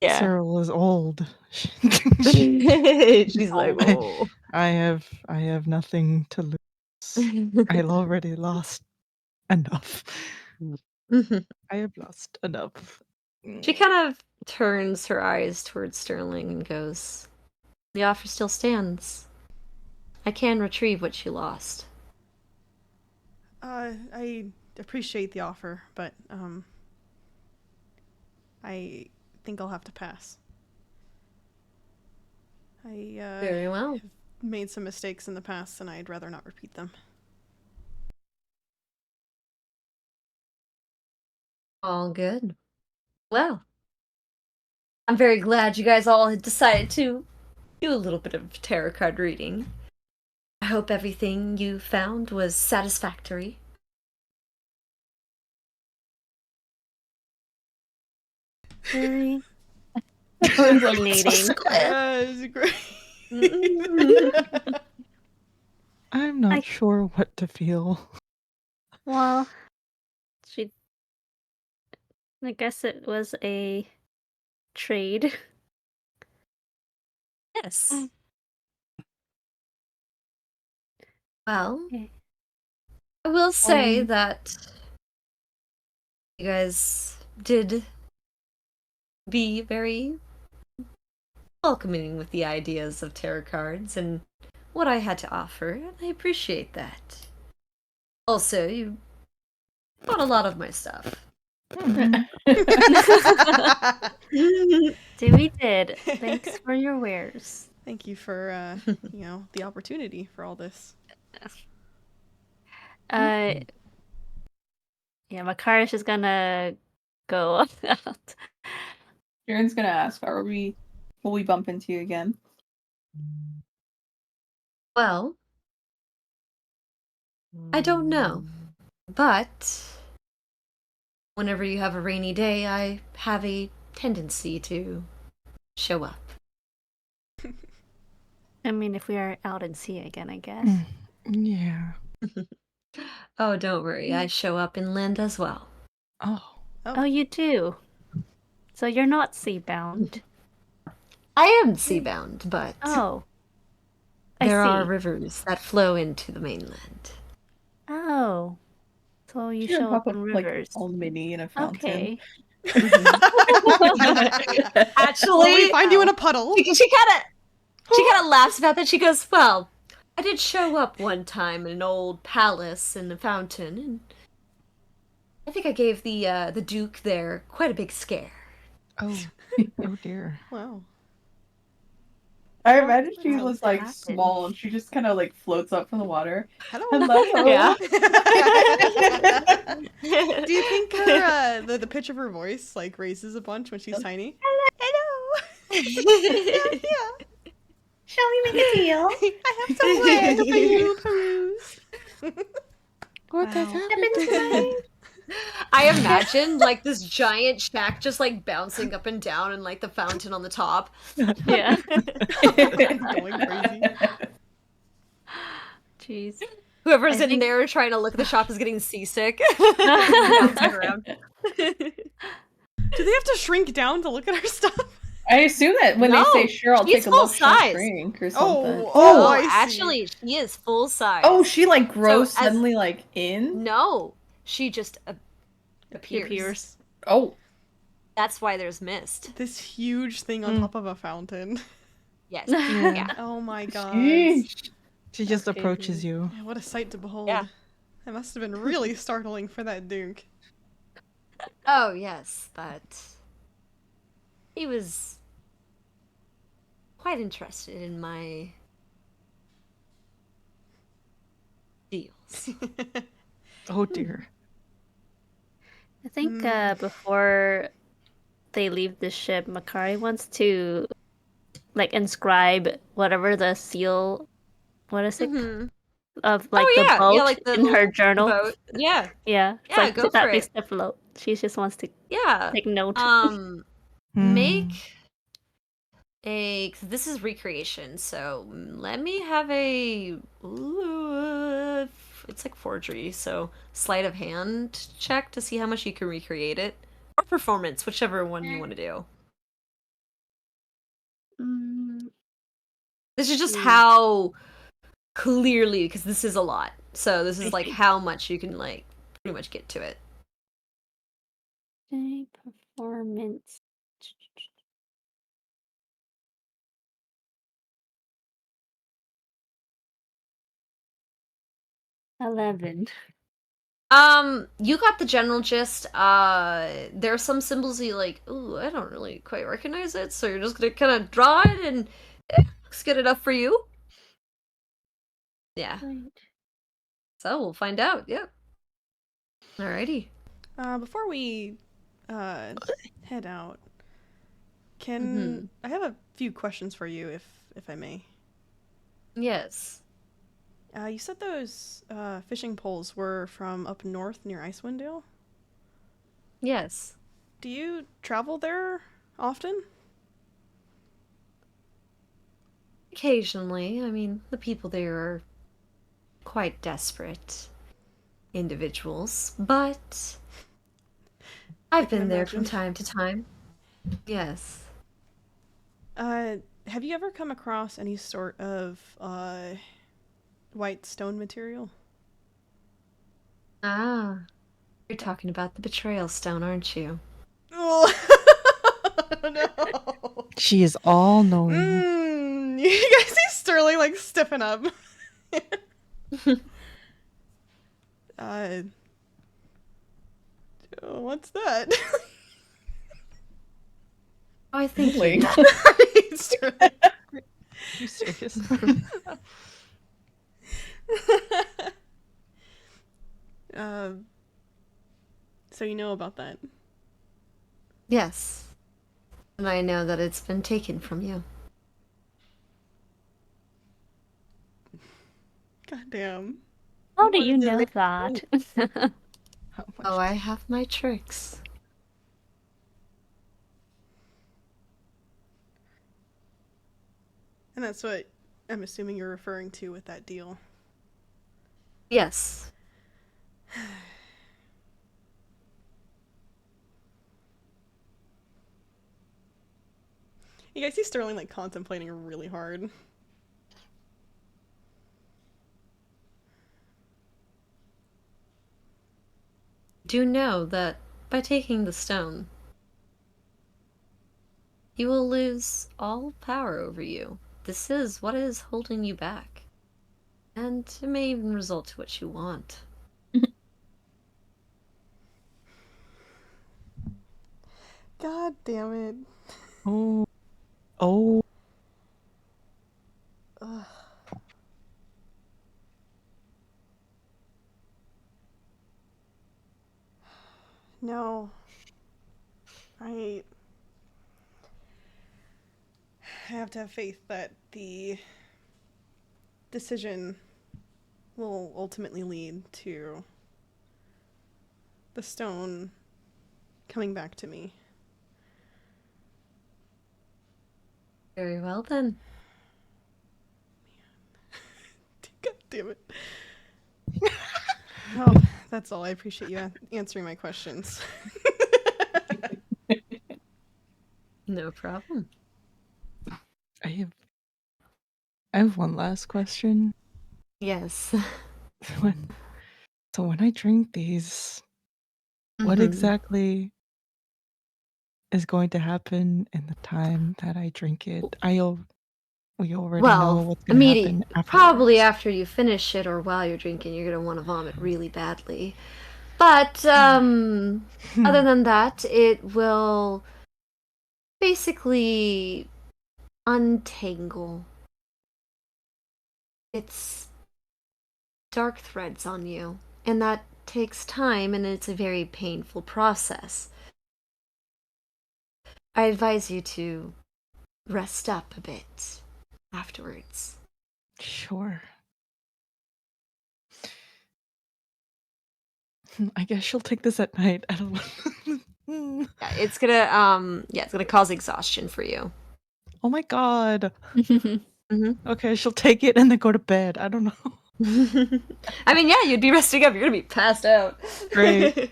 Yeah. Cyril is old. She's like, I, oh. I have nothing to lose. I already lost enough. I have lost enough. She kind of turns her eyes towards Sterling and goes, "The offer still stands. I can retrieve what you lost." I appreciate the offer, but I think I'll have to pass. I Very well. have made some mistakes in the past, and I'd rather not repeat them. All good. Well, I'm very glad you guys all had decided to do a little bit of tarot card reading. I hope everything you found was satisfactory. Very fascinating. It's great. I'm not I- sure what to feel. Well, I guess it was a trade. Yes. Well, Okay. I will say that you guys did be very welcoming with the ideas of tarot cards and what I had to offer, and I appreciate that. Also, you bought a lot of my stuff. We did. Thanks for your wares. Thank you for the opportunity for all this. Yeah, Makarish is gonna go out. Sharon's gonna ask, will we bump into you again? Well, I don't know, but whenever you have a rainy day, I have a tendency to show up. I mean, if we are out at sea again, I guess. Yeah. Oh, don't worry, I show up inland as well. Oh. Oh, you do? So you're not sea-bound? I am seabound, but Oh. I there are see. rivers that flow into the mainland. Oh. So you Sharon show pop up in like rivers. all mini in a fountain. Okay. Actually, Will we find you in a puddle? she kind of laughs about that. She goes, "Well, I did show up one time in an old palace in the fountain, and I think I gave the Duke there quite a big scare." Oh. Oh dear. Wow. I imagine she How was did that like happen? small and she just kind of like floats up from the water. Hello. Hello. Yeah. Do you think her the pitch of her voice like raises a bunch when she's tiny? Hello. Yeah. Shall we make a deal? I have some land for you, peruse. What has Wow. happened? I imagine like this giant shack just like bouncing up and down and like the fountain on the top. Yeah. Going crazy. Jeez. Whoever's I in think- there trying to look at the shop is getting seasick. Bouncing around. Do they have to shrink down to look at our stuff? I assume that when No, they say sure, I'll she's take a full look, she'll size. shrink or something. Oh, I see. Actually, she is full size. Oh, she like grows So as- suddenly like in? No, she just appears. Appears. Oh. That's why there's mist. This huge thing on top of a fountain. Yes. Yeah. Yeah. Oh my god. Sheesh. She just Okay, approaches you. Yeah, what a sight to behold. Yeah. That must have been really startling for that Duke. Oh yes, but he was quite interested in my deals. Oh dear. I think before they leave the ship, Makari wants to like inscribe whatever the seal, what is it, Mhm. of like Oh, the yeah. boat Yeah, like the in her little journal. Boat. Yeah. Yeah, it's Yeah, like go that for makes it. the float. She just wants to Yeah. take note. Make 'cause this is recreation, so let me have a it's like forgery, so sleight of hand check to see how much you can recreate it, or performance, whichever one you want to do. This is just how clearly, because this is a lot. So this is like how much you can like pretty much get to it. Okay, performance. $11. You got the general gist. There are some symbols you like, ooh, I don't really quite recognize it, so you're just gonna kind of draw it and looks good enough for you. Yeah. Right. So we'll find out. Yep. Alrighty. Before we head out, can I have a few questions for you, if I may? Yes. You said those fishing poles were from up north near Icewind Dale? Yes. Do you travel there often? Occasionally. I mean, the people there are quite desperate individuals, but I've can been there from imagine. time to time. Yes. Have you ever come across any sort of white stone material? Ah, you're talking about the betrayal stone, aren't you? Oh no! She is all knowing. You guys see Sterling like stiffen up. What's that? I think you Really? know. Sterling. Are you serious? So you know about that? Yes. And I know that it's been taken from you. Goddamn. How do you know that? How much Oh, I have my tricks. And that's what I'm assuming you're referring to with that deal. Yes. You guys see Sterling like contemplating really hard. Do know that by taking the stone, you will lose all power over you. This is what is holding you back. And it may even result to what you want. God damn it. Oh. Oh. Ugh. No. I have to have faith that the decision will ultimately lead to the stone coming back to me. Very well then. God damn it. Oh, that's all. I appreciate you answering my questions. No problem. I have one last question. Yes. So when I drink these, what Mhm. exactly is going to happen in the time that I drink it? We already know Well, what's going to happen probably afterwards. after you finish it or while you're drinking, you're gonna want to vomit really badly. But other than that, it will basically untangle its dark threads on you, and that takes time, and it's a very painful process. I advise you to rest up a bit afterwards. Sure. I guess she'll take this at night. I don't know. Yeah, it's gonna cause exhaustion for you. Oh my god. Mm-hmm. Okay, she'll take it and then go to bed. I don't know. I mean, yeah, you'd be resting up. You're gonna be passed out. Great.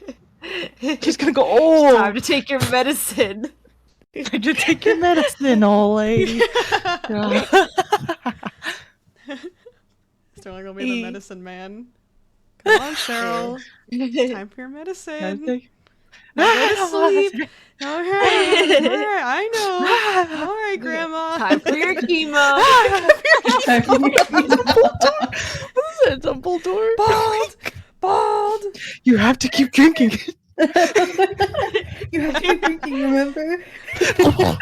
She's gonna go, It's time oh, to take your medicine. I did take your medicine, old lady. Sterling will be the medicine man. Come on, Cheryl. It's time for your medicine. Now go to sleep. Alright, alright, I know. Alright, Grandma. Time for your chemo. What is that? Dumbledore? Bald. You have to keep drinking. You have to keep drinking, remember? No,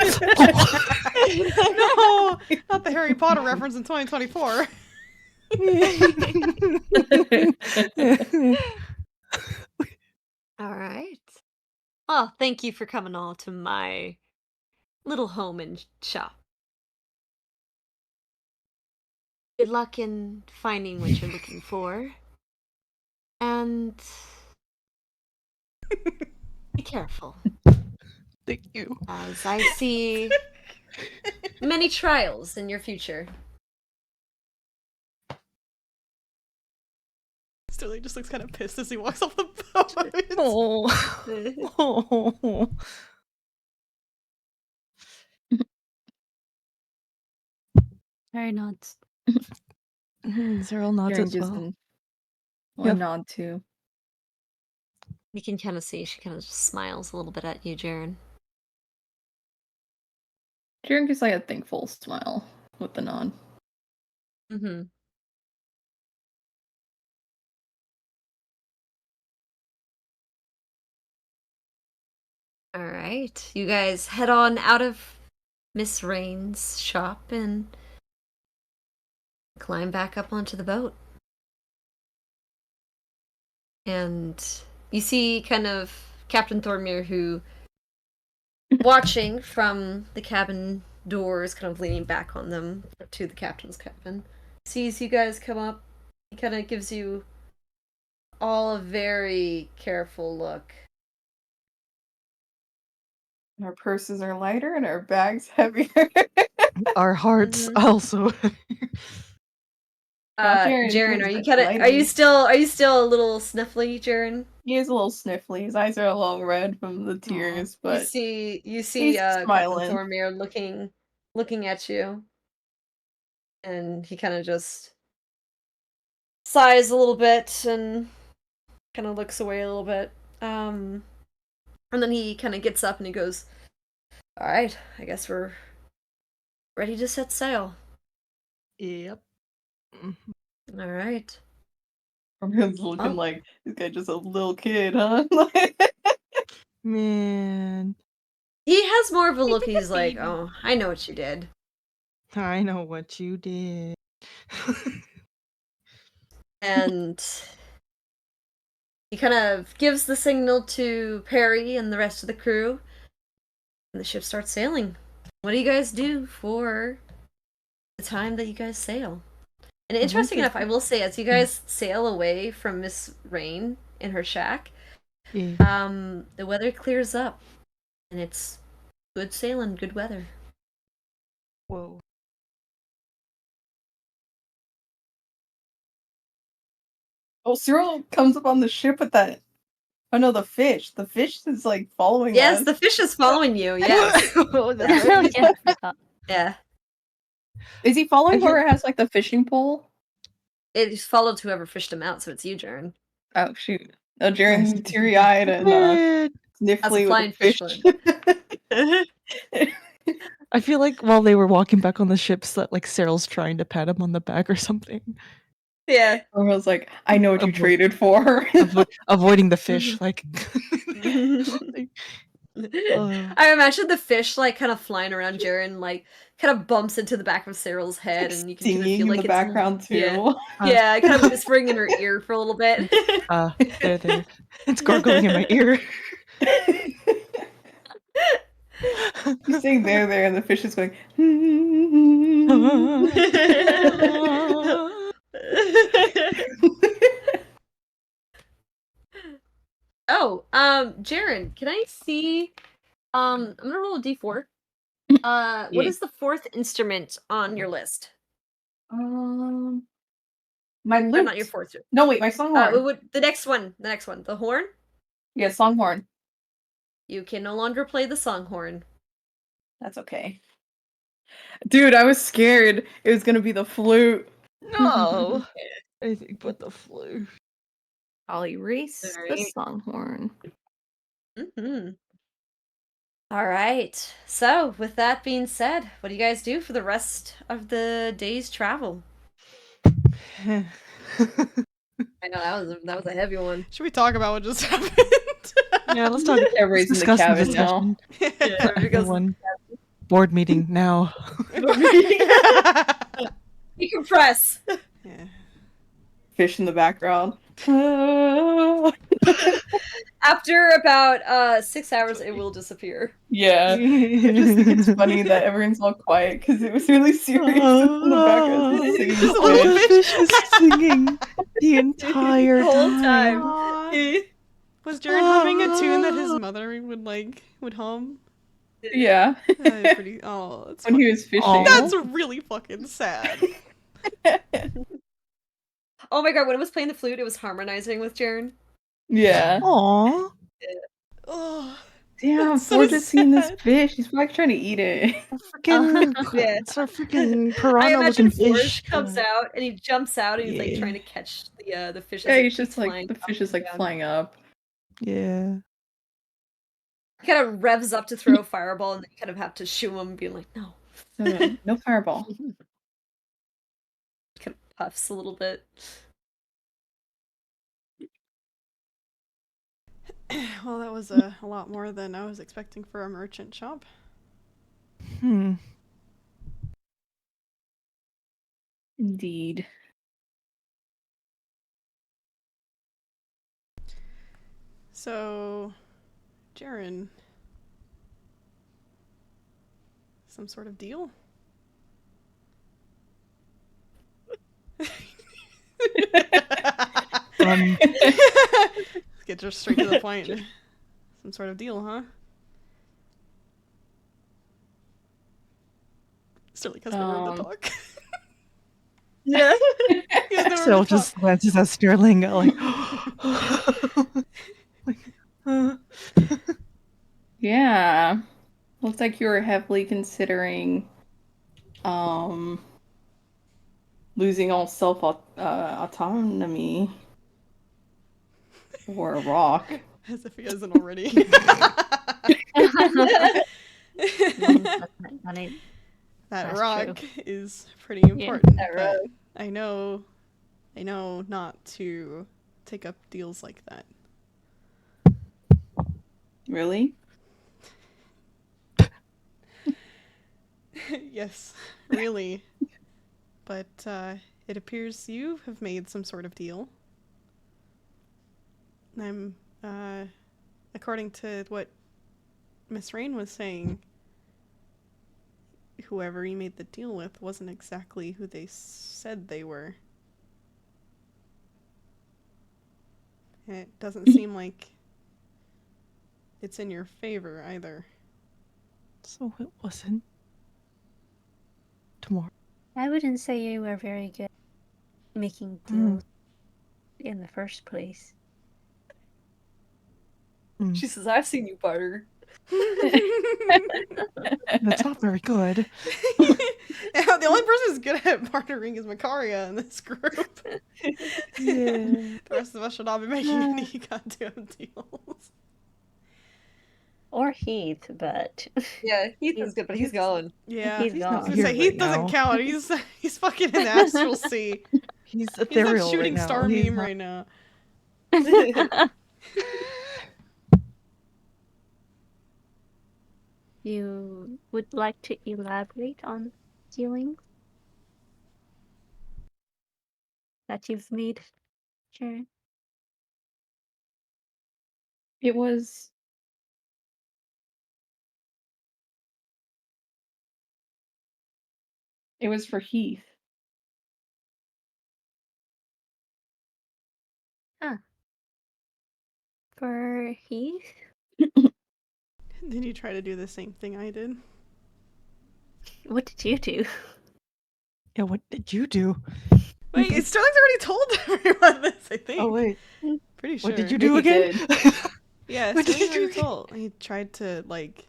not the Harry Potter reference in 2024. All right. Well, thank you for coming all to my little home and shop. Good luck in finding what you're looking for. And be careful, Thank you. as I see many trials in your future. Sterling just looks kind of pissed as he walks off the boat. Oh. Oh. Very nods. Cyril nods Jaren as gives well. him one Yep. nod too. You can kind of see she kind of just smiles a little bit at you, Jaren. Jaren gives like a thankful smile with the nod. Mm-hmm. All right, you guys head on out of Miss Rain's shop and climb back up onto the boat. And you see kind of Captain Thormere, who, watching from the cabin doors, kind of leaning back on them to the captain's cabin, sees you guys come up. He kind of gives you all a very careful look. Our purses are lighter and our bags heavier. Our hearts Mhm. also. Jaren, Jaren, his are you is kind of lighter. are you still a little sniffly, Jaren? He is a little sniffly. His eyes are a little red from the tears, but You see he's Captain smiling. Thormere looking at you, and he kind of just sighs a little bit and kind of looks away a little bit. And then he kind of gets up and he goes, "All right, I guess we're ready to set sail." Yep. All right. Everyone's looking Oh. like this guy just a little kid, huh? Man, He has more of a look. He's like, "Oh, I know what you did." I know what you did. And he kind of gives the signal to Perry and the rest of the crew, and the ship starts sailing. What do you guys do for the time that you guys sail? And interesting enough, I will say, as you guys sail away from Miss Rain in her shack, Yeah. the weather clears up, and it's good sailing, good weather. Whoa. Oh, Cyril comes up on the ship with that. Oh no, the fish. The fish is like following Yes, us. the fish is following you. Yes. Oh, that's right. Yeah. Is he following whoever has like the fishing pole? It followed whoever fished him out, so it's you, Jaren. Oh shoot. Oh, Jaren's teary eyed and sniffly with flying the fish. I feel like while they were walking back on the ships that like Cyril's trying to pat him on the back or something. Yeah. I was like, I know what you traded for. Avoiding the fish, like I imagine the fish like kind of flying around Jaren, like kind of bumps into the back of Cyril's head, and you can kind of singing feel in like the it's background too. yeah, kind of whispering in her ear for a little bit. there. It's gargling in my ear. He's saying there, and the fish is going. Oh, Jaren, can I see? I'm gonna roll a d4. What is the fourth instrument on your list? My Or lute. not your fourth. No, wait, my songhorn. The next one, the horn. Yeah, songhorn. You can no longer play the songhorn. That's okay. Dude, I was scared it was gonna be the flute. No. Anything but the flu. I'll erase the Alright. songhorn. Mm-hmm. All right. So, with that being said, what do you guys do for the rest of the day's travel? I know that was a heavy one. Should we talk about what just happened? Yeah, let's talk. Everybody's in the Discuss the cabin now. discussion. Yeah, because Everyone. Board meeting now. decompress. Yeah. Fish in the background. After about 6 hours, it will disappear. Yeah. I just think it's funny that everyone's all quiet because it was really serious in the background. Just singing Just a Oh, little the fish. fish was singing the entire The whole time. Aw. Was Jared humming a tune that his mother would hum? Yeah. Pretty. Oh, that's When he was fishing. Aw. That's really fucking sad. Oh my god, when it was playing the flute, it was harmonizing with Jaren. Yeah. Aw. Oh, Damn, I'm That's so bored of seeing this sad. fish. He's probably trying to eat it. Freaking, Yeah. it's a freaking I piranha imagine looking Forrest fish. comes out and he jumps out and he's like Yeah. trying to catch the fish. Yeah, he's just like the fish is like flying up. Yeah. He kind of revs up to throw a fireball and then you kind of have to shoo him, being like, no. No, no fireball. Kind of puffs a little bit. Well, that was a lot more than I was expecting for a merchant shop. Hmm. Indeed. So, Jaren, some sort of deal? Let's get just straight to the point. Some sort of deal, huh? Sterling has no room to talk. Yeah. He has no room Still to just glances at Sterling like, Yeah. Looks like you were heavily considering losing all self autonomy for a rock. As if he hasn't already. Funny. That That's rock true. is pretty important. that but rock. I know not to take up deals like that. Really? Yes, really. But it appears you have made some sort of deal. I'm, according to what Miss Rain was saying, whoever you made the deal with wasn't exactly who they said they were. And it doesn't seem like it's in your favor either. so it wasn't tomorrow. I wouldn't say you were very good at making deals in the first place. She says, I've seen you barter. That's not very good. The only person who's good at bartering is Makaria in this group. Yeah. The rest of us should not be making any goddamn deals. Or Heath, but Yeah, Heath is good, but he's gone. Yeah, He's I was gone. gonna Here say Heath right doesn't now. count. He's fucking in the astral sea. He's He's that ethereal shooting right now. star He's meme not- right now. you would like to elaborate on dealings that you've made, Sharon? It was for Heath. For Heath? Did you try to do the same thing I did? What did you do? Yeah, what did you do? Wait, Sterling's already told everyone this, I think. Oh wait, Pretty sure. what did you Maybe do he again? Yeah, What did Sterling you already do? told. He tried to, like,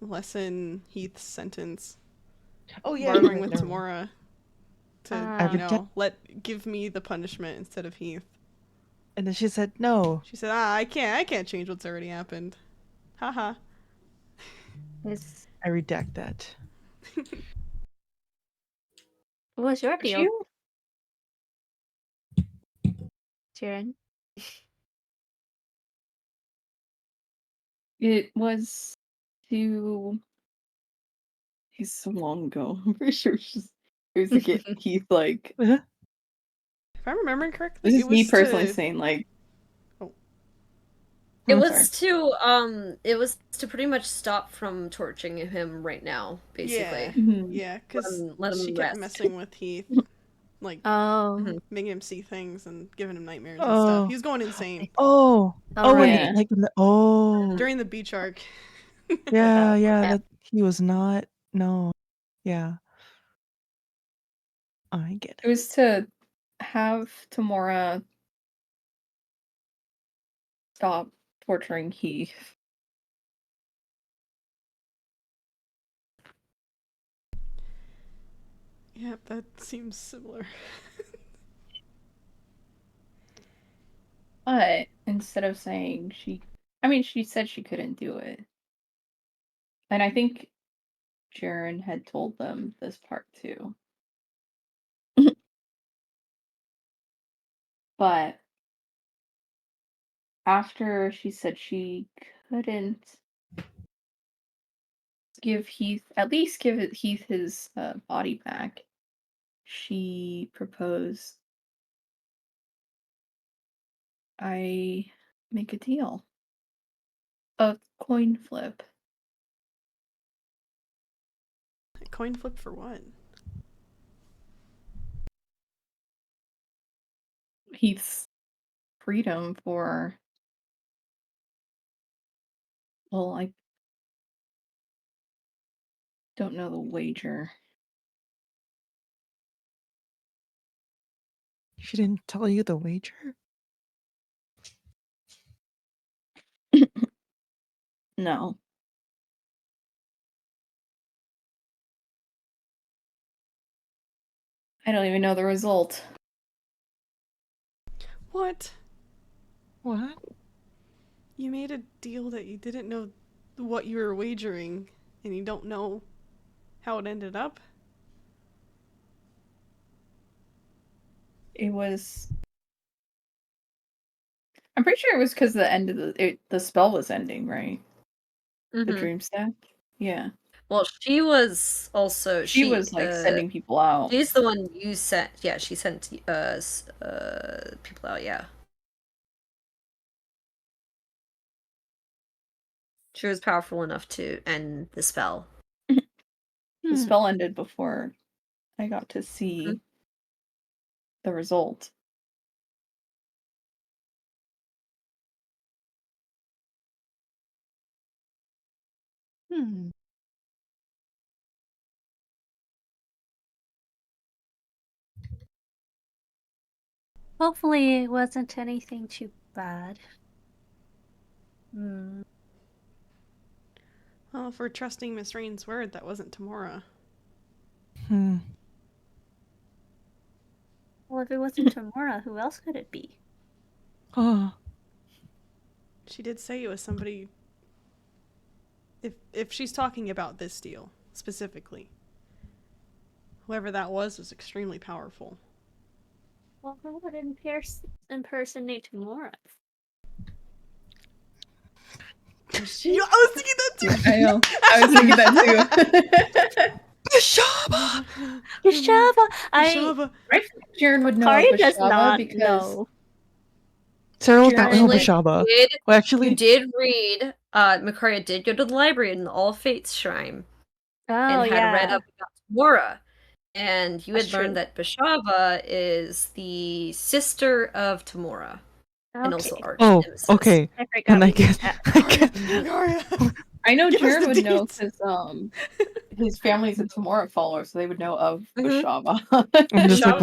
lessen Heath's sentence. Oh yeah, Bartering with Tamora to, give me the punishment instead of Heath. And then she said, no. She said, I can't change what's already happened. Haha. I redact that. What was your deal, Jaren? It was to. It's so long ago. I'm pretty sure it was to get Heath like. If I'm remembering correctly, This it is was me personally to... saying like. Oh. It I'm was sorry. it was to pretty much stop from torturing him right now, basically. Yeah, because let him she kept rest. messing with Heath, like making him see things and giving him nightmares and stuff. He was going insane. Yeah. Like during the beach arc. yeah, that he was not. No, yeah, I get it. It was to have Tamora stop torturing Heath. Yep, that seems similar. But instead of saying she said she couldn't do it. And I think Jaren had told them this part too. But after she said she couldn't give Heath his body back, she proposed I make a deal. A coin flip. A coin flip for what? Heath's freedom for. Well, I don't know the wager. She didn't tell you the wager? No. I don't even know the result. What? What? You made a deal that you didn't know what you were wagering, and you don't know how it ended up? It was. I'm pretty sure it was because the end of the spell was ending, right? The dream stack. Yeah. Well, she was also She was like sending people out. She's the one you sent. Yeah, she sent people out. Yeah, she was powerful enough to end the spell. The spell ended before I got to see the result. Hopefully it wasn't anything too bad. Well, if we're trusting Miss Rain's word, that wasn't Tamora. Well, if it wasn't Tamora, who else could it be? She did say it was somebody... If she's talking about this deal, specifically. Whoever that was extremely powerful. Well, who would impersonate Tamora? I was thinking that too! I know. I was thinking that too. Bashaba! Bashaba! Right? Jaren would know Kari does Bashaba not because know. Sarah would not know Actually, Bashaba. Well, actually, you did read. Makaria did go to the library in the All Fates Shrine and had read up about Tamora, and you had learned that Bashava is the sister of Tamora, and also arch nemesis. okay. I forgot. And I know Give us Jared the would know deets. because his family's a Tamora follower, so they would know of Bashava. I'm just like,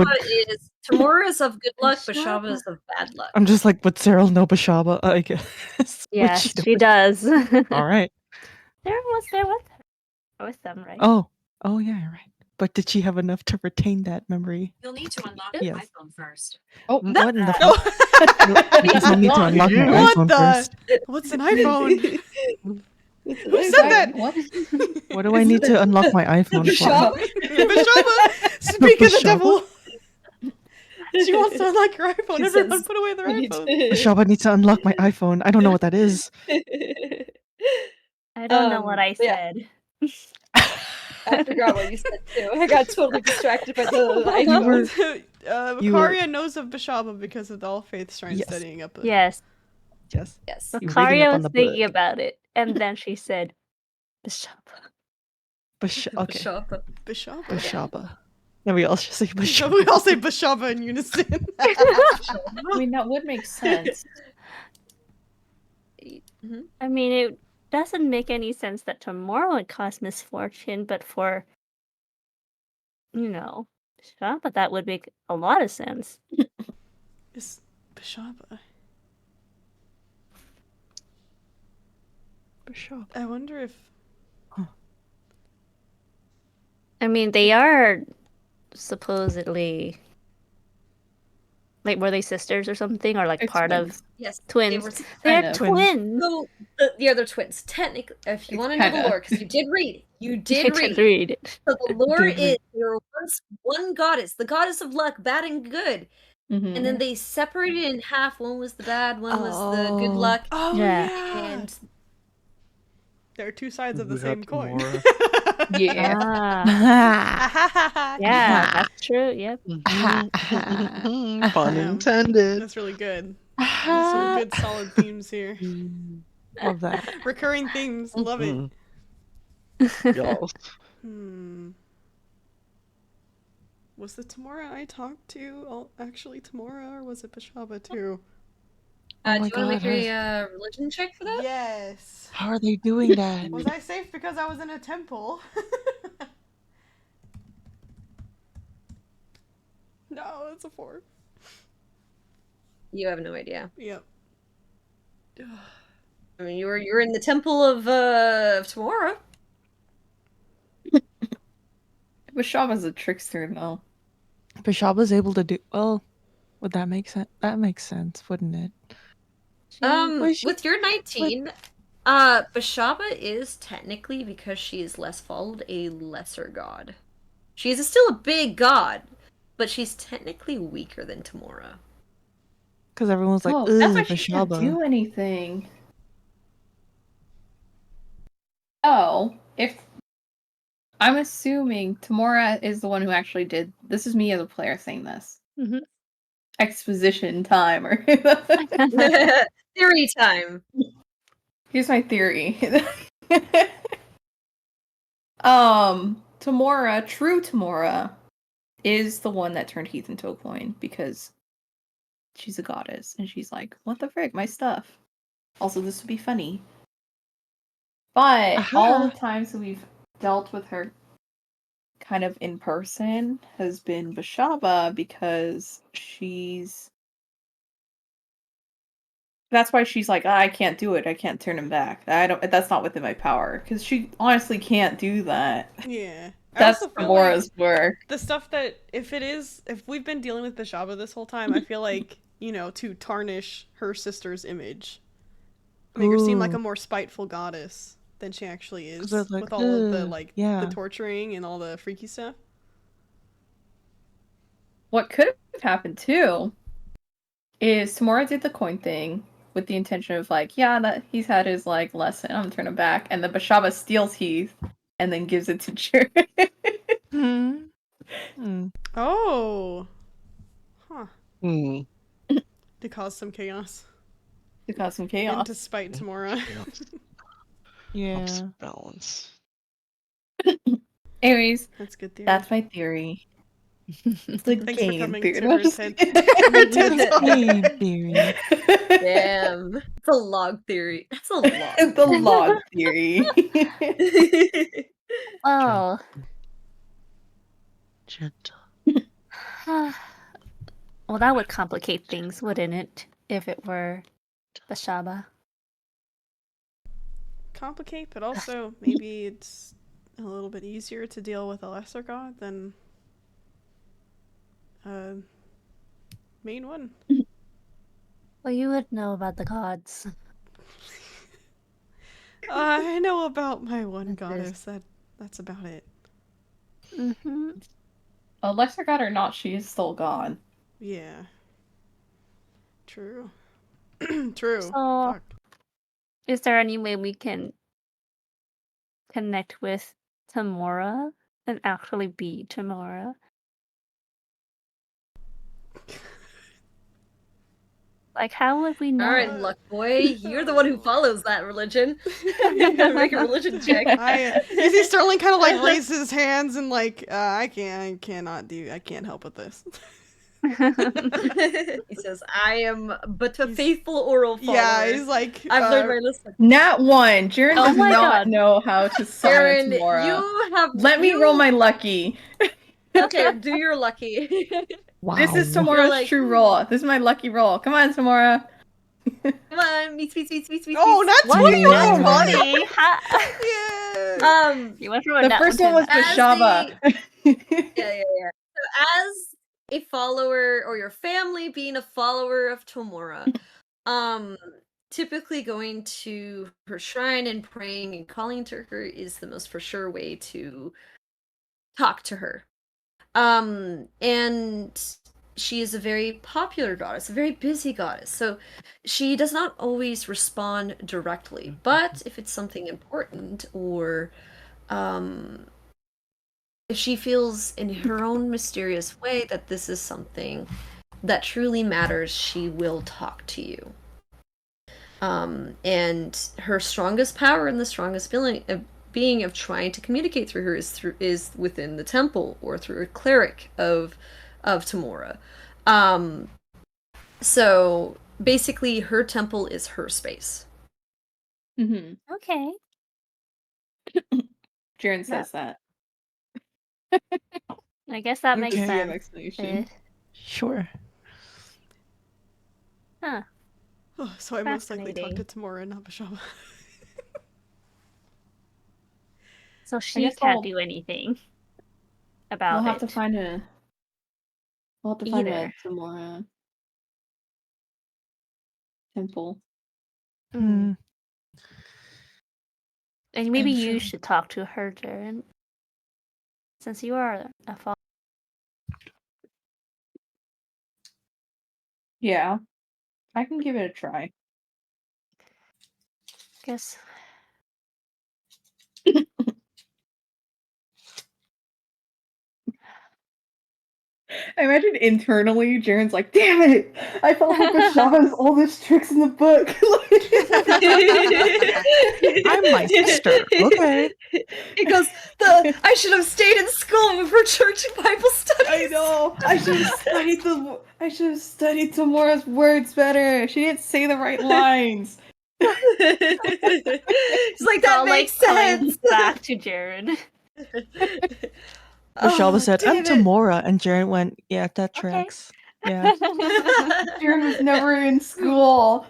Tamora is of good luck, Bashava is of bad luck. I'm just like, would Sarah know Bashaba? I guess. Yes, she does. All right. Sarah was there with them, right? Oh, yeah, you're right. But did she have enough to retain that memory? You'll need to unlock Yes. the iPhone first. Oh, What in the No. fuck? Because I need to unlock my What iPhone the? first. What's an iPhone? What's Who an said iPhone? that? What? What do I need to unlock my iPhone for? Shop. Bashaba! Speak of the Bashaba? devil! She wants to unlock your iPhone. She Everyone says, put away their "I need iPhone. to-" Shaba needs to unlock my iPhone. I don't know what that is. I don't know what I but yeah. said. I forgot what you said too. I got totally distracted by the You were- iPhone. you were- Vikaria knows of Bashaba because of the All Faith Shrine Yes. studying up. Yes, Yes. Yes. You're reading up Lucaria on was the thinking book. about it, and then she said, "Bishop." Okay. Bashaba. Bashaba. Bashaba. Then we all should say So Bashaba. we all say Bashaba in unison. I mean, that would make sense. I mean, it doesn't make any sense that tomorrow would cause misfortune, but for, Bishop, that would make a lot of sense. It's Bashaba. Bashaba. I wonder if I mean, they are supposedly, like, were they sisters or something, or like They're part twins. Yes. twins? They were They're kind of. twins. so yeah, they're twins. Technically, if you want to know the Kinda. lore, because you did read, I did read it. So the lore Did read. is there was once one goddess, the goddess of luck, bad and good, Mhm. and then they separated in half. One was the bad, one was the good Oh. luck, Oh Yeah. and there are two sides of the We got same coin. Tamora. Yeah. Ah, yeah, that's true. Yep. Pun Damn. intended. That's really good. There's some good solid themes here. Love that. Recurring themes. Love it. Mhm. Y'all. Was the Tamora I talked to actually Tamora, or was it Bashaba too? Oh do my you want to make God, a religion check for that? Yes. How are they doing that? Was I safe because I was in a temple? No, it's a 4. You have no idea. Yep. I mean, you're in the temple of Tamora. Bashaba's a trickster, though. Bashaba's able to do well. Would that make sense? That makes sense, wouldn't it? Was she- With your 19, Bashaba is technically, because she is less followed, a lesser god. She's still a big god, but she's technically weaker than Tamora. Because everyone's like, Oh, ugh, that's why she can't Bashaba. do anything. Oh, if I'm assuming Tamora is the one who actually did. This is me as a player saying this. Mhm. Exposition time, or Theory time. here's my theory. Tamora, true Tamora, is the one that turned Heath into a coin because she's a goddess and she's like, what the frick, my stuff. Also, this would be funny. But all the times that we've dealt with her kind of in person has been Bashaba because that's why she's like, I can't do it. I can't turn him back. That's not within my power. Because she honestly can't do that. Yeah. That's I also feel Tamora's work. the stuff that if we've been dealing with Bashaba this whole time, I feel like, to tarnish her sister's image. Make her seem like a more spiteful goddess than she actually is. Like, with all of the yeah. the torturing and all the freaky stuff. What could have happened too is Tamora did the coin thing with the intention of that he's had his lesson, I'm gonna turn him back, and then Bashaba steals Heath and then gives it to Jer. Oh. Huh. Hmm. To cause some chaos. To cause some And chaos. to spite Tamora. Yeah. Helps balance. Anyways, That's good theory. that's my theory. It's the Thanks for game coming theory. to her TED Talk. Game theory. Damn. It's a log theory. That's a log. The log theory. Well, Gentle. well, that would complicate things, wouldn't it? If it were Bashaba. Complicate, but also maybe it's a little bit easier to deal with a lesser god than a main one. Well, you would know about the gods. I know about my one That's goddess. That's about it. Mm-hmm. A lesser god or not, she is still god. Yeah. True. True. So, Fuck. is there any way we can connect with Tamora and actually be Tamora? Like, how would we know? All right, luck boy, you're the one who follows that religion. Make a religion check. You see Sterling kind of like raises his hands and like, I can't help with this. He says, "I am but a faithful oral follower." Yeah, he's like, I've learned my lesson. Nat 1. Jiren Oh does my not God. know how to summon Aaron, Tamora. you have. Let me roll my lucky. Okay, do your lucky. Wow. This is You're Tamora's like, true roll. This is my lucky roll. Come on, Tamora. Come on, meets. Oh, not What? 20! Nat Yeah. 20? Yeah! You went from a The nat first one one was to a nat- Bashaba. Yeah. So as a follower, or your family being a follower of Tomura, typically going to her shrine and praying and calling to her is the most for sure way to talk to her. And she is a very popular goddess, a very busy goddess. So she does not always respond directly, but if it's something important, or if she feels in her own mysterious way that this is something that truly matters, she will talk to you. And her strongest power and the strongest being of trying to communicate through her is within the temple or through a cleric of Tamora. So basically, her temple is her space. Mm-hmm. Okay. Jiren says that. I guess that makes Okay. DM sense. explanation. Sure. Huh. Oh, so I most likely talked to Fascinating. Tamora, not Bashama. So she guess can't I'll- do anything about We'll it. have to find a Either. Tamora temple. Hmm. And maybe I'm you sure. should talk to her, Jaren. Since you are a father. Yeah. I can give it a try. Guess. I imagine internally, Jaren's like, damn it! I followed Bashama's oldest tricks in the book. I'm my sister. Okay. He goes, I should have stayed in school for church and Bible studies. I know. I should have studied Tamora's words better. She didn't say the right lines. It's like, that all, makes coming sense. back to Jaren. Bashaba said, I'm damn it. Tamora. And Jaren went, yeah, that Okay. tracks. Yeah. Jaren was never in school.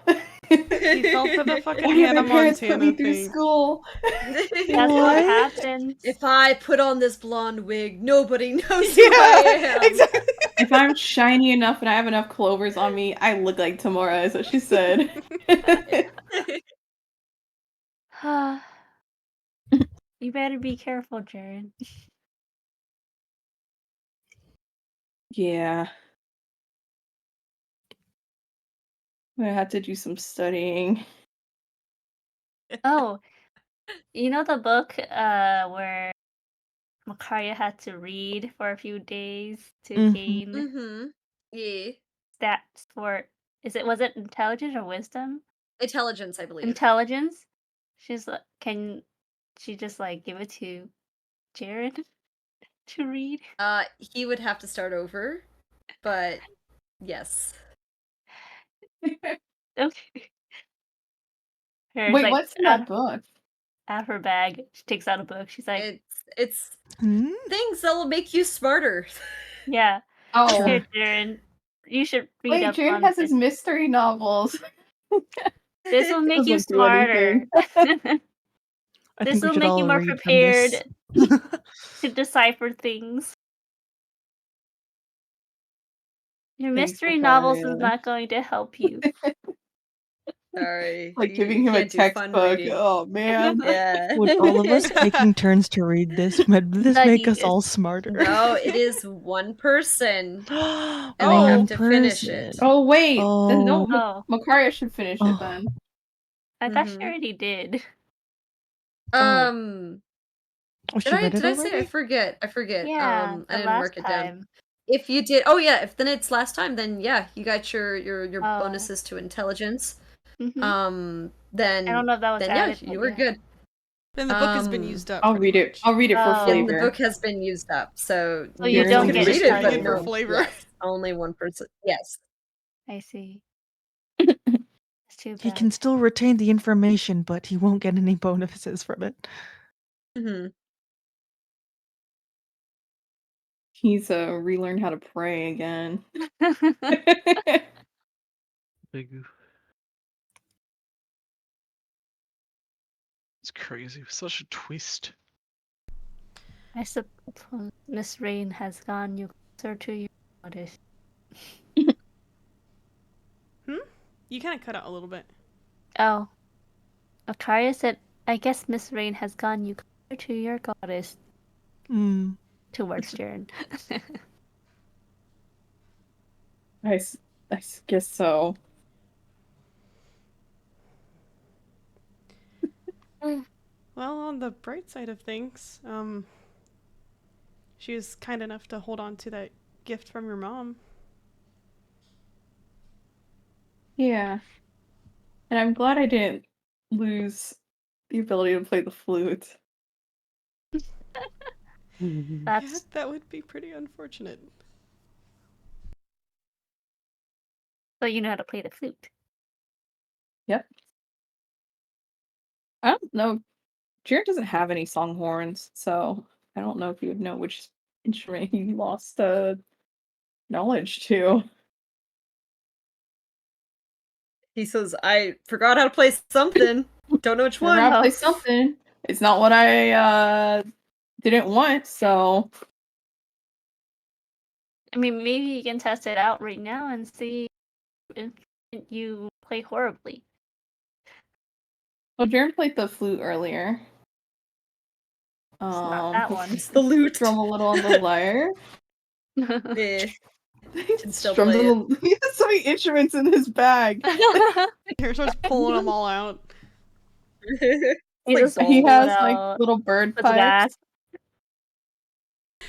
He fell for the fucking Only Hannah my parents put Montana me through thing. school. That's what happens. If I put on this blonde wig, nobody knows who I am. Exactly. If I'm shiny enough and I have enough clovers on me, I look like Tamora, is what she said. You better be careful, Jaren. Yeah. I'm gonna have to do some studying. Oh, you know the book where Makaria had to read for a few days to Mhm. gain Mm-hmm. Yeah. stats for was it intelligence or wisdom? Intelligence, I believe. Intelligence. She's like, can she just like give it to Jared to read? He would have to start over, but yes. Okay. Her, Wait, like, what's in that book? out of her bag, she takes out a book. She's like, It's Hmm? things that will make you smarter. yeah. Oh, Here, Jaren, you should read wait, up Jaren on has this. his mystery novels. This will make you Doesn't do smarter. anything. I This think we will should make all you more read from prepared this. to decipher things. Your Thanks, mystery novels is Victoria. not going to help you. Sorry. Like you giving him a can't do fun textbook. reading. Oh man. Yeah. Would all of us taking turns to read this make us Study all is- smarter? No, it is one person, and they Oh. have to finish it. Oh wait. Then no, Oh, Makaria should finish it then. I thought she Mhm. already did. Um, Oh, she did I read it did I say? I already? forget. I forget. Yeah, I the didn't last mark it down. time. If you did, oh yeah, if then it's last time, then yeah, you got your Oh. bonuses to intelligence. Mhm. Then I don't know if that was then added. yeah, but you were yeah. good. Then the book has been Um, used up. I'll pretty read it. much. I'll read it for Oh. Yeah, flavor. the book has been used up, so So you don't can get read to it, but study no for flavor. yes, only one person. Yes. I see. It's too He bad. can still retain the information, but he won't get any bonuses from it. Hmm. He's relearn how to pray again. Big. It's crazy. Such a twist. I suppose Miss Rain has gone you closer to your goddess. You kind of cut out a little bit. Oh. Octaria said, I guess Miss Rain has gone you closer to your goddess. Mm. Towards Jaren. I guess so. Well, on the bright side of things, she was kind enough to hold on to that gift from your mom. Yeah. And I'm glad I didn't lose the ability to play the flute. Yeah, That's that would be pretty unfortunate. so you know how to play the flute. Yep. I don't know. Jared doesn't have any song horns, so I don't know if you would know which instrument he lost knowledge to. He says, "I forgot how to play something. Don't know which We're gonna one." play something. It's not what I didn't want, so I mean, maybe you can test it out right now and see if you play horribly. well, Jared played the flute earlier. It's not that one. It's the loot. Strum a little on the lyre. Eh, can still Strums play on the... He has so many instruments in his bag. He starts pulling them all out. He Like just ball. He pull has it like out, little bird puts it back. pipes.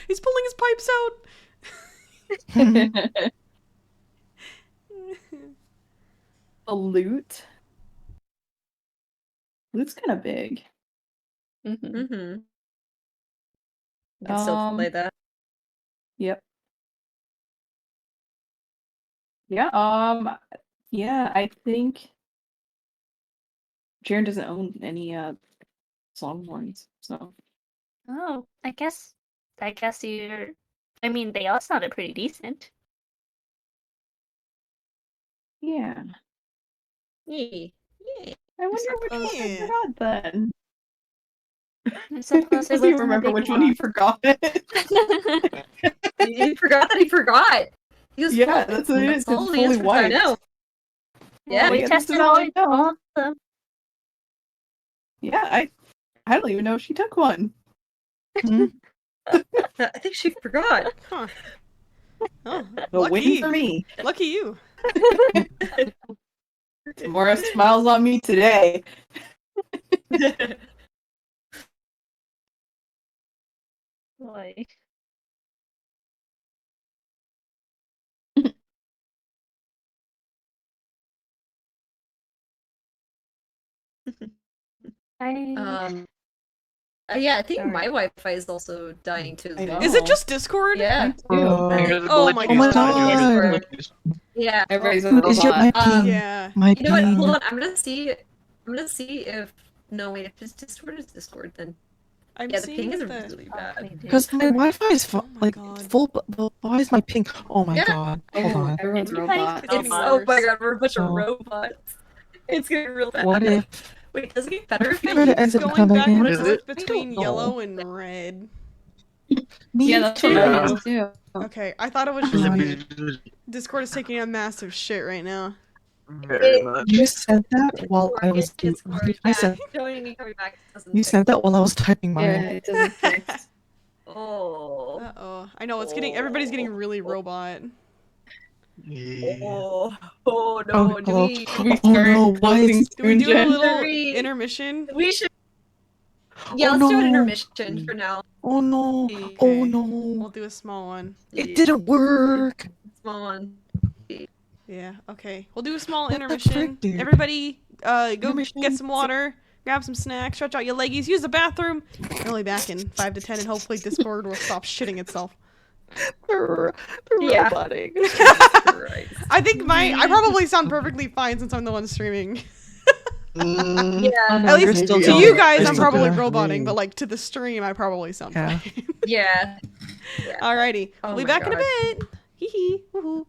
He's pulling his pipes out. The lute. Lute's kind of big. Mhm. Mm-hmm. You can still play that. Yep. Yeah. Yeah. I think Jaren doesn't own any song horns, so Oh, I guess you're. I mean, they all sounded pretty decent. yeah. Yay. Yay. I wonder which one I Yeah. forgot then. I suppose it Does he wasn't a remember big which one he forgot? He forgot that he forgot. He was Yeah, full- that's what it is. all It's the fully answers I white. know. Yeah. we yeah, this tested is all all, I know. all of them. Yeah, I don't even know if she took one. I think she forgot. Huh. Oh, A win lucky. for me. Lucky you. Tamora smiles on me today. Boy. Yeah, I think Sorry. my Wi-Fi is also dying too. I know. Is it just Discord? Yeah. Oh my Glitches, God. glitches. Yeah. Everybody's What is your my ping? Yeah. My You know what? ping. Hold on. I'm gonna see if no wait, if it's Discord, it's Discord then. I'm Yeah, the seeing ping is the... really bad. Because my Wi-Fi is Oh my God. full, but why is my ping? Oh my Yeah. god! Hold on. Everyone's It's robot. It's getting Oh my worse. god, we're a bunch of Oh. robots. It's getting real bad. What if Wait, does it get better if It I It keeps isn't going coming back and in. Is forth it? between I don't yellow know. and red. Me Yeah, that's too. what Yeah. I was too. Okay, I thought it was Is just it me. be- Discord is taking a massive shit right now. Very much. You said that while I was doing. Discord, I yeah, said joining me coming back doesn't you fix. said that while I was typing Yeah, mine. it doesn't fix. Oh. Uh-oh. I know, everybody's getting really robot. Yeah. Oh no, Oh, do hello. we We Oh start no! Why closing is? Do we soon, do a Jen. little Three. intermission? we should Oh let's do an no! intermission for now. Oh no! Okay. Oh We'll no! do a small one. It didn't work. Small one. Yeah, okay. We'll do a small What the frick, intermission. dude? Everybody, go Intermission? get some water, grab some snacks, stretch out your leggies, use the bathroom. We're only back in 5 to 10, and hopefully Discord will stop shitting itself. They're Yeah. roboting. I think I probably sound perfectly fine since I'm the one streaming. Mm, Yeah. Oh, no, At you're least still to doing you it. guys, You're I'm still probably doing it. roboting, but like to the stream, I probably sound Yeah. fine. Yeah. Alrighty, Oh we'll be my back in a God. bit. Hee hee. Woohoo.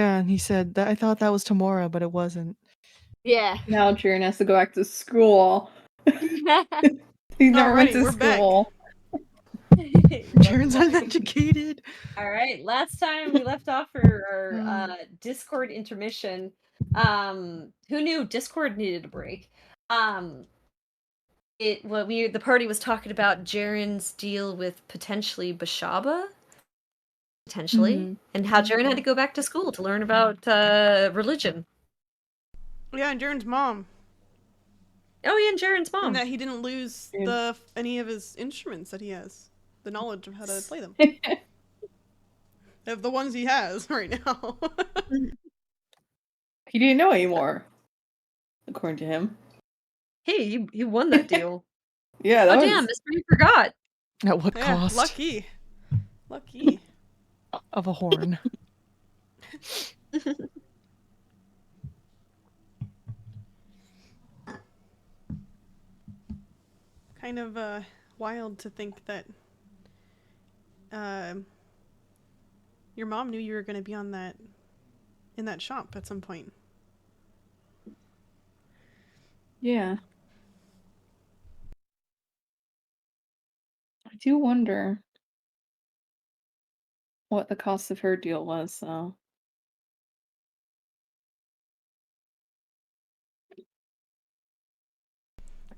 Yeah, and he said that I thought that was tomorrow, but it wasn't. Yeah. Now Jiren has to go back to school. He never went Alrighty, to we're back. school. Jiren's uneducated. All right. Last time we left off for our Oh. Discord intermission. Who knew Discord needed a break? The party was talking about Jaren's deal with potentially Bashaba, potentially, and how Jaren had to go back to school to learn about religion. Yeah, and Jaren's mom. Oh yeah, and Jaren's mom. And that he didn't lose any of his instruments that he has. The knowledge of how to play them. Of the ones he has right now. He didn't know anymore, according to him. Hey, you won that deal. Yeah, that Oh was... damn, Mister, you forgot. At what Yeah, cost? lucky. Lucky. Of a horn. Kind of wild to think that your mom knew you were going to be in that shop at some point. Yeah. I do wonder what the cost of her deal was, though.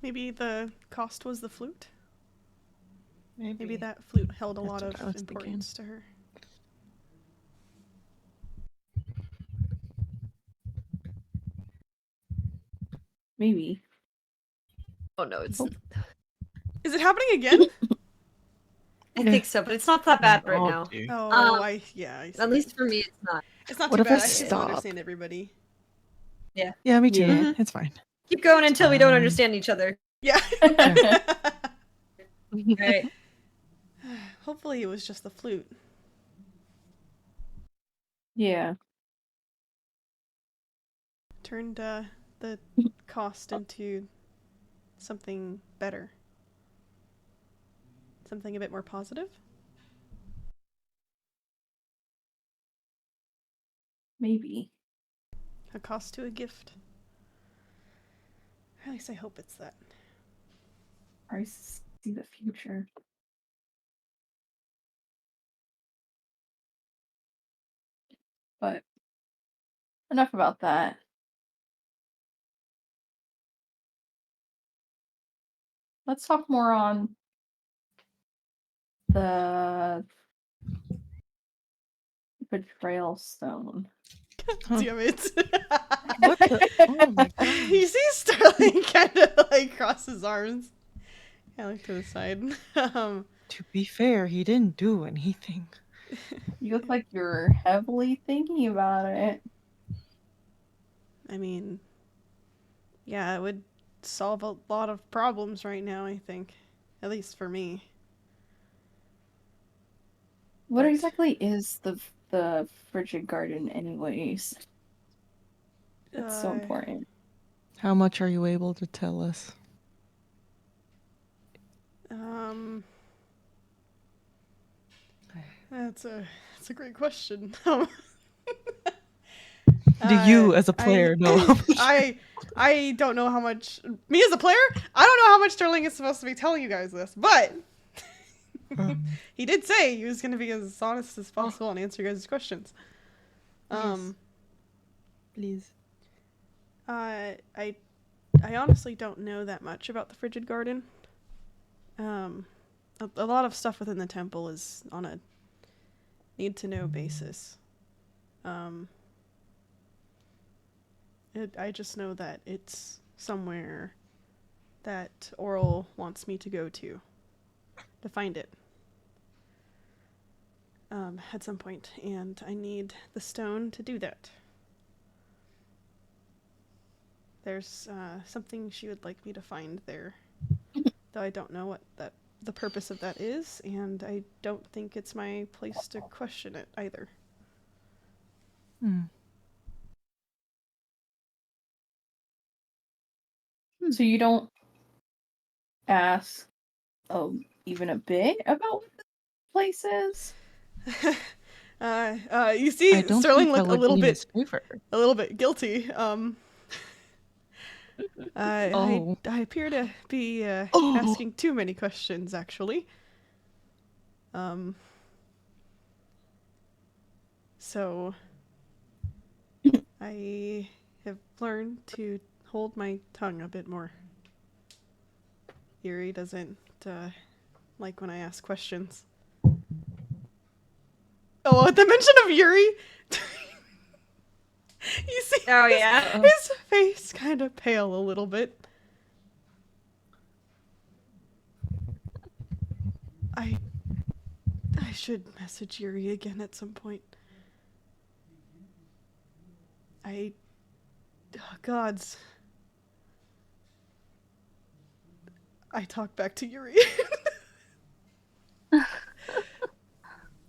Maybe the cost was the flute? Maybe that flute held a That's lot what I of was thinking. importance to her. Maybe. Oh no, it's. Is it happening again? I think so, but it's not that bad right now. dude. Oh, I see. At least for me, it's not. It's not What too if bad. I I just don't stop? understand everybody. Yeah, me too. Yeah. It's fine. Keep going until we don't fine. understand each other. Yeah. Right. Hopefully it was just the flute. Yeah. Turned the cost into something better. Something a bit more positive. Maybe. A cost to a gift. At least I hope it's that. I see the future. But enough about that. Let's talk more on the betrayal stone. Damn it. What the? Oh my god. You see Sterling kind of like cross his arms. I look to the side. To be fair, he didn't do anything. You look like you're heavily thinking about it. I mean, yeah, it would solve a lot of problems right now, I think. At least for me. What But- exactly is the frigid garden, anyways? That's so important. How much are you able to tell us? That's a great question. Do you, as a player, know how much? I don't know how much. Me as a player, I don't know how much Sterling is supposed to be telling you guys this, but he did say he was going to be as honest as possible and answer your guys' questions. Please. I honestly don't know that much about the Frigid Garden. A lot of stuff within the temple is on a need-to-know basis. I just know that it's somewhere that Oral wants me to go to find it at some point, and I need the stone to do that. There's something she would like me to find there, though I don't know what the purpose of that is, and I don't think it's my place to question it either. So you don't ask even a bit about what the place is? You see, I don't Sterling think that looked would be in his favor. a little bit guilty. Oh. I appear to be Oh. asking too many questions, actually. So I have learned to hold my tongue a bit more. Yuri doesn't like when I ask questions. Oh, at the mention of Yuri, you see Oh, yeah? his face kind of pale a little bit. I should message Yuri again at some point. Oh, gods. I talk back to Yuri.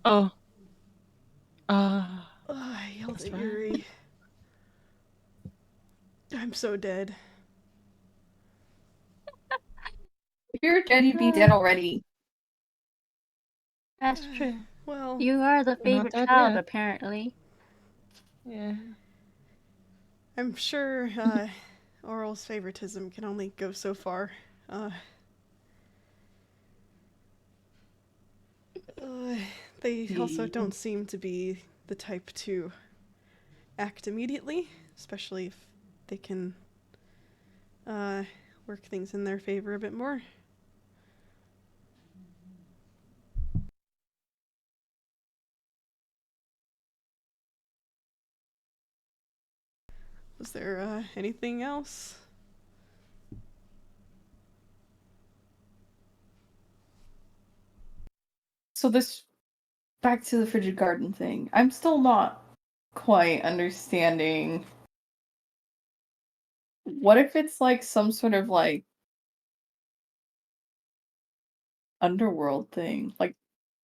Oh. I yelled That's at right. Yuri. I'm so dead. If you're dead, you'd be dead already. That's true. Well, You are the We're not favorite dead child, yet. apparently. Yeah. I'm sure Oral's favoritism can only go so far. They also don't seem to be the type to act immediately, especially if they can work things in their favor a bit more. Was there anything else? So this, back to the frigid garden thing. I'm still not quite understanding. What if it's like some sort of like underworld thing? Like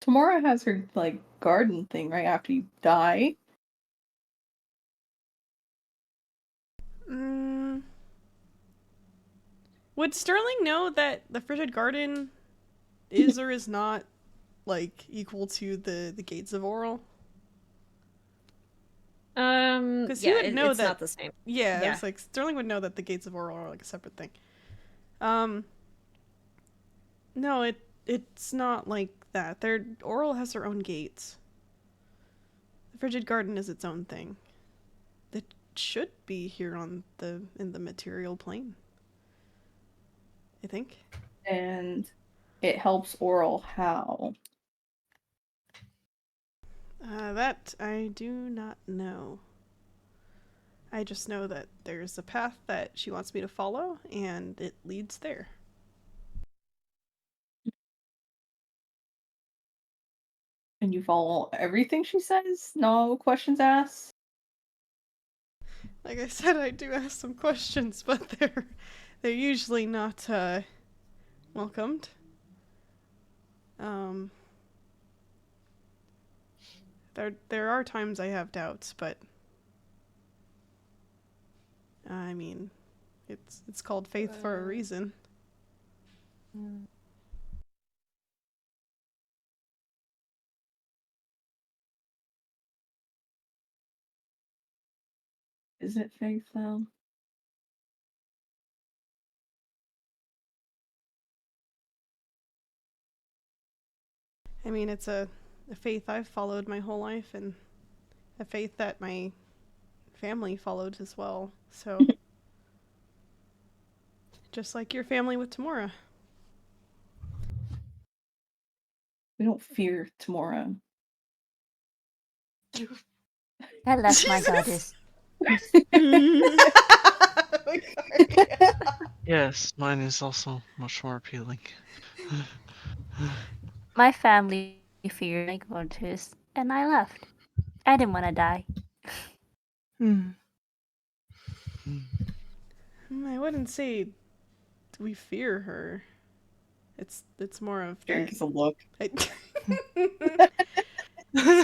Tamora has her like garden thing right after you die. Would Sterling know that the frigid garden is or is not like equal to the gates of Oral? Because he Yeah, would know it's that. not the same. Yeah, Yeah. it's like Sterling would know that the gates of Oral are like a separate thing. No, it's not like that. Oral has her own gates. The frigid garden is its own thing. It should be here in the material plane. I think. And it helps Oral how? That I do not know. I just know that there's a path that she wants me to follow, and it leads there. And you follow everything she says? No questions asked? Like I said, I do ask some questions, but they're usually not welcomed. There are times I have doubts, but I mean, it's called faith for a reason. Is it faith though? I mean, it's a faith I've followed my whole life, and a faith that my family followed as well. So, just like your family with Tamora. We don't fear Tamora. I left my Jesus. goddess. Yes, mine is also much more appealing. My family feared my goddess, and I left. I didn't want to die. I wouldn't say we fear her. It's more of Derek that. is a look. It's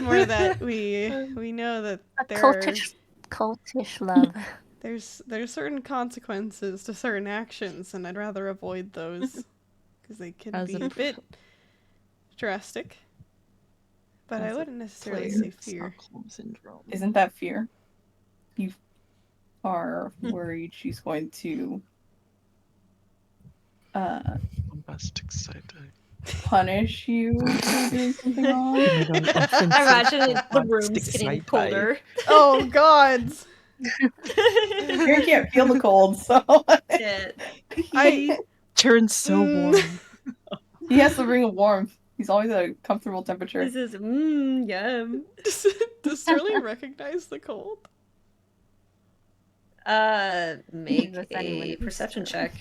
more that we know that A cultish love. there's certain consequences to certain actions, and I'd rather avoid those because they can As be a a bit drastic. But I as a wouldn't necessarily player. say It's fear. Stockholm syndrome. Isn't that fear? You are worried she's going to Bombastic side eye. punish you for doing something wrong. You made an offensive I imagine the bombastic room's getting side eye. colder. Oh gods! Here can't feel the cold, so Yeah. I Turned so warm. he has to bring a warmth. He's always at a comfortable temperature. This is yum. does Sterling recognize the cold? Make Does a anyone perception check.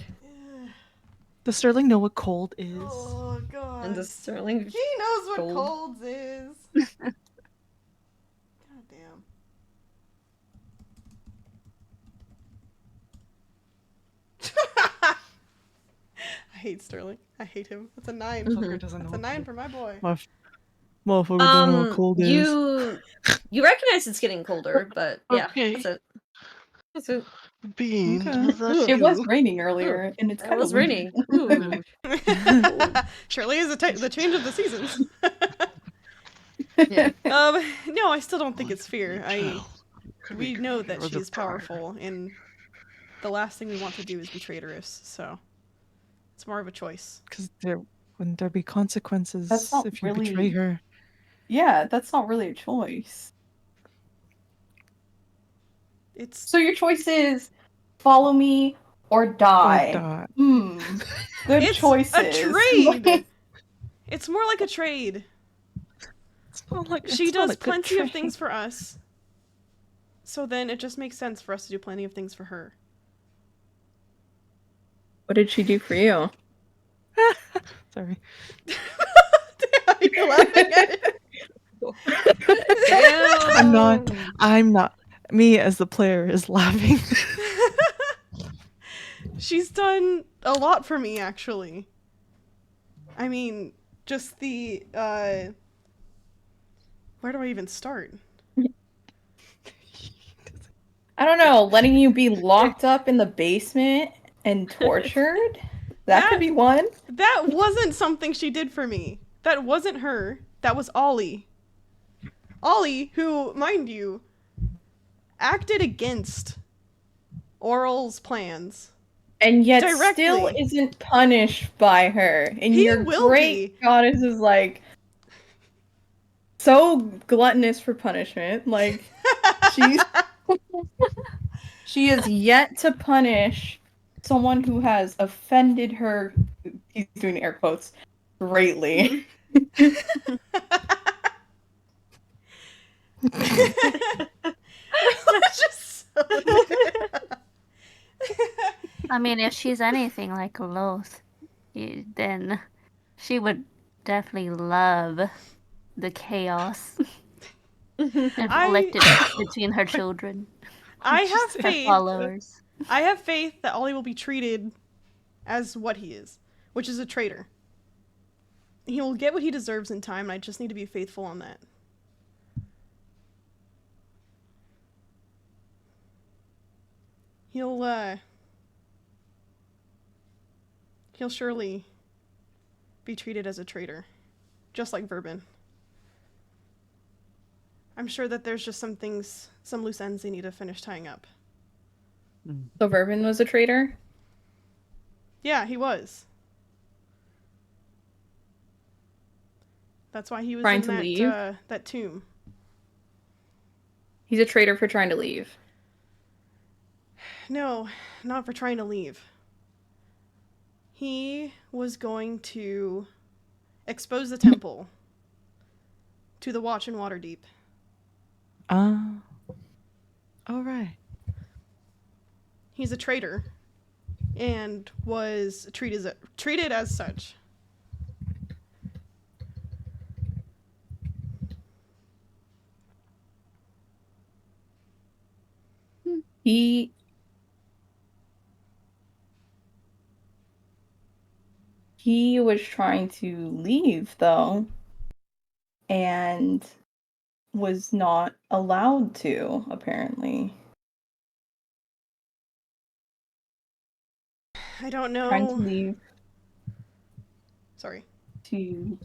Does Sterling know what cold is? Oh god. And does Sterling He knows what cold? colds is. God damn. I hate Sterling. I hate him. That's a 9. Motherfucker doesn't know That's a what 9 cold- for my boy. Motherfucker doesn't know what cold is. You recognize it's getting colder, but yeah, Okay. that's it. That's it. Beans, Okay. was that It was you? raining earlier, and it's It kind was of raining. Ooh. Surely is the change of the seasons. Yeah. No, I still don't think it's fear. Could be We know fear that or the she's pride. powerful, and the last thing we want to do is be traitorous. So it's more of a choice. Because wouldn't there be consequences That's not if you really- betray her? Yeah, that's not really a choice. It's So your choice is follow me or die. Or die. Good It's choices. a trade. It's more like a trade. It's not like She it's not does a good plenty of trade. things for us. So then it just makes sense for us to do plenty of things for her. What did she do for you? Sorry. You're laughing at it. I'm not. Me as the player is laughing. She's done a lot for me, actually. I mean, just the, where do I even start? I don't know, letting you be locked up in the basement and tortured? That could be one. That wasn't something she did for me. That wasn't her. That was Ollie. Ollie, who, mind you, acted against Oral's plans. And yet Directly. still isn't punished by her. And He your will great be. goddess is like so gluttonous for punishment. Like she is yet to punish someone who has offended her, he's doing air quotes, greatly. Just so I mean, if she's anything like Loth, then she would definitely love the chaos inflicted between her children I have and faith. followers. I have faith that Ollie will be treated as what he is, which is a traitor. He will get what he deserves in time, and I just need to be faithful on that. He'll surely be treated as a traitor, just like Verbin. I'm sure that there's just some loose ends they need to finish tying up. So Vervin was a traitor? Yeah, he was. That's why he was Trying in to leave? that tomb. He's a traitor for trying to leave. No, not for trying to leave. He was going to expose the temple to the Watch in Waterdeep. All right. He's a traitor and was treated as such. He was trying to leave, though, and was not allowed to, apparently. I don't know. Trying to leave Sorry. to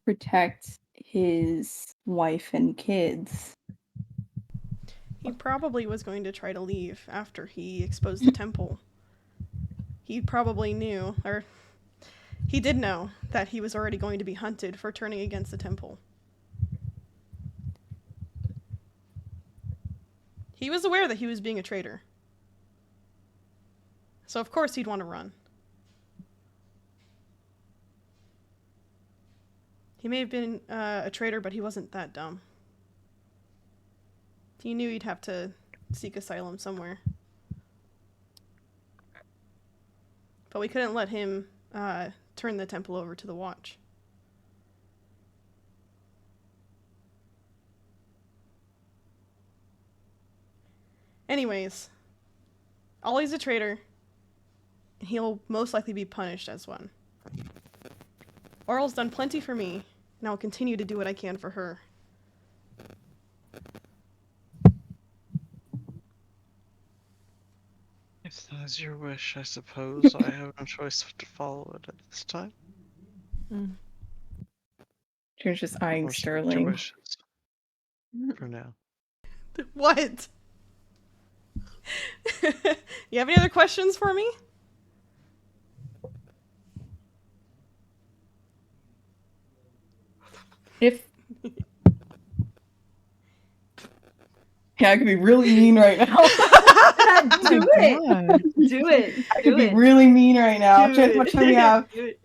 protect his wife and kids. He probably was going to try to leave after he exposed the temple. He probably knew, or he did know, that he was already going to be hunted for turning against the temple. He was aware that he was being a traitor. So of course he'd want to run. He may have been a traitor, but he wasn't that dumb. He knew he'd have to seek asylum somewhere. But we couldn't let him turn the temple over to the Watch. Anyways, Ollie's a traitor, and he'll most likely be punished as one. Oral's done plenty for me, and I'll continue to do what I can for her. If that is your wish, I suppose I have no choice but to follow it at this time. You're just eyeing Or respect your Sterling. wishes. For now. What? You have any other questions for me? If yeah, I could be really mean right now. Do it. Do it. I could be really mean right now. Do Just it. how much time we have? Do it.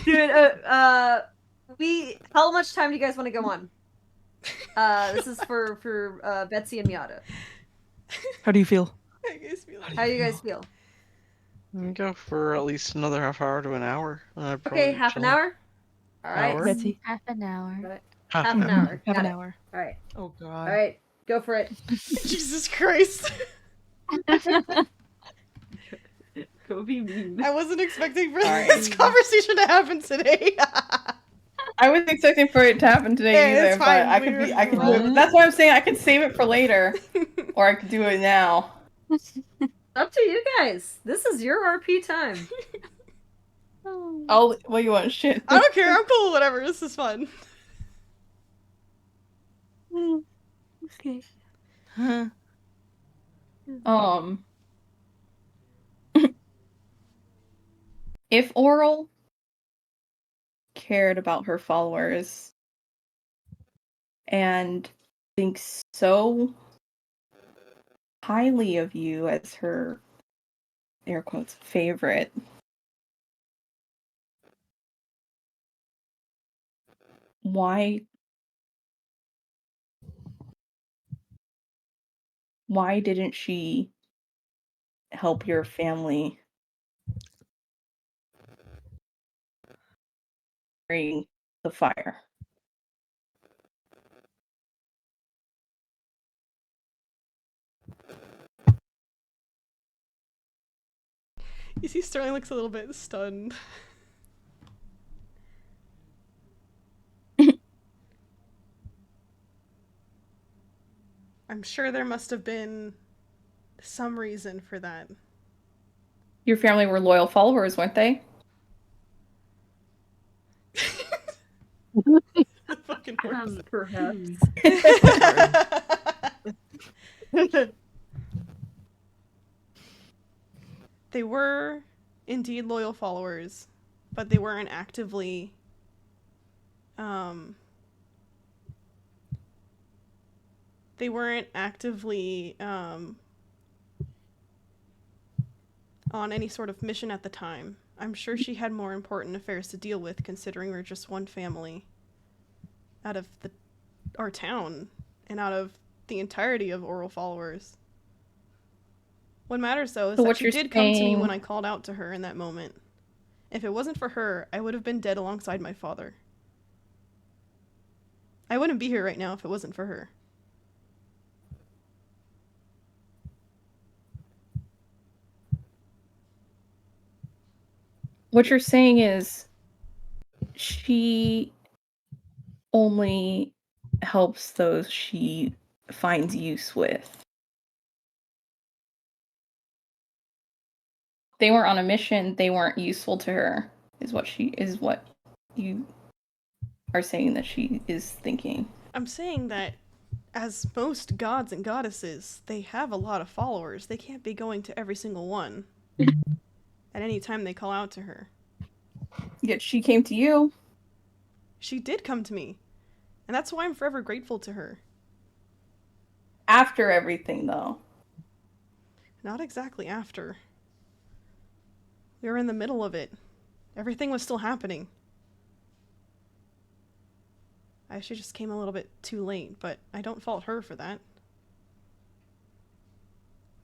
Do it. How much time do you guys want to go on? This is for Betsy and Miata. How do you feel? How do you guys feel? We can go for at least another half hour to an hour. Okay, half an hour. All right. Hour? Betsy? Half an hour. Half Half an an hour. hour. Half Got an it. hour. All right. Oh god. All right. Go for it. Jesus Christ. Go be mean. I wasn't expecting for Alright. this conversation to happen today. I wasn't expecting for it to happen today Yeah, either, it's but fine. I could do What? it. That's why I'm saying I could save it for later, or I could do it now. Up to you guys. This is your RP time. Oh, what you want? Shit. I don't care. I'm cool with whatever. This is fun. Okay. Huh. If Oral cared about her followers and thinks so highly of you as her, air quotes, favorite, why didn't she help your family during the fire? You see, Sterling looks a little bit stunned. I'm sure there must have been some reason for that. Your family were loyal followers, weren't they? Fucking worst. Perhaps. They were indeed loyal followers, but they weren't actively on any sort of mission at the time. I'm sure she had more important affairs to deal with, considering we're just one family out of our town and out of the entirety of Oral followers. What matters, though, is So that what she you're did come to me saying- when I called out to her in that moment. If it wasn't for her, I would have been dead alongside my father. I wouldn't be here right now if it wasn't for her. What you're saying is she only helps those she finds use with. They weren't on a mission, they weren't useful to her, is what you are saying that she is thinking. I'm saying that as most gods and goddesses, they have a lot of followers. They can't be going to every single one at any time they call out to her. Yet she came to you. She did come to me, and that's why I'm forever grateful to her. After everything, though. Not exactly after. We were in the middle of it. Everything was still happening. She just came a little bit too late, but I don't fault her for that.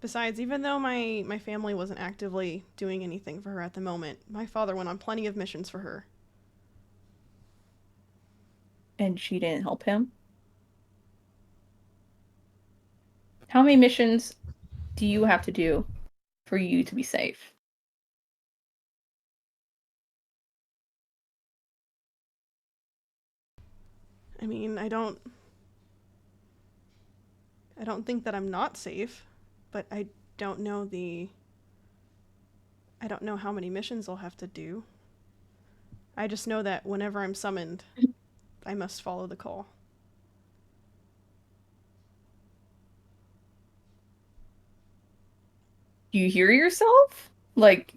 Besides, even though my family wasn't actively doing anything for her at the moment, my father went on plenty of missions for her. And she didn't help him? How many missions do you have to do for you to be safe? I mean, I don't think that I'm not safe, but I don't know how many missions I'll have to do. I just know that whenever I'm summoned, I must follow the call. Do you hear yourself? Like,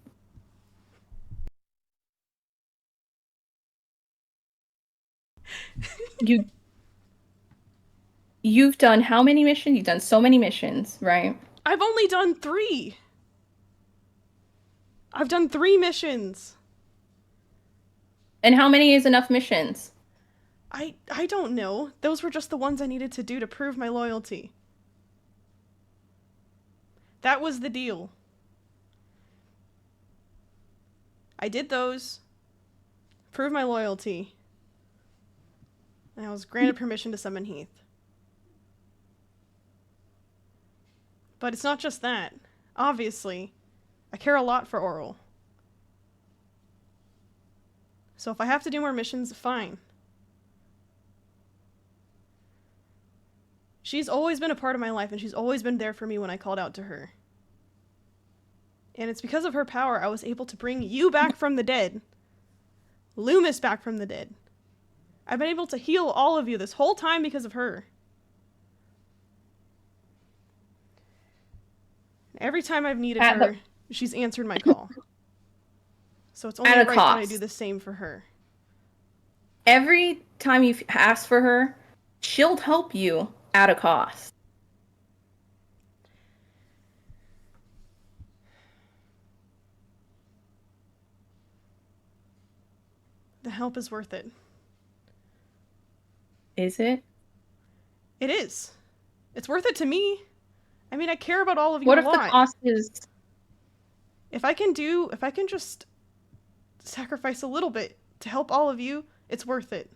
you've done how many missions? You've done so many missions, right? I've only done 3. I've done 3 missions. And how many is enough missions? I don't know. Those were just the ones I needed to do to prove my loyalty. That was the deal. I did those. Prove my loyalty. And I was granted permission to summon Heath. But it's not just that. Obviously, I care a lot for Oral. So if I have to do more missions, fine. She's always been a part of my life, and she's always been there for me when I called out to her. And it's because of her power I was able to bring you back from the dead. Loomis back from the dead. I've been able to heal all of you this whole time because of her. Every time I've needed her, she's answered my call. So it's only right that I do the same for her. Every time you've asked for her, she'll help you at a cost. The help is worth it. Is it? It is. It's worth it to me. I mean, I care about all of you a lot. What if the cost is... If I can just sacrifice a little bit to help all of you, it's worth it.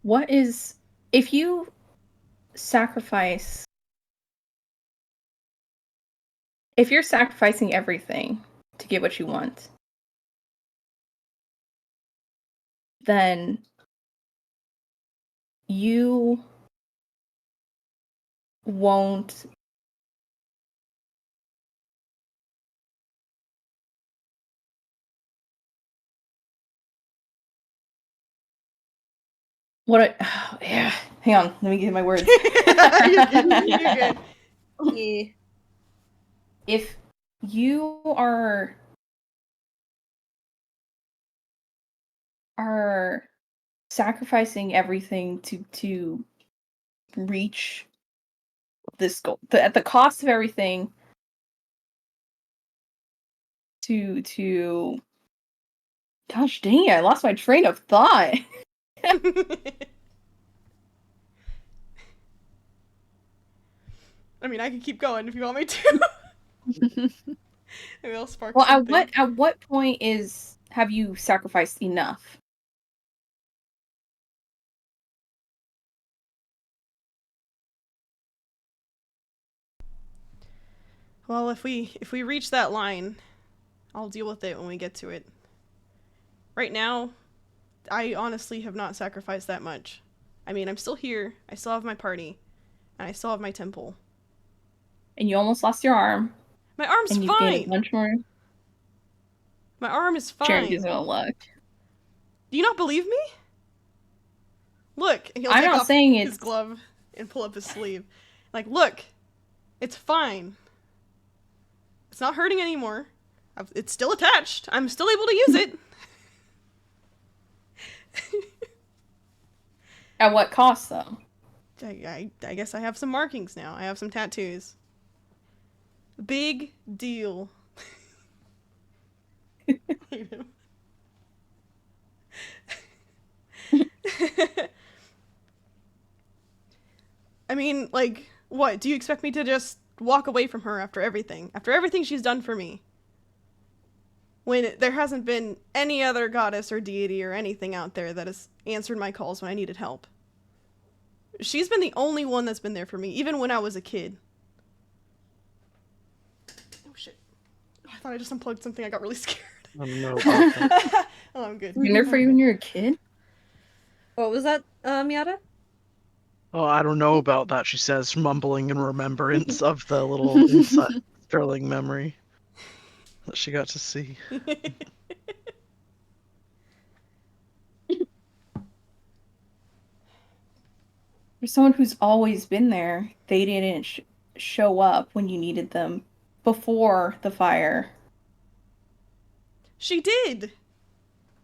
What is... If you sacrifice... If you're sacrificing everything to get what you want, then you won't yeah, hang on, let me get my words. You're good. Yeah. If you are sacrificing everything to reach this goal, at the cost of everything, to gosh dang it, I lost my train of thought. I mean, I can keep going if you want me to. Maybe I'll spark Well, something. at what point have you sacrificed enough? Well, if we reach that line, I'll deal with it when we get to it. Right now, I honestly have not sacrificed that much. I mean, I'm still here, I still have my party, and I still have my temple. And you almost lost your arm. My arm's And you've gained a fine. bunch more. My arm is Jaren fine. gives him a look. Do you not believe me? Look, and he'll I'm take not off saying his it's- glove and pull up his sleeve. Like, look, it's fine. It's not hurting anymore. It's still attached. I'm still able to use it. At what cost, though? I guess I have some markings now. I have some tattoos. Big deal. Hate him. I mean, like, what? Do you expect me to just walk away from her after everything? After everything she's done for me? When there hasn't been any other goddess or deity or anything out there that has answered my calls when I needed help. She's been the only one that's been there for me, even when I was a kid. Oh shit. I thought I just unplugged something. I got really scared. I don't know about that. Oh, I'm good. Been there for you when you were a kid? What was that, Miata? Oh, I don't know about that, she says, mumbling in remembrance of the little inside Sterling memory that she got to see. For someone who's always been there, they didn't show up when you needed them before the fire. She did.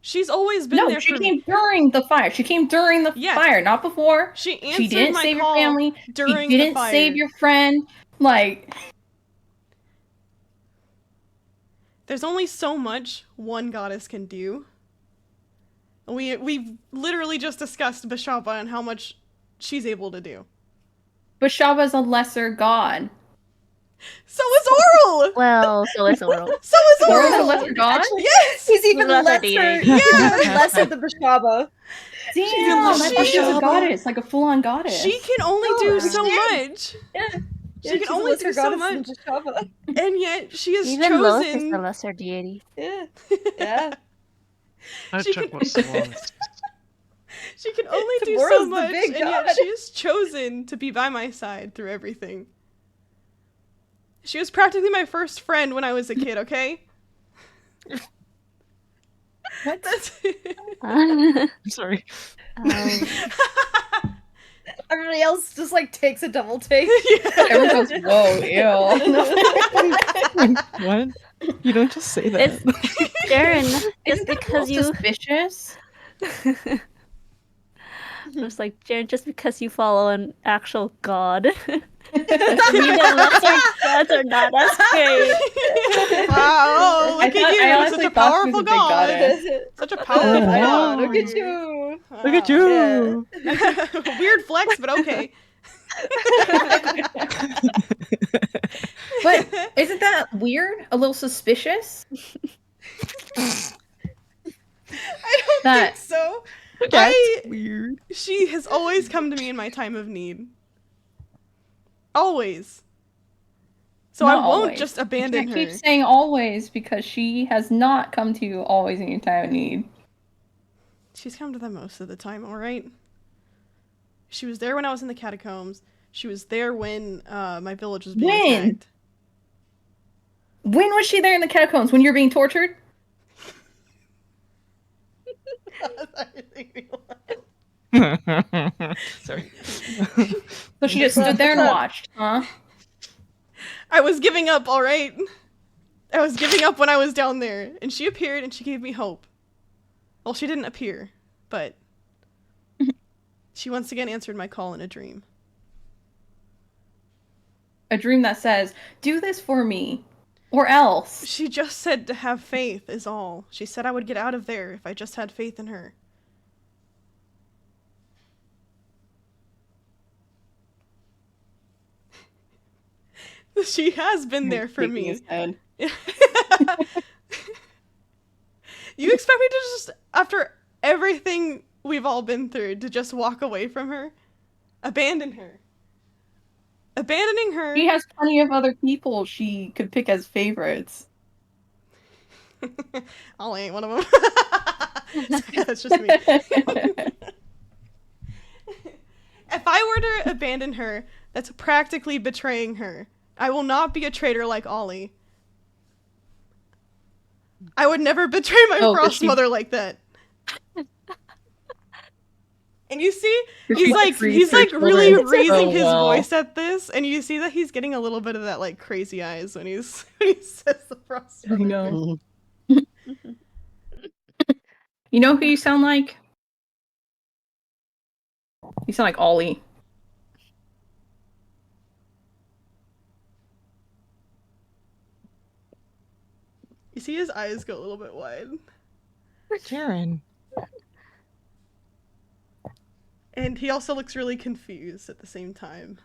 She's always been No, there she for came me. during the fire. She came during the Yeah. fire, not before. She She answered didn't my save your call family. during She the didn't fire. save your friend. Like, There's only so much one goddess can do. We've literally just discussed Bashaba and how much she's able to do. Bashaba's a lesser god. So is Oral! Well, so is Oral. So is Oral's a Oral! lesser god? Actually, Yes! he's even Lesser lesser. deity. He's Yeah. even lesser than Bashaba. Damn, She- I thought she was a she- goddess, like a full-on goddess. She can only No, do I so understand. much. Yeah. She can only do so much. Bashaba. And yet she is Even Lois is chosen. the lesser deity. Yeah. Yeah. I She check can- what Salon's. She can only do Tomorrow's so the much, big and yet god. she is chosen to be by my side through everything. She was practically my first friend when I was a kid, okay? What? That's um, I'm sorry. Everybody else just like takes a double take. Everyone goes, whoa, ew. What? You don't just say that. Darren, just Isn't that because a you little suspicious? I was like, Jaren, just because you follow an actual god doesn't mean that lesser gods are not as great. Wow, look I at thought- you, I such honestly a thought she was powerful a big god. goddess. Such a powerful wow. god. Look at you. Look at you. Weird flex, but okay. But isn't that weird? A little suspicious? I don't That- think so. That's weird. She has always come to me in my time of need. Always. So Not I won't always. just You abandon can't her. keep saying always because she has not come to you always in your time of need. She's come to them most of the time, alright? She was there when I was in the catacombs. She was there when my village was being When? attacked. When was she there in the catacombs? When you're being tortured? Sorry. So she just stood there and watched, huh? I was giving up, alright? I was giving up when I was down there, and she appeared and she gave me hope. Well, she didn't appear, but she once again answered my call in a dream. A dream that says, do this for me, or else. She just said to have faith is all. She said I would get out of there if I just had faith in her. She has been there for Shaking me. his head. You expect me to just, after everything we've all been through, to just walk away from her? Abandon her. Abandoning her. She has plenty of other people she could pick as favorites. Ollie ain't one of them. That's just me. If I were to abandon her, that's practically betraying her. I will not be a traitor like Ollie. I would never betray my Oh, frost mother like that. And you see, he's like really raising his voice at this, and you see that he's getting a little bit of that like crazy eyes when when he says the frost I mother. know. You know who you sound like? You sound like Ollie. You see his eyes go a little bit wide. Jaren. And he also looks really confused at the same time.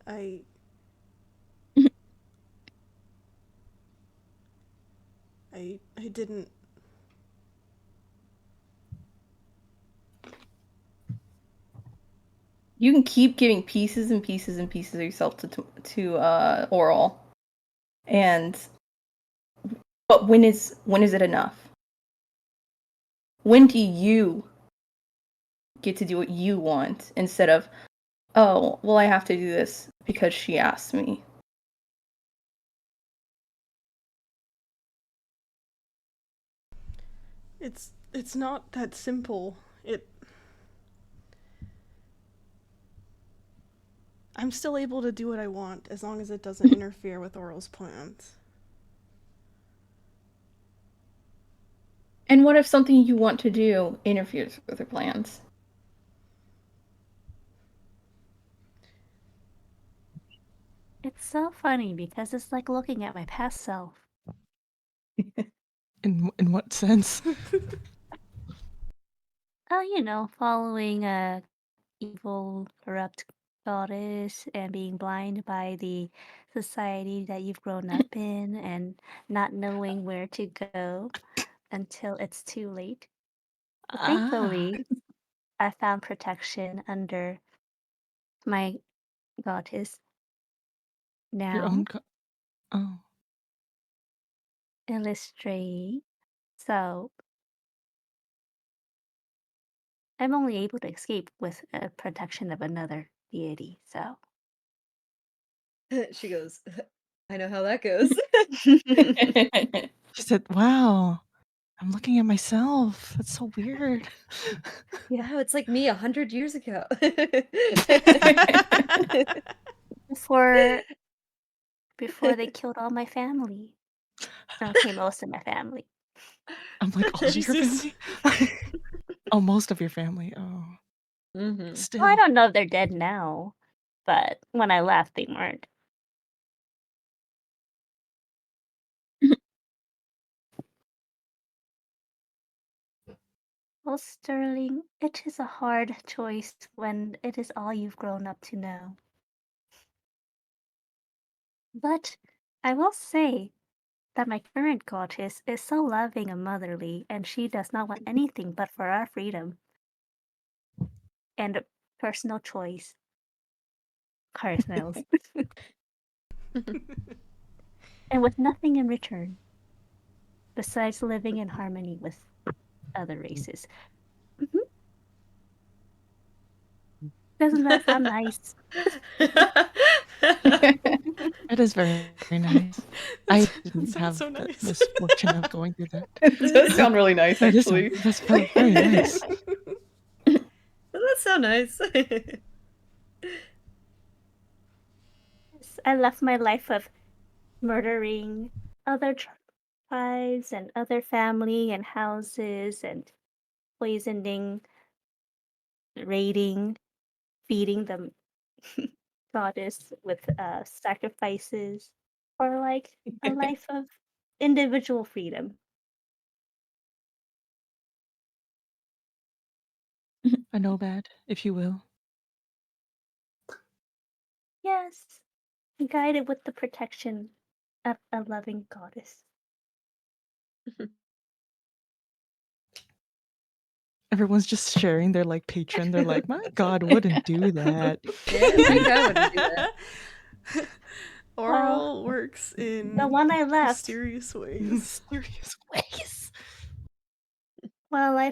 I didn't. You can keep giving pieces and pieces and pieces of yourself to Oral, but when is it enough? When do you get to do what you want instead of, oh, well, I have to do this because she asked me? It's not that simple. I'm still able to do what I want as long as it doesn't interfere with Oral's plans. And what if something you want to do interferes with her plans? It's so funny because it's like looking at my past self. In what sense? Oh, you know, following a evil, corrupt goddess and being blind by the society that you've grown up in and not knowing where to go until it's too late. But thankfully, I found protection under my goddess Your own. now, Oh, illustrate. So I'm only able to escape with a protection of another deity. So She goes, I know how that goes. she said, "Wow, I'm looking at myself. That's so weird." Yeah, it's like me 100 years ago. before they killed all my family. Okay, most of my family. I'm like, all of your Jesus. family? Oh, most of your family. Oh, hmm Well, I still. don't know if they're dead now, but when I left, they weren't. Well, Sterling, it is a hard choice when it is all you've grown up to know. But I will say that my current goddess is so loving and motherly, and she does not want anything but for our freedom and personal choice. Car smells. And with nothing in return, besides living in harmony with other races. Mhm. Doesn't that sound nice? It is very, very nice. I didn't Sounds have so the nice. misfortune of going through that. It does sound really nice, That is actually. that's very, very nice. That's so nice. Yes, I left my life of murdering other tribes and other family and houses and poisoning, raiding, feeding the goddess with sacrifices for like a life of individual freedom. A nomad, if you will. Yes, guided with the protection of a loving goddess. Everyone's just sharing their like patron. They're like, my God wouldn't do that. Yeah, my God wouldn't do that. Oral works in The one I left, mysterious ways. Mysterious ways. well,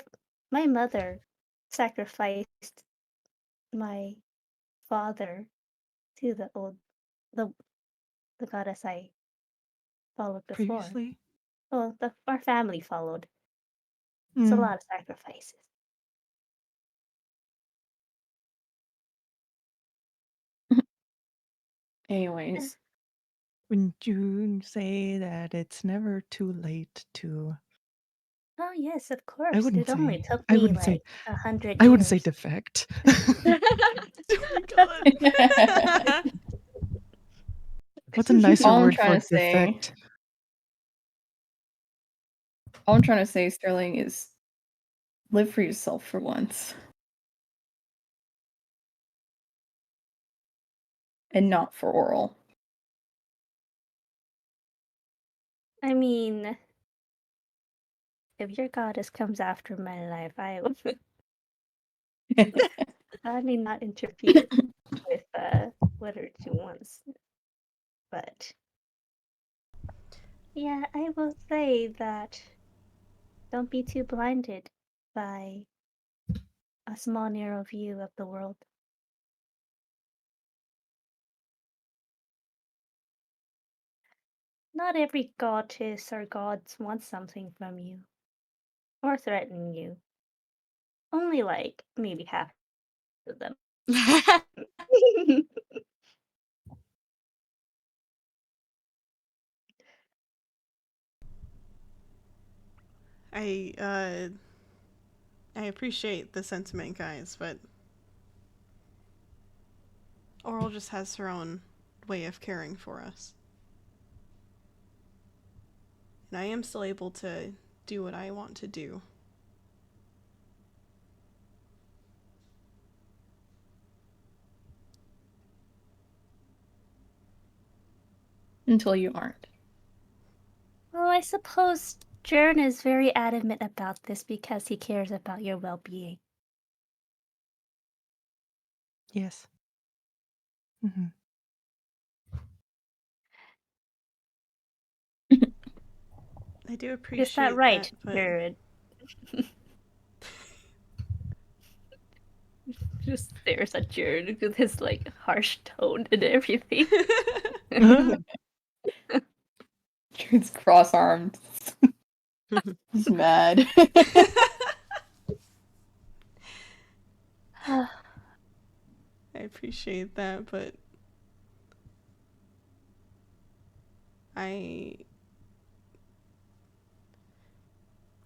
my mother sacrificed my father to the goddess I followed before. Previously? Well, our family followed. It's a lot of sacrifices. Anyways, Wouldn't you say that it's never too late to? Oh yes, of I course. wouldn't It only say. took I me wouldn't say. like 100 I wouldn't say years. defect. Oh my god. What's a nicer all I'm word for trying to say, defect? all I'm trying to say, Sterling, is live for yourself for once, and not for Oral. I mean, if your goddess comes after my life, I may not interfere with what her she wants. But yeah, I will say that don't be too blinded by a small narrow view of the world. Not every goddess or gods wants something from you or threaten you. Only like maybe half of them. I appreciate the sentiment, guys, but Oral just has her own way of caring for us. And I am still able to do what I want to do. Until you aren't. Well, I suppose Jern is very adamant about this because he cares about your well-being. Yes. Mm-hmm. I do Is appreciate that right, but Jern? Just stares at Jern with his like harsh tone and everything. Jared's cross-armed. He's mad. I appreciate that, but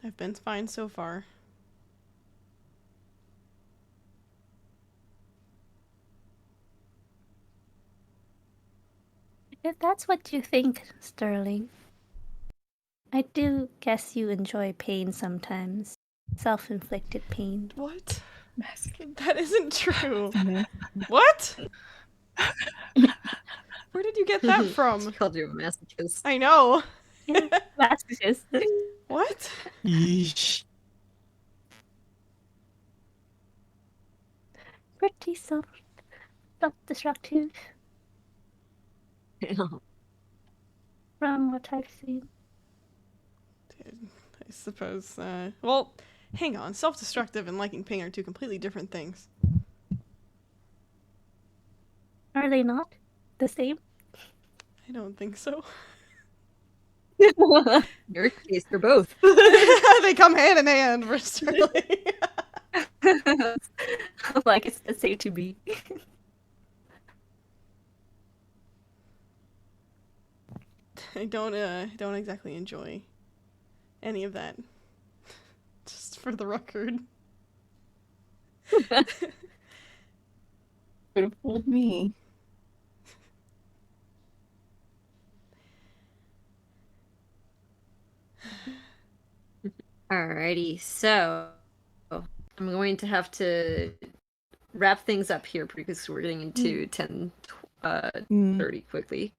I've been fine so far. If that's what you think, Sterling, I do guess you enjoy pain sometimes. Self-inflicted pain. What? Mask. That isn't true. Mhm. What? Where did you get that She from? called you a masochist. I know. Yeah, that's just What? Yeesh. pretty self-destructive from what I've seen. I suppose, well, hang on. Self-destructive and liking pain are two completely different things. Are they not the same? I don't think so. In your case, they're both. They come hand in hand for Sterling. Like it's the same to me. I don't exactly enjoy any of that. Just for the record. Could have fooled me. Alrighty, so I'm going to have to wrap things up here because we're getting into 10:30 quickly.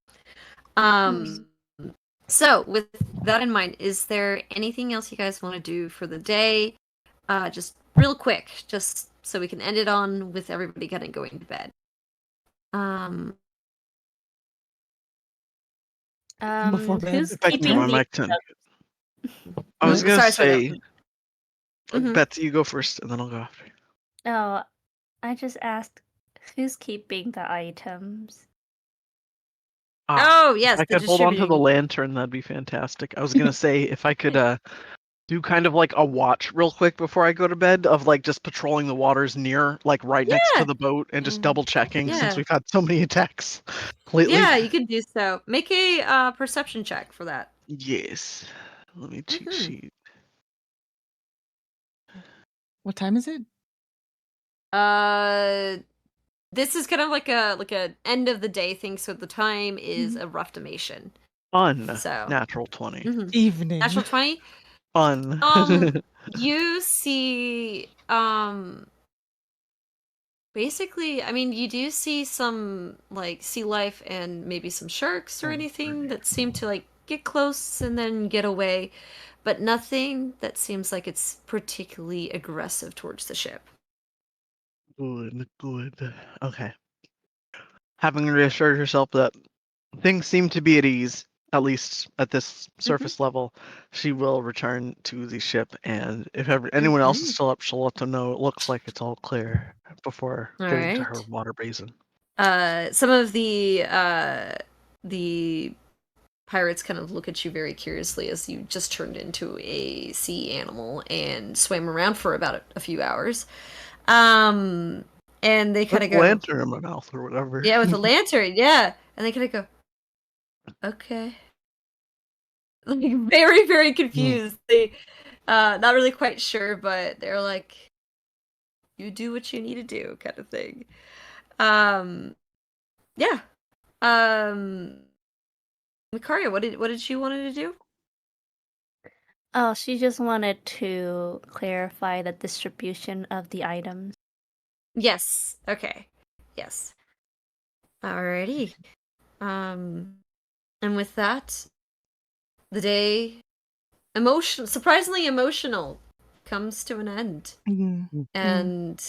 So with that in mind, is there anything else you guys want to do for the day? Just real quick, just so we can end it on with everybody kind of going to bed. Before bed. Who's Back to keeping my the mic turn. I was gonna Sorry, say, Mhm. Betsy, you go first, and then I'll go after you. Oh, I just asked Who's keeping the items? Oh yes, I the could hold on to the distributing. lantern, that'd be fantastic. I was gonna say if I could do kind of like a watch real quick before I go to bed of like just patrolling the waters near, like right next to Yeah. the boat and just double checking since Yeah. we've had so many attacks lately. Yeah, you can do so. Make a perception check for that. Yes. Let me cheat Mhm. sheet. What time is it? This is kind of like a end of the day thing, so the time is Mhm. a rough estimation. Fun. So Natural 20. mhm. Evening. Natural 20. Fun. You see basically, I mean, you do see some like sea life and maybe some sharks or anything that seem to like get close and then get away, but nothing that seems like it's particularly aggressive towards the ship. Good, good. Okay. Having reassured herself that things seem to be at ease, at least at this surface level, she will return to the ship, and if ever anyone else is still up, she'll let them know it looks like it's all clear before All getting to her right. water basin. Some of the pirates kind of look at you very curiously as you just turned into a sea animal and swam around for about a few hours. And they kind With of a go, lantern in my mouth or whatever. yeah, with a lantern, yeah. And they kind of go, okay. Like very, very confused. They not really quite sure, but they're like, you do what you need to do, kind of thing. Yeah. Mikaria, what did she wanted to do? Oh, she just wanted to clarify the distribution of the items. Yes. Okay. Yes. Alrighty. And with that, the day surprisingly emotional comes to an end. Mhm. And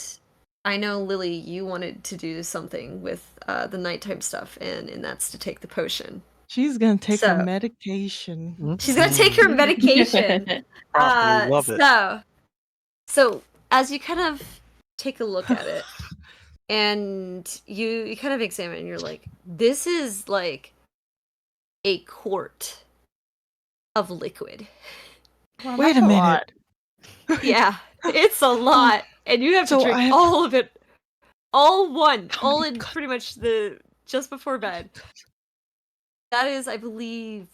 I know, Lily, you wanted to do something with the nighttime stuff, and that's to take the potion. She's gonna take her So medication. she's gonna take her medication. Properly love it. So as you kind of take a look at it, and you kind of examine, and you're like, this is like a quart of liquid. Well, Wait that's a a minute. lot. Yeah, it's a lot, and you have to So drink I have all of it, all How many in cups? pretty much just before bed. That is, I believe,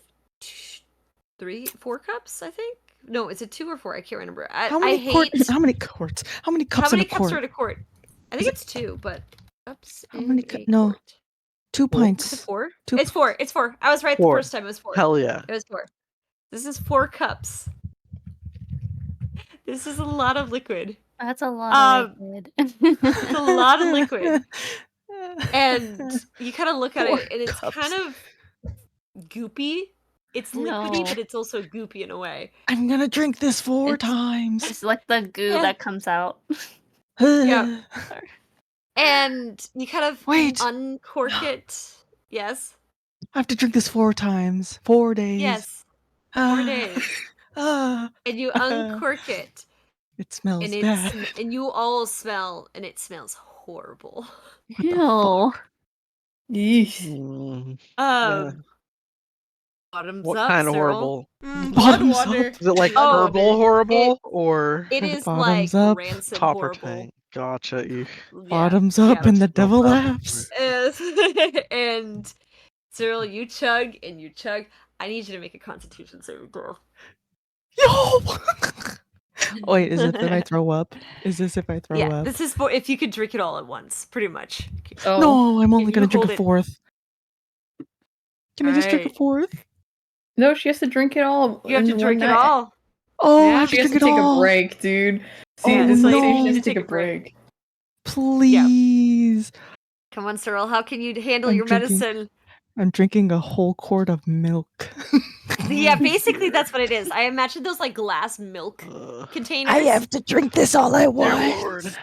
4 cups. I think. No, is it 2 or 4? I can't remember. How I many hate. How many quarts? How many How cups in many a cups are quart? in a quart? I Is think it it's 2, but cups how in many? a No, quart. 2 Is it pints. 4? 2 It's 4. It's 4. I was right the 4. first time. It was 4. Hell yeah. It was 4. This is 4 cups. This is a lot of liquid. That's a lot of liquid. It's a lot of liquid. And you kind of look at 4 it, and it's cups. kind of goopy. It's liquidy, No. but it's also goopy in a way. I'm gonna drink this 4 It's- times. It's like the goo Yeah. that comes out. Yeah. And you kind of Wait. uncork it. Yes. I have to drink this 4 times. 4 days. Yes. 4 days. Ah. And you uncork it. It smells And bad. and you all smell, and it smells horrible. What the Ew. fuck? Mm, yeah. Bottoms What up, kind of Cyril. horrible? Blood Bottoms water. up. Is it like Oh, herbal horrible or It is like Bottoms up. rancid copper horrible. tank? Gotcha. Yeah. Bottoms up, Yeah. and the That's no devil problem. laughs. And Cyril, you chug and you chug. I need you to make a Constitution saving throw. Yo! Wait, is it if I throw up? Is this if I throw Yeah, up? this is for if you could drink it all at once, pretty much. Oh. No, I'm only you gonna drink hold a it? fourth. Can I just drink a Alright. fourth? No, she has to drink it all. You have to in drink one it night. all. Oh, Yeah. I have She to has drink to it take all. a break, dude. See, Yeah, the so you sensation need is to to take a take a break. break. Please. Come on, Cyril. How can you handle I'm your drinking- medicine? I'm drinking a whole quart of milk. Yeah, basically that's what it is. I imagine those like glass milk containers. I have to drink this all at Dear once. Lord.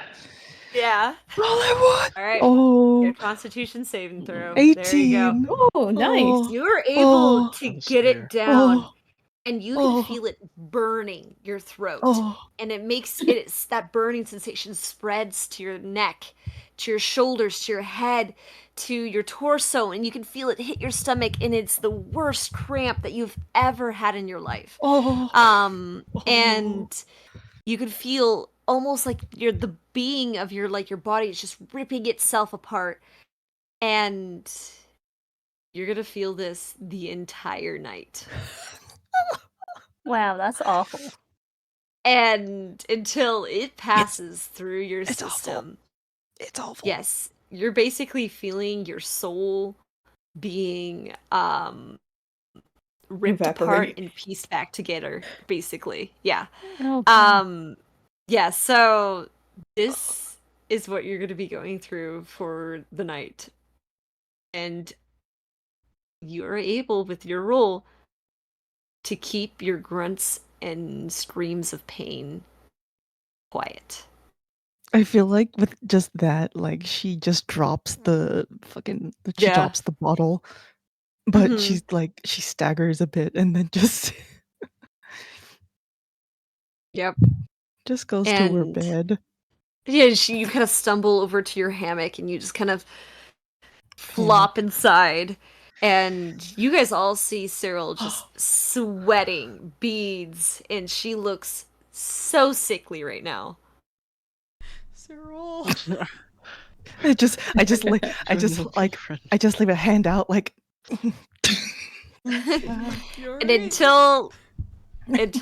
Yeah. All at once. All right. Oh, Your Constitution saving throw. There you go. 18. Oh, nice. Oh. You were able Oh. to That's get fair. it down, Oh, and you can feel it burning your throat. And it makes it's that burning sensation spreads to your neck, to your shoulders, to your head, to your torso, and you can feel it hit your stomach, and it's the worst cramp that you've ever had in your life. And you can feel almost like the being of your body is just ripping itself apart, and you're gonna feel this the entire night. Wow, that's awful. And until it passes through your it's awful. system. It's awful. Yes, you're basically feeling your soul being ripped apart and pieced back together, basically. Yeah. Okay. Yeah, so this is what you're going to be going through for the night. And you are able, with your roll, to keep your grunts and screams of pain quiet. I feel like with just that, like she just drops the drops the bottle, but she's like she staggers a bit and then just just goes to her bed. Yeah, you kind of stumble over to your hammock and you just kind of flop inside. And you guys all see Cyril just sweating beads, and she looks so sickly right now. Cyril. I just leave a hand out like And until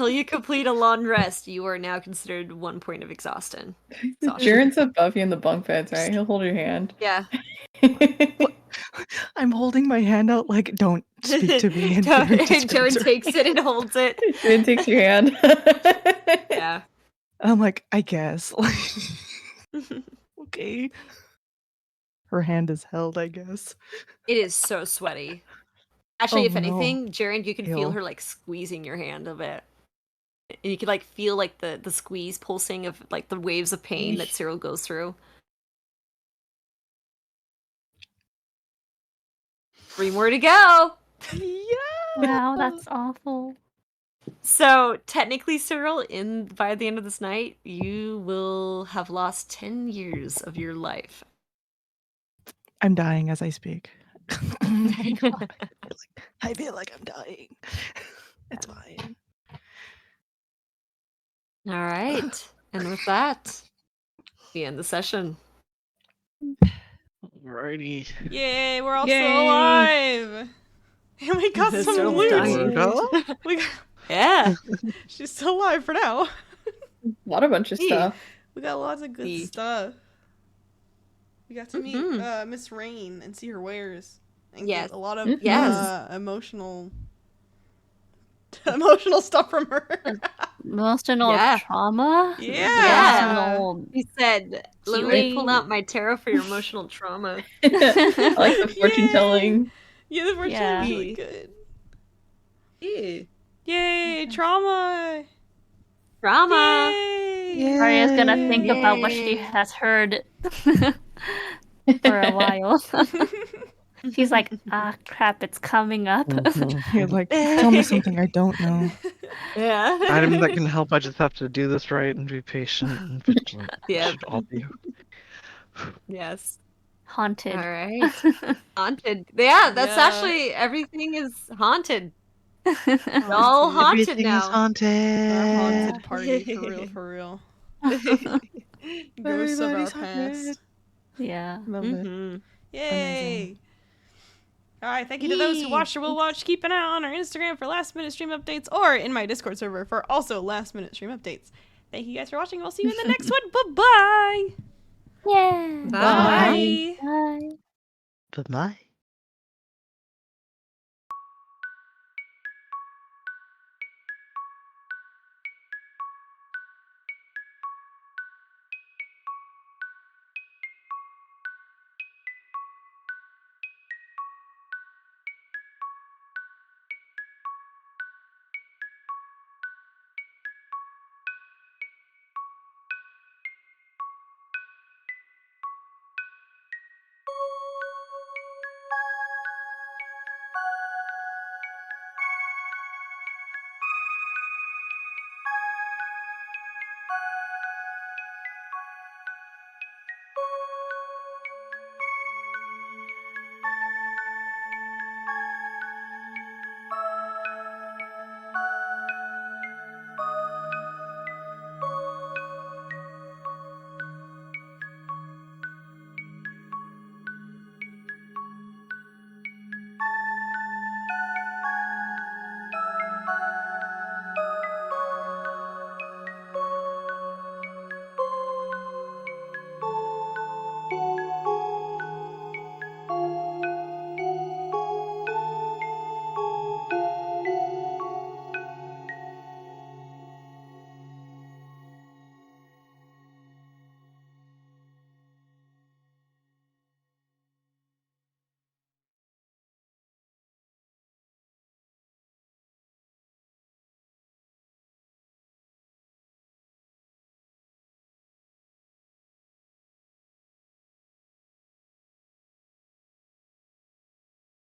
you complete a long rest, you are now considered 1 point of exhaustion. Jaren's above you in the bunk beds, right? He'll hold your hand. Yeah. I'm holding my hand out like don't speak to me. And Jaren takes it and holds it. Jaren takes your hand. Yeah. I'm like, I guess. Okay. Her hand is held, I guess. It is so sweaty. Actually, if anything, Jaren, you can feel her like squeezing your hand a bit. And you can like feel like the squeeze pulsing of like the waves of pain that Cyril goes through. 3 more to go. Yeah. Wow, that's awful. So technically, Cyril, by the end of this night, you will have lost 10 years of your life. I'm dying as I speak. I feel like I'm dying. It's fine. All right. And with that, we end the session. Alrighty. Yay, we're all still alive. And we got some loot. Yeah. She's still alive for now. A bunch of stuff. We got lots of good stuff. We got to meet Miss Rain and see her wares. And get a lot of emotional stuff from her. Emotional trauma? Yeah. He said, let me pull out my tarot for your emotional trauma. I like the fortune telling. Yeah, the fortune telling is really good. Yay, trauma! Trauma! Yay! Arya's gonna think about what she has heard for a while. She's like, crap, it's coming up. You're like, tell me something I don't know. Yeah. Item that can help, I just have to do this right and be patient. And vigilant. Yeah. Should all be. Yes. Haunted. All right. Haunted. Yeah, that's actually, everything is haunted. It's all haunted Everything now. is haunted. A haunted party, for real. Ghosts of our past. Yeah. Love it. Yay! Amazing. Alright, thank you to those who watched or will watch. Keep an eye on our Instagram for last minute stream updates or in my Discord server for also last minute stream updates. Thank you guys for watching. We'll see you in the next one. Bye-bye! Yeah. Bye! Bye. Bye.